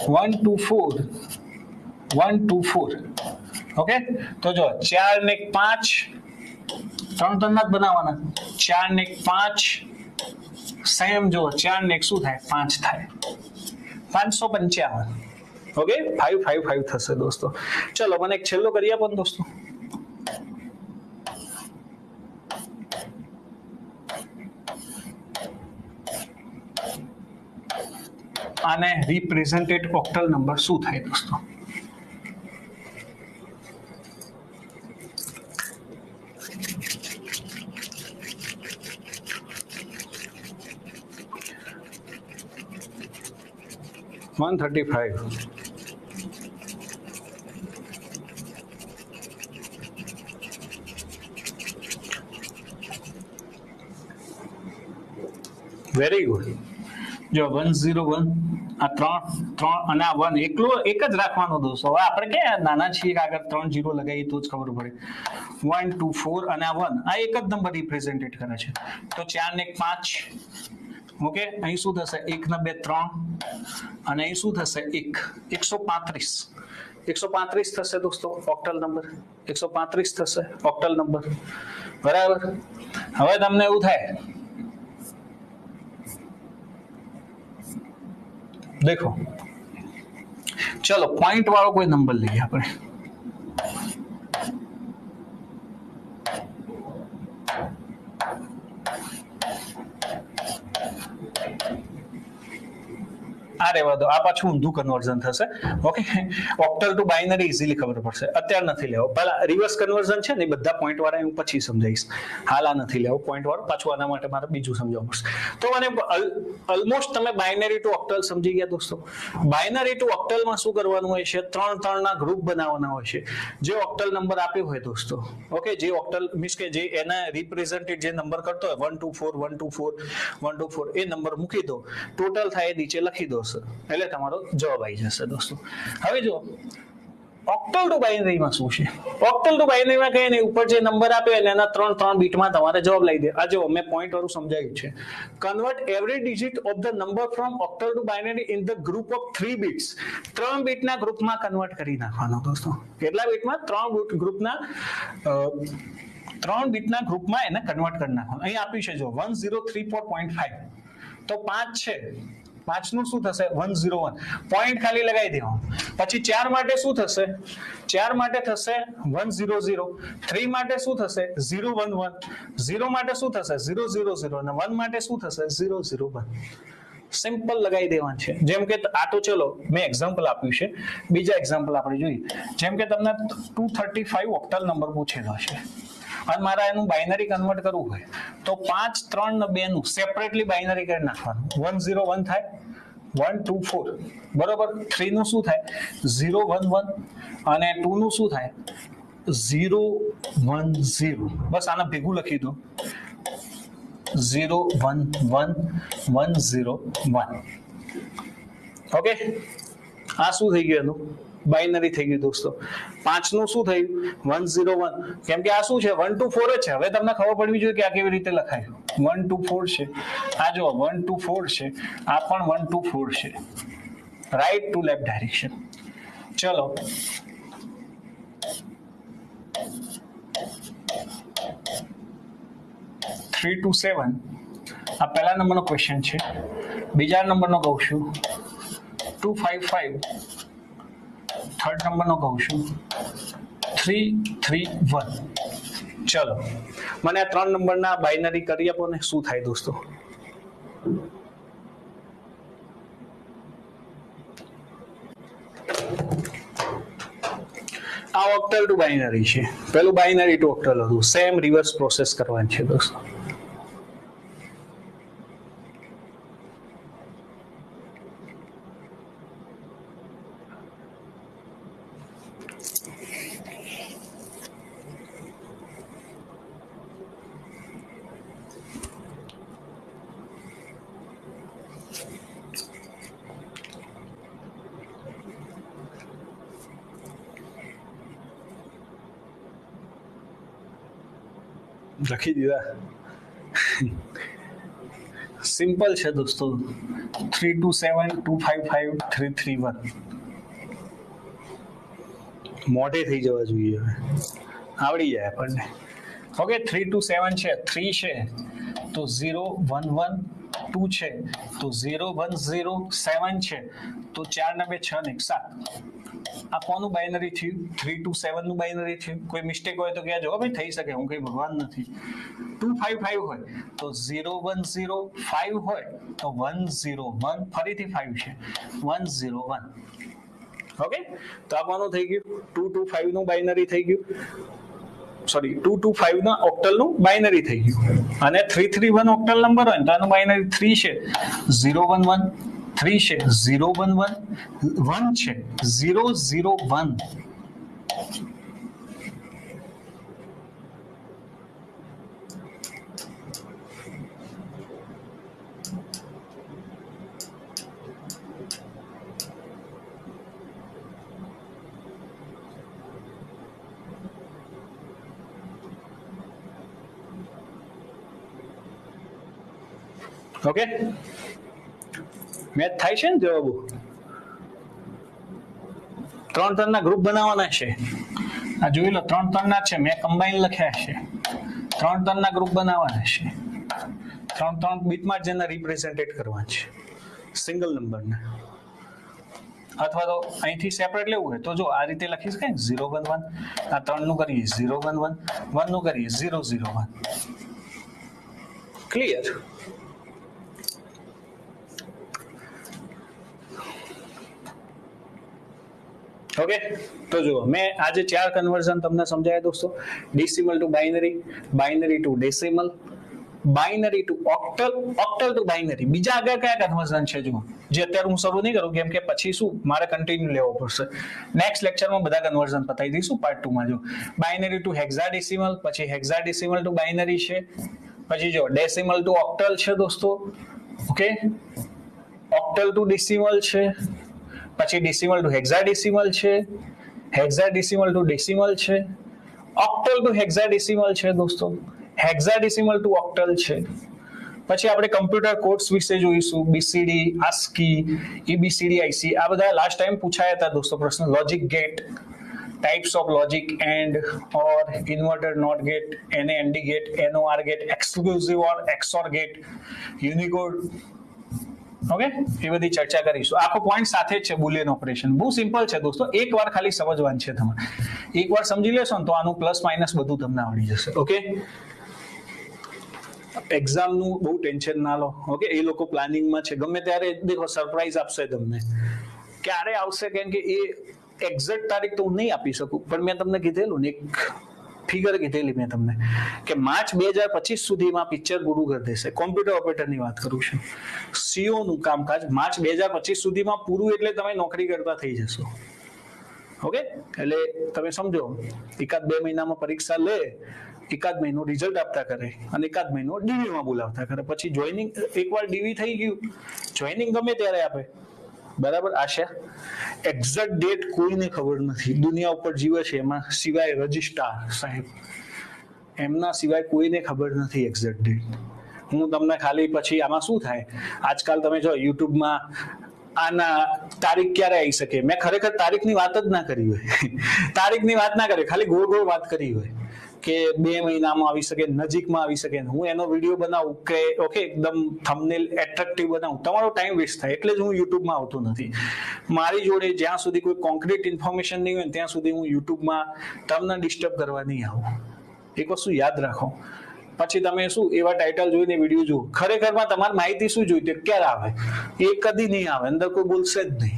1 2 4 1 2 4. ઓકે, તો જો 4 ને 5 3 ટર્નના જ બનાવવાના. 4 ને 5 સેમ. જો 4 ને 1 શું થાય? 5 થાય. 555. ઓકે, 5 5 5 થશે દોસ્તો. ચલો મને એક છેલ્લો કરી આપો દોસ્તો. આને રિપ્રેઝેન્ટેડ ઓક્ટલ નંબર શું થાય દોસ્તો? 135. Very good. જો 101 આ 3 અને આ 1 એકલો એક જ રાખવાનો દોસ્તો. હવે આપણે કે નાના છીએ કે આગળ 3 0 લગાવીએ તો જ ખબર પડે. 1 2 4 અને આ 1 આ એક જ નંબર રિપ્રેઝેન્ટેટ કરે છે. તો 4 ને 1 5. ઓકે, અહીં શું થશે? 1 ને 2 3 અને અહીં શું થશે? 1 135. 135 થશે દોસ્તો ઓક્ટલ નંબર. 135 થશે ઓક્ટલ નંબર. બરાબર. હવે તમને એવું થાય, देखो चलो पॉइंट वालों कोई नंबर लઈએ આપણે. આ રહેવા દો, આ પાછું ઊંધું કન્વર્ઝન થશે. Okay, octal to binary easily ખબર પડશે. અત્યારે નથી લેવો, પહેલા રિવર્સ કન્વર્ઝન છે ને એ બધા પોઈન્ટ વાળા હું પછી સમજાવીશ. હાલ આ નથી લેવો પોઈન્ટ વાળો, પાછું આના માટે મારે બીજું સમજાવવું પડશે. તો મને ઓલમોસ્ટ તમે બાઇનરી ટુ ઓક્ટલ સમજી ગયા દોસ્તો. બાઇનરી ટુ ઓક્ટલમાં શું કરવાનું હોય છે? 3 ના ગ્રુપ બનાવવાના હોય છે. જે ઓક્ટલ નંબર આપ્યો હોય દોસ્તો, ઓકે, જે ઓક્ટલ મીન્સ કે જે એના રિપ્રેઝેન્ટેડ જે નંબર કરતો હોય 1 2 4 1 2 4 1 2 4 એ નંબર મૂકી દો, ટોટલ થાય નીચે લખી દો, એટલે તમારો જવાબ આવી જશે દોસ્તો. હવે જો ઓક્ટલ ટુ બાઇનરીમાં શું છે? ઓક્ટલ ટુ બાઇનરીમાં કઈ નહીં, ઉપર જે નંબર આપ્યો એને એના 3 બીટમાં તમારે જવાબ લઈ દે. આ જો મેં પોઈન્ટ વાળું સમજાવ્યું છે. Convert every digit of the number from octal to binary in the group of 3 bits. 3 બીટના ગ્રુપમાં કન્વર્ટ કરી નાખવાનો દોસ્તો. કેટલા બીટમાં? 3 ગ્રુપના 3 બીટના ગ્રુપમાં એને કન્વર્ટ કરી નાખવાનું. અહીં આપ્યું છે જો 1034.5 તો 5 છે. 5 નું શું થશે? 101. પોઈન્ટ ખાલી લગાવી દેવાનું. પછી 4 માટે શું થશે? 4 માટે થશે 100. 3 માટે શું થશે? 011. 0 માટે શું થશે? 000 અને 1 માટે શું થશે? 001. સિમ્પલ લગાવી દેવાનું છે. જેમ કે આ તો ચલો મેં એક્ઝામ્પલ આપ્યું છે, બીજા એક્ઝામ્પલ આપણે જોઈએ. જેમ કે તમને 235 ઓક્ટલ નંબર પૂછેલો છે અને મારા એનું બાઇનરી કન્વર્ટ કરવું હોય તો 5 3 ને 2 નું સેપરેટલી બાઇનરી કરી નાખવાનું. 101 થાય 124, બરોબર. 3 નું શું થાય? 011 અને 2 નું શું થાય? 010. બસ આને ભેગું લખી દો 011101. ઓકે, આ શું થઈ ગયું? એનું બાઇનરી થઈ ગયું દોસ્તો. 5 નું શું થયું? 101. કેમ કે આ શું છે? 1 2 4 જ છે. હવે તમને ખબર પડવી જોઈએ કે આ કેવી રીતે લખાય. 1 2 4 છે. આ જો 1 2 4 છે, આ પણ 1 2 4 છે. Right to left direction. ચલો થ્રી ટુ 7 આ પહેલા નંબરનો ક્વેશ્ચન છે. બીજા નંબરનો કહું છું 255. થર્ડ નંબરનો કહું છું 331. ચલો મને આ 3 નંબરના બાઇનરી કરી આપો ને શું થાય દોસ્તો? આ ઓક્ટલ ટુ બાઇનરી છે. પેલું બાઇનરી ટુ ઓક્ટલ હતું. સેમ રિવર્સ પ્રોસેસ કરવાની છે દોસ્તો. લખી દીધા. સિમ્પલ છે દોસ્તો. 327 255 331 મોઢે થઈ જવા જોઈએ, હવે આવડી જાય આપણને. ઓકે, 327 છે, 3 છે તો 011, 2 છે તો 010, 7 છે તો 4 ને 2 6 ને 1 7. આ કોનું બાઇનરી થયું? 327 નું બાઇનરી થયું. કોઈ મિસ્ટેક હોય તો કહેજો ભાઈ, થઈ શકે, હું કઈ ભગવાન નથી. 255 હોય તો 010, 5 હોય તો 101, ફરીથી 5 છે 101. ઓકે, તો આ કોનું થઈ ગયું? 225 નું બાઇનરી થઈ ગયું. સોરી 225 ના ઓક્ટલ નું બાઇનરી થઈ ગયું. અને 331 ઓક્ટલ નંબર હોય તો આનું બાઇનરી 3 છે 011, 3 છે 0 1 1 1 છે 0 0 1 ઓકે મેચ થાય છે ને જવાબો 3-3 ગ્રુપ બનાવવાના છે આ જોઈ લો 3-3 છે મેં કમ્બાઈન લખ્યા છે 3-3 ગ્રુપ બનાવવાના છે 3-3 બીટમાં જેને રિપ્રેઝેન્ટેટ કરવા છે સિંગલ નંબરને અથવા તો અહીંથી સેપરેટ લેવું હોય તો જો આ રીતે લખી શકાય 0 1 1 આ 3 નું કરીએ 0 1 1 1 નું કરીએ 0 0 1 ક્લિયર ઓકે તો જુઓ મેં આજે 4 કન્વર્ઝન તમને સમજાયા દોસ્તો decimal to binary binary to decimal binary to octal octal to binary બીજા આગળ કયા કન્વર્ઝન છે જુઓ જે અત્યારે હું શરૂ નહીં કરું કેમ કે પછી શું મારે કન્ટિન્યુ લેવો પડશે નેક્સ્ટ લેક્ચરમાં બધા કન્વર્ઝન પતાવી દઈશું પાર્ટ 2 માં જો બાઇનરી ટુ હેક્સાડેસિમલ પછી હેક્સાડેસિમલ ટુ બાઇનરી છે પછી જો ડેસિમલ ટુ ઓક્ટલ છે દોસ્તો ઓકે ઓક્ટલ ટુ ડેસિમલ છે પછી ડેસિમલ ટુ હેક્સાડેસિમલ છે હેક્સાડેસિમલ ટુ ડેસિમલ છે ઓક્ટલ ટુ હેક્સાડેસિમલ છે દોસ્તો હેક્સાડેસિમલ ટુ ઓક્ટલ છે પછી આપણે કમ્પ્યુટર કોડ્સ વિશે જોઈશું બીસીડી આસ્કી ઈબીસીડી આઈસી આ બધા લાસ્ટ ટાઈમ પૂછાયા હતા દોસ્તો પ્રશ્ન logic gate types of logic and or inverter not gate NAND gate NOR gate exclusive or XOR gate Unicode okay એ બધી ચર્ચા કરીશું આખો પોઈન્ટ સાથે જ છે બુલિયન ઓપરેશન બહુ સિમ્પલ છે દોસ્તો એકવાર ખાલી સમજવાનું છે તમારે એકવાર સમજી લેશો ને તો આનું પ્લસ માઇનસ બધું તમને આવડી જશે ઓકે એક્ઝામ નું બહુ ટેન્શન ના લો ઓકે એ લોકો પ્લાનિંગમાં છે ગમે ત્યારે દેખો સરપ્રાઈઝ આપશે તમને ક્યારે આવશે કેમ કે એ એક્ઝેક્ટ તારીખ તો હું નહીં આપી શકું પણ મેં તમને કીધેલું ને એક ફિગર કીધેલી મેં તમને કે માર્ચ 2025 સુધીમાં પિક્ચર પૂરું કરી દેશે કોમ્પ્યુટર ઓપરેટરની વાત કરું છું સીઓ નું કામકાજ માર્ચ 2025 સુધીમાં પૂરું એટલે તમે નોકરી કરતા થઈ જશો ઓકે એટલે તમે સમજો એકાદ 2 મહિનામાં પરીક્ષા લે એકાદ મહિનો રિઝલ્ટ આપતા કરે અને એકાદ મહિનો ડીવીમાં બોલાવતા કરે પછી જોઈનિંગ એકવાર ડીવી થઈ ગયું જોઈનિંગ ગમે ત્યારે આપે બરાબર આશા એક્ઝેક્ટ ડેટ કોઈને ખબર નથી દુનિયા ઉપર જીવે છે એમાં સિવાય રજિસ્ટ્રાર સાહેબ એમના સિવાય કોઈને ખબર નથી એક્ઝેક્ટ ડેટ હું તમને ખાલી પછી આમાં શું થાય આજકાલ તમે જો યુટ્યુબમાં આના તારીખ ક્યારે આવી શકે મેં ખરેખર તારીખની વાત જ ના કરી હોય તારીખની વાત ના કરી ખાલી ગોળ ગોળ વાત કરી હોય કે 2 મહિનામાં આવી શકે નજીકમાં આવી શકે હું એનો વિડીયો બનાવું કે ઓકે એકદમ થંબનેલ એટ્રેક્ટિવ બનાવું તમારો ટાઈમ વેસ્ટ થાય એટલે જ હું યુટ્યુબમાં આવતો નથી મારી જોડે જ્યાં સુધી કોઈ કોન્ક્રીટ ઇન્ફોર્મેશન નહીં હોય ત્યાં સુધી હું યુટ્યુબમાં તમને ડિસ્ટર્બ કરવા નહીં આવું એક વસ્તુ યાદ રાખો પછી તમે શું એવા ટાઇટલ જોઈને વિડીયો જુઓ ખરેખરમાં તમારી માહિતી શું જોઈતી ક્યારે આવે એ કદી નહીં આવે અંદર કોઈ બોલશે જ નહીં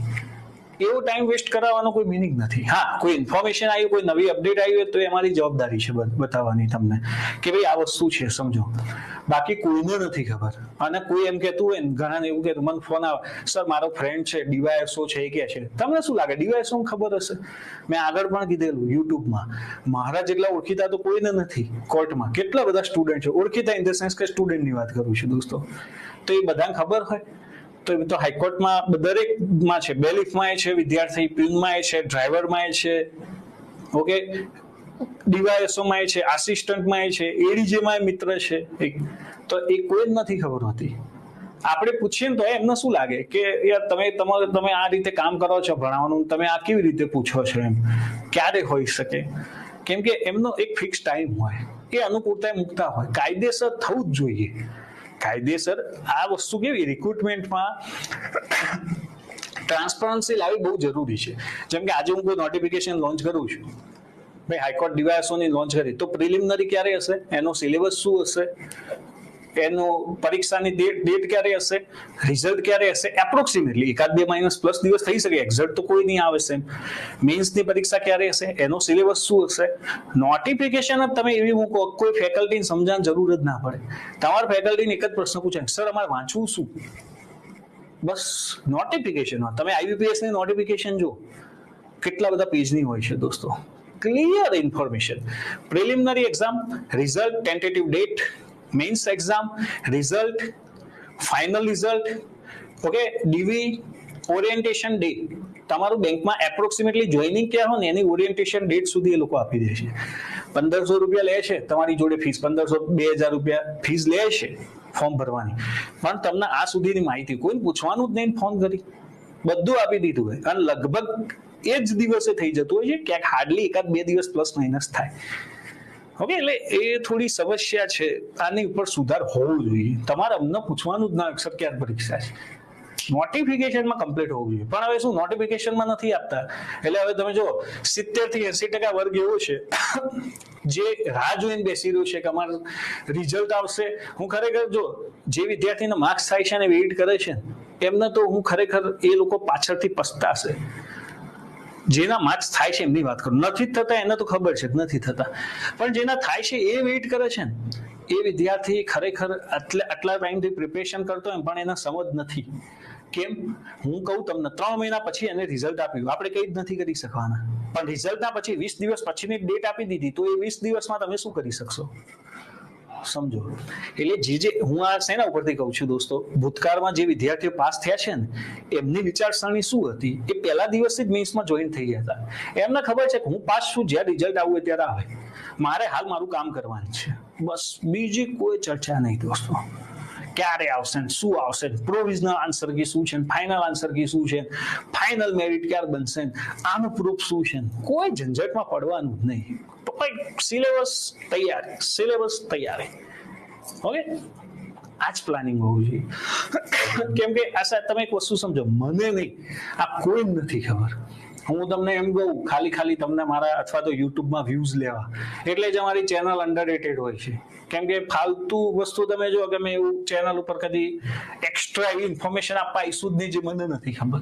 એવો ટાઈમ વેસ્ટ કરાવવાનો કોઈ મિનિંગ નથી હા કોઈ ઇન્ફોર્મેશન આવી કોઈ નવી અપડેટ આવી હોય તો એ અમારી જવાબદારી છે બતાવવાની તમને કે ભાઈ આ વસ્તુ છે સમજો બાકી કોઈને નથી ખબર અને કોઈ એમ કહેતું હોય ને ઘણાને એવું કહેતું મને ફોન આવે સર મારો ફ્રેન્ડ છે ડીવાયએસઓ છે કે છે તમને શું લાગે ડીવાયએસઓ ખબર હશે મેં આગળ પણ કીધેલું યુટ્યુબમાં મારા જેટલા ઓળખીતા તો કોઈને નથી કોર્ટમાં કેટલા બધા સ્ટુડન્ટ છે ઓળખીતા ઇન ધ સેન્સ કે સ્ટુડન્ટની વાત કરું છું દોસ્તો તો એ બધાને ખબર હોય તો એ તો હાઈકોર્ટમાં દરેકમાં છે બેલીફમાં છે વિદ્યાર્થી પ્યુનમાં છે ડ્રાઈવરમાં છે ઓકે ડીવાયએસઓમાં છે આસિસ્ટન્ટમાં છે એડીજેમાં મિત્ર છે તો એ કોઈ જ નથી ખબર હોતી આપણે પૂછીએ ને તો એમને શું લાગે કે યાર તમે આ રીતે કામ કરો છો ભણાવવાનું તમે આ કેવી રીતે પૂછો છો એમ ક્યારે હોઈ શકે કેમ કે એમનો એક ફિક્સ ટાઈમ હોય એ અનુકૂળતાએ મૂકતા હોય કાયદેસર થવું જ જોઈએ કાયદેસર આ વસ્તુ કેવી રિક્રુટમેન્ટમાં ટ્રાન્સપરન્સી લાવવી બહુ જરૂરી છે જેમ કે આજે હું કોઈ નોટિફિકેશન લોન્ચ કરું છું ભાઈ હાઈકોર્ટ ડીવાયએસઓની લોન્ચ કરી તો પ્રિલિમિનરી ક્યારે હશે એનો સિલેબસ શું હશે એનો પરીક્ષાની ડેટ ક્યારે હશે રિઝલ્ટ ક્યારે હશે એપ્રોક્સિમેટલી એકાદ 2 માઇનસ પ્લસ દિવસ થઈ શકે એક્ઝેક્ટ તો કોઈ નહીં આવે છે મેન્સની પરીક્ષા ક્યારે હશે એનો સિલેબસ શું હશે નોટિફિકેશન જ તમે એવી મૂકો કોઈ ફેકલ્ટીને સમજાવવાની જરૂર જ ના પડે તમારા ફેકલ્ટીને એક જ પ્રશ્ન પૂછે સર અમારે વાંચવું શું બસ નોટિફિકેશનમાં તમે IBPS ની નોટિફિકેશન જો કેટલા બધા પેજની હોય છે દોસ્તો. Clear information, preliminary exam result, tentative date, men's exam result, final result, okay, ડીવી, orientation day, તમારું બેંકમાં એપ્રોક્સિમેટલી જોઈનિંગ ક્યાં હોય ને એની ઓરિએન્ટેશન ડેટ સુધી એ લોકો આપી દે છે. 1500 રૂપિયા લે છે તમારી જોડે ફીસ, 1500-2000 રૂપિયા ફીસ લે છે ફોર્મ ભરવાની, પણ તમને આ સુધીની માહિતી કોઈને પૂછવાનું જ નહીં, ફોન કરી બધું આપી દીધું હોય અને લગભગ એ જ દિવસે થઈ જતું હોય છે, ક્યાંક હાર્ડલી 1-2 દિવસ પ્લસ માઇનસ થાય. ઓકે, એટલે એ થોડી સમસ્યા છે, આની ઉપર સુધાર હોવો જોઈએ. તમારે અમને પૂછવાનું જ ના સર ક્યારે પરીક્ષા છે, નોટિફિકેશનમાં કમ્પ્લીટ હોવું જોઈએ. પણ હવે શું નોટિફિકેશનમાં નથી આપતા, એટલે હવે તમે જો 70-80% વર્ગ એવો છે જે રાહ જોઈને બેસી રહ્યું છે કે અમારું રિઝલ્ટ આવશે. હું ખરેખર જો જે વિદ્યાર્થીને માર્ક્સ થાય છે અને વેઇટ કરે છે એમને તો હું ખરેખર એ લોકો પાછળથી પસ્તાશે. જેના માર્ક્સ થાય છે એમની વાત કરું, નથી થતા એને તો ખબર છે નથી થતા, પણ જેના થાય છે એ વેઇટ કરે છે ને એ વિદ્યાર્થી ખરેખર આટલા ટાઈમથી પ્રિપેરેશન કરતો હોય પણ એને સમજ નથી. કેમ? હું કહું તમને 3 મહિના પછી એને રિઝલ્ટ આપ્યું, આપણે કંઈ જ નથી કરી શકવાના, પણ રિઝલ્ટના પછી 20 દિવસ પછીની ડેટ આપી દીધી તો એ 20 દિવસમાં તમે શું કરી શકશો? સમજો. એટલે જે હું આ શેના ઉપરથી કહું છું દોસ્તો, ભૂતકાળમાં જે વિદ્યાર્થીઓ પાસ થયા છે ને એમની વિચારસરણી શું હતી, એ પહેલા દિવસથી જ મેન્સમાં જોઈન થઈ ગયા હતા. એમને ખબર છે કે હું પાસ છું, જ્યારે રિઝલ્ટ આવું ત્યારે આવે, મારે હાલ મારું કામ કરવાનું છે, બસ બીજી કોઈ ચર્ચા નહીં દોસ્તો. ક્યારે આવશે ને શું આવશે, પ્રોવિઝનલ આન્સર કી શું છે, ફાઇનલ આન્સર કી શું છે, ફાઇનલ મેરિટ ક્યારે બનશે, આનું પ્રૂફ શું છે, કોઈ ઝંઝટમાં પડવાનું જ નહીં. સિલેબસ તૈયારી. ઓકે, આ જ પ્લાનિંગ હોવું જોઈએ. કેમ કે આ સાહેબ તમે એક વસ્તુ સમજો, મને નહીં, આ કોઈ નથી ખબર. હું તમને એમ કહું ખાલી તમને મારા અથવા તો યુટ્યુબમાં વ્યૂઝ લેવા, એટલે જ અમારી ચેનલ અંડરરેટેડ હોય છે. કેમ કે ફાલતુ વસ્તુ તમે જો કે મેં એવું ચેનલ ઉપર કદી એક્સ્ટ્રા એવી ઇન્ફોર્મેશન આપવા આવીશું જ નહીં જે મને નથી ખબર.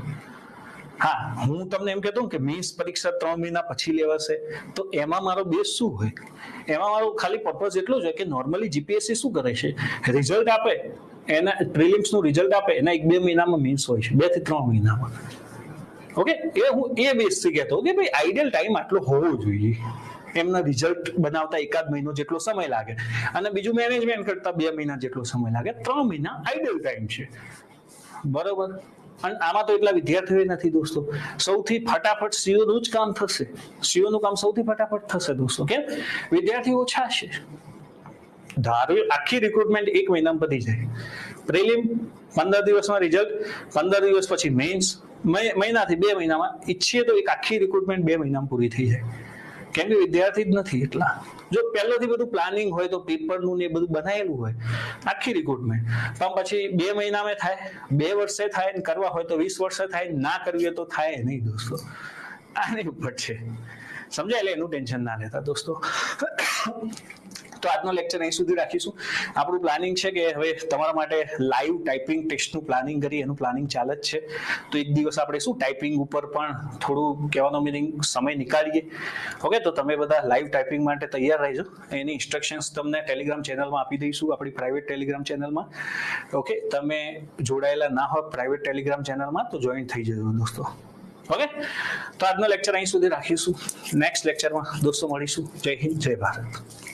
હા, હું તમને એમ કહેતો કે મેન્સ પરીક્ષા 3 મહિના પછી લેવાશે તો એમાં મારો બેઝ શું હોય? એમાં મારો ખાલી પર્પઝ એટલો જ હોય કે નોર્મલી જીપીએસસી શું કરે છે, રિઝલ્ટ આપે, એના પ્રિલિમ્સનું રિઝલ્ટ આપે એના 1-2 મહિનામાં મેન્સ હોય છે, 2 થી 3 મહિનામાં. ઓકે, હું એ બેઝથી કહેતો કે ભાઈ આઈડિયલ ટાઈમ આટલો હોવો જોઈએ. એમના રિઝલ્ટ બનાવતા 1 મહિનો જેટલો સમય લાગે અને બીજું મેનેજમેન્ટ કરતા 2 મહિના જેટલો સમય લાગે, 3 મહિના આઈડિયલ ટાઈમ છે. બરોબર. અને આમાં તો એટલા વિદ્યાર્થીઓ નથી દોસ્તો, સૌથી ફટાફટ સીઓનું જ કામ થશે, સીઓનું કામ સૌથી ફટાફટ થશે દોસ્તો. કેમ? વિદ્યાર્થીઓ ઓછા છે. ધારો આખી રિક્રુટમેન્ટ 1 મહિનામાં પતી જાય, પ્રિલિમ 15 દિવસમાં રિઝલ્ટ, 15 દિવસ પછી મેન્સ, મહિનાથી 2 મહિનામાં ઈચ્છીએ તો એક આખી રિક્રુટમેન્ટ 2 મહિનામાં પૂરી થઈ જાય. કેમ કે વિદ્યાર્થી જ નથી એટલા. જો પહેલેથી બધું પ્લાનિંગ હોય તો પેપરનું ને બધું બનાવેલું હોય આખી રિક્રુટમેન્ટ, પણ પછી 2 મહિનામાં થાય, 2 વર્ષે થાય, ને કરવા હોય તો 20 વર્ષે થાય, ના કરવી હોય તો થાય નહીં દોસ્તો. આની ઉપર છે, સમજાય? એટલે એનું ટેન્શન ના લેતા દોસ્તો. તો આજનો લેક્ચર અહીં સુધી રાખીશું. આપણું પ્લાનિંગ છે કે હવે તમારા માટે લાઈવ ટાઈપિંગ ટેસ્ટનું પ્લાનિંગ કરી, એનું પ્લાનિંગ ચાલે જ છે. તો એક દિવસ આપણે શું ટાઈપિંગ ઉપર પણ થોડું કહેવાનો મિનિંગ સમય નીકાળીએ. ઓકે, તો તમે બધા લાઈવ ટાઈપિંગ માટે તૈયાર રહેજો. એની ઇન્સ્ટ્રક્શન્સ તમને ટેલિગ્રામ ચેનલમાં આપી દઈશું, આપણી પ્રાઇવેટ ટેલિગ્રામ ચેનલમાં. ઓકે, તમે જોડાયેલા ના હોય પ્રાઇવેટ ટેલિગ્રામ ચેનલમાં તો જોઈન થઈ જજો દોસ્તો. ઓકે, તો આજનો લેક્ચર અહીં સુધી રાખીશું. નેક્સ્ટ લેક્ચરમાં દોસ્તો મળીશું. જય હિન્દ, જય ભારત.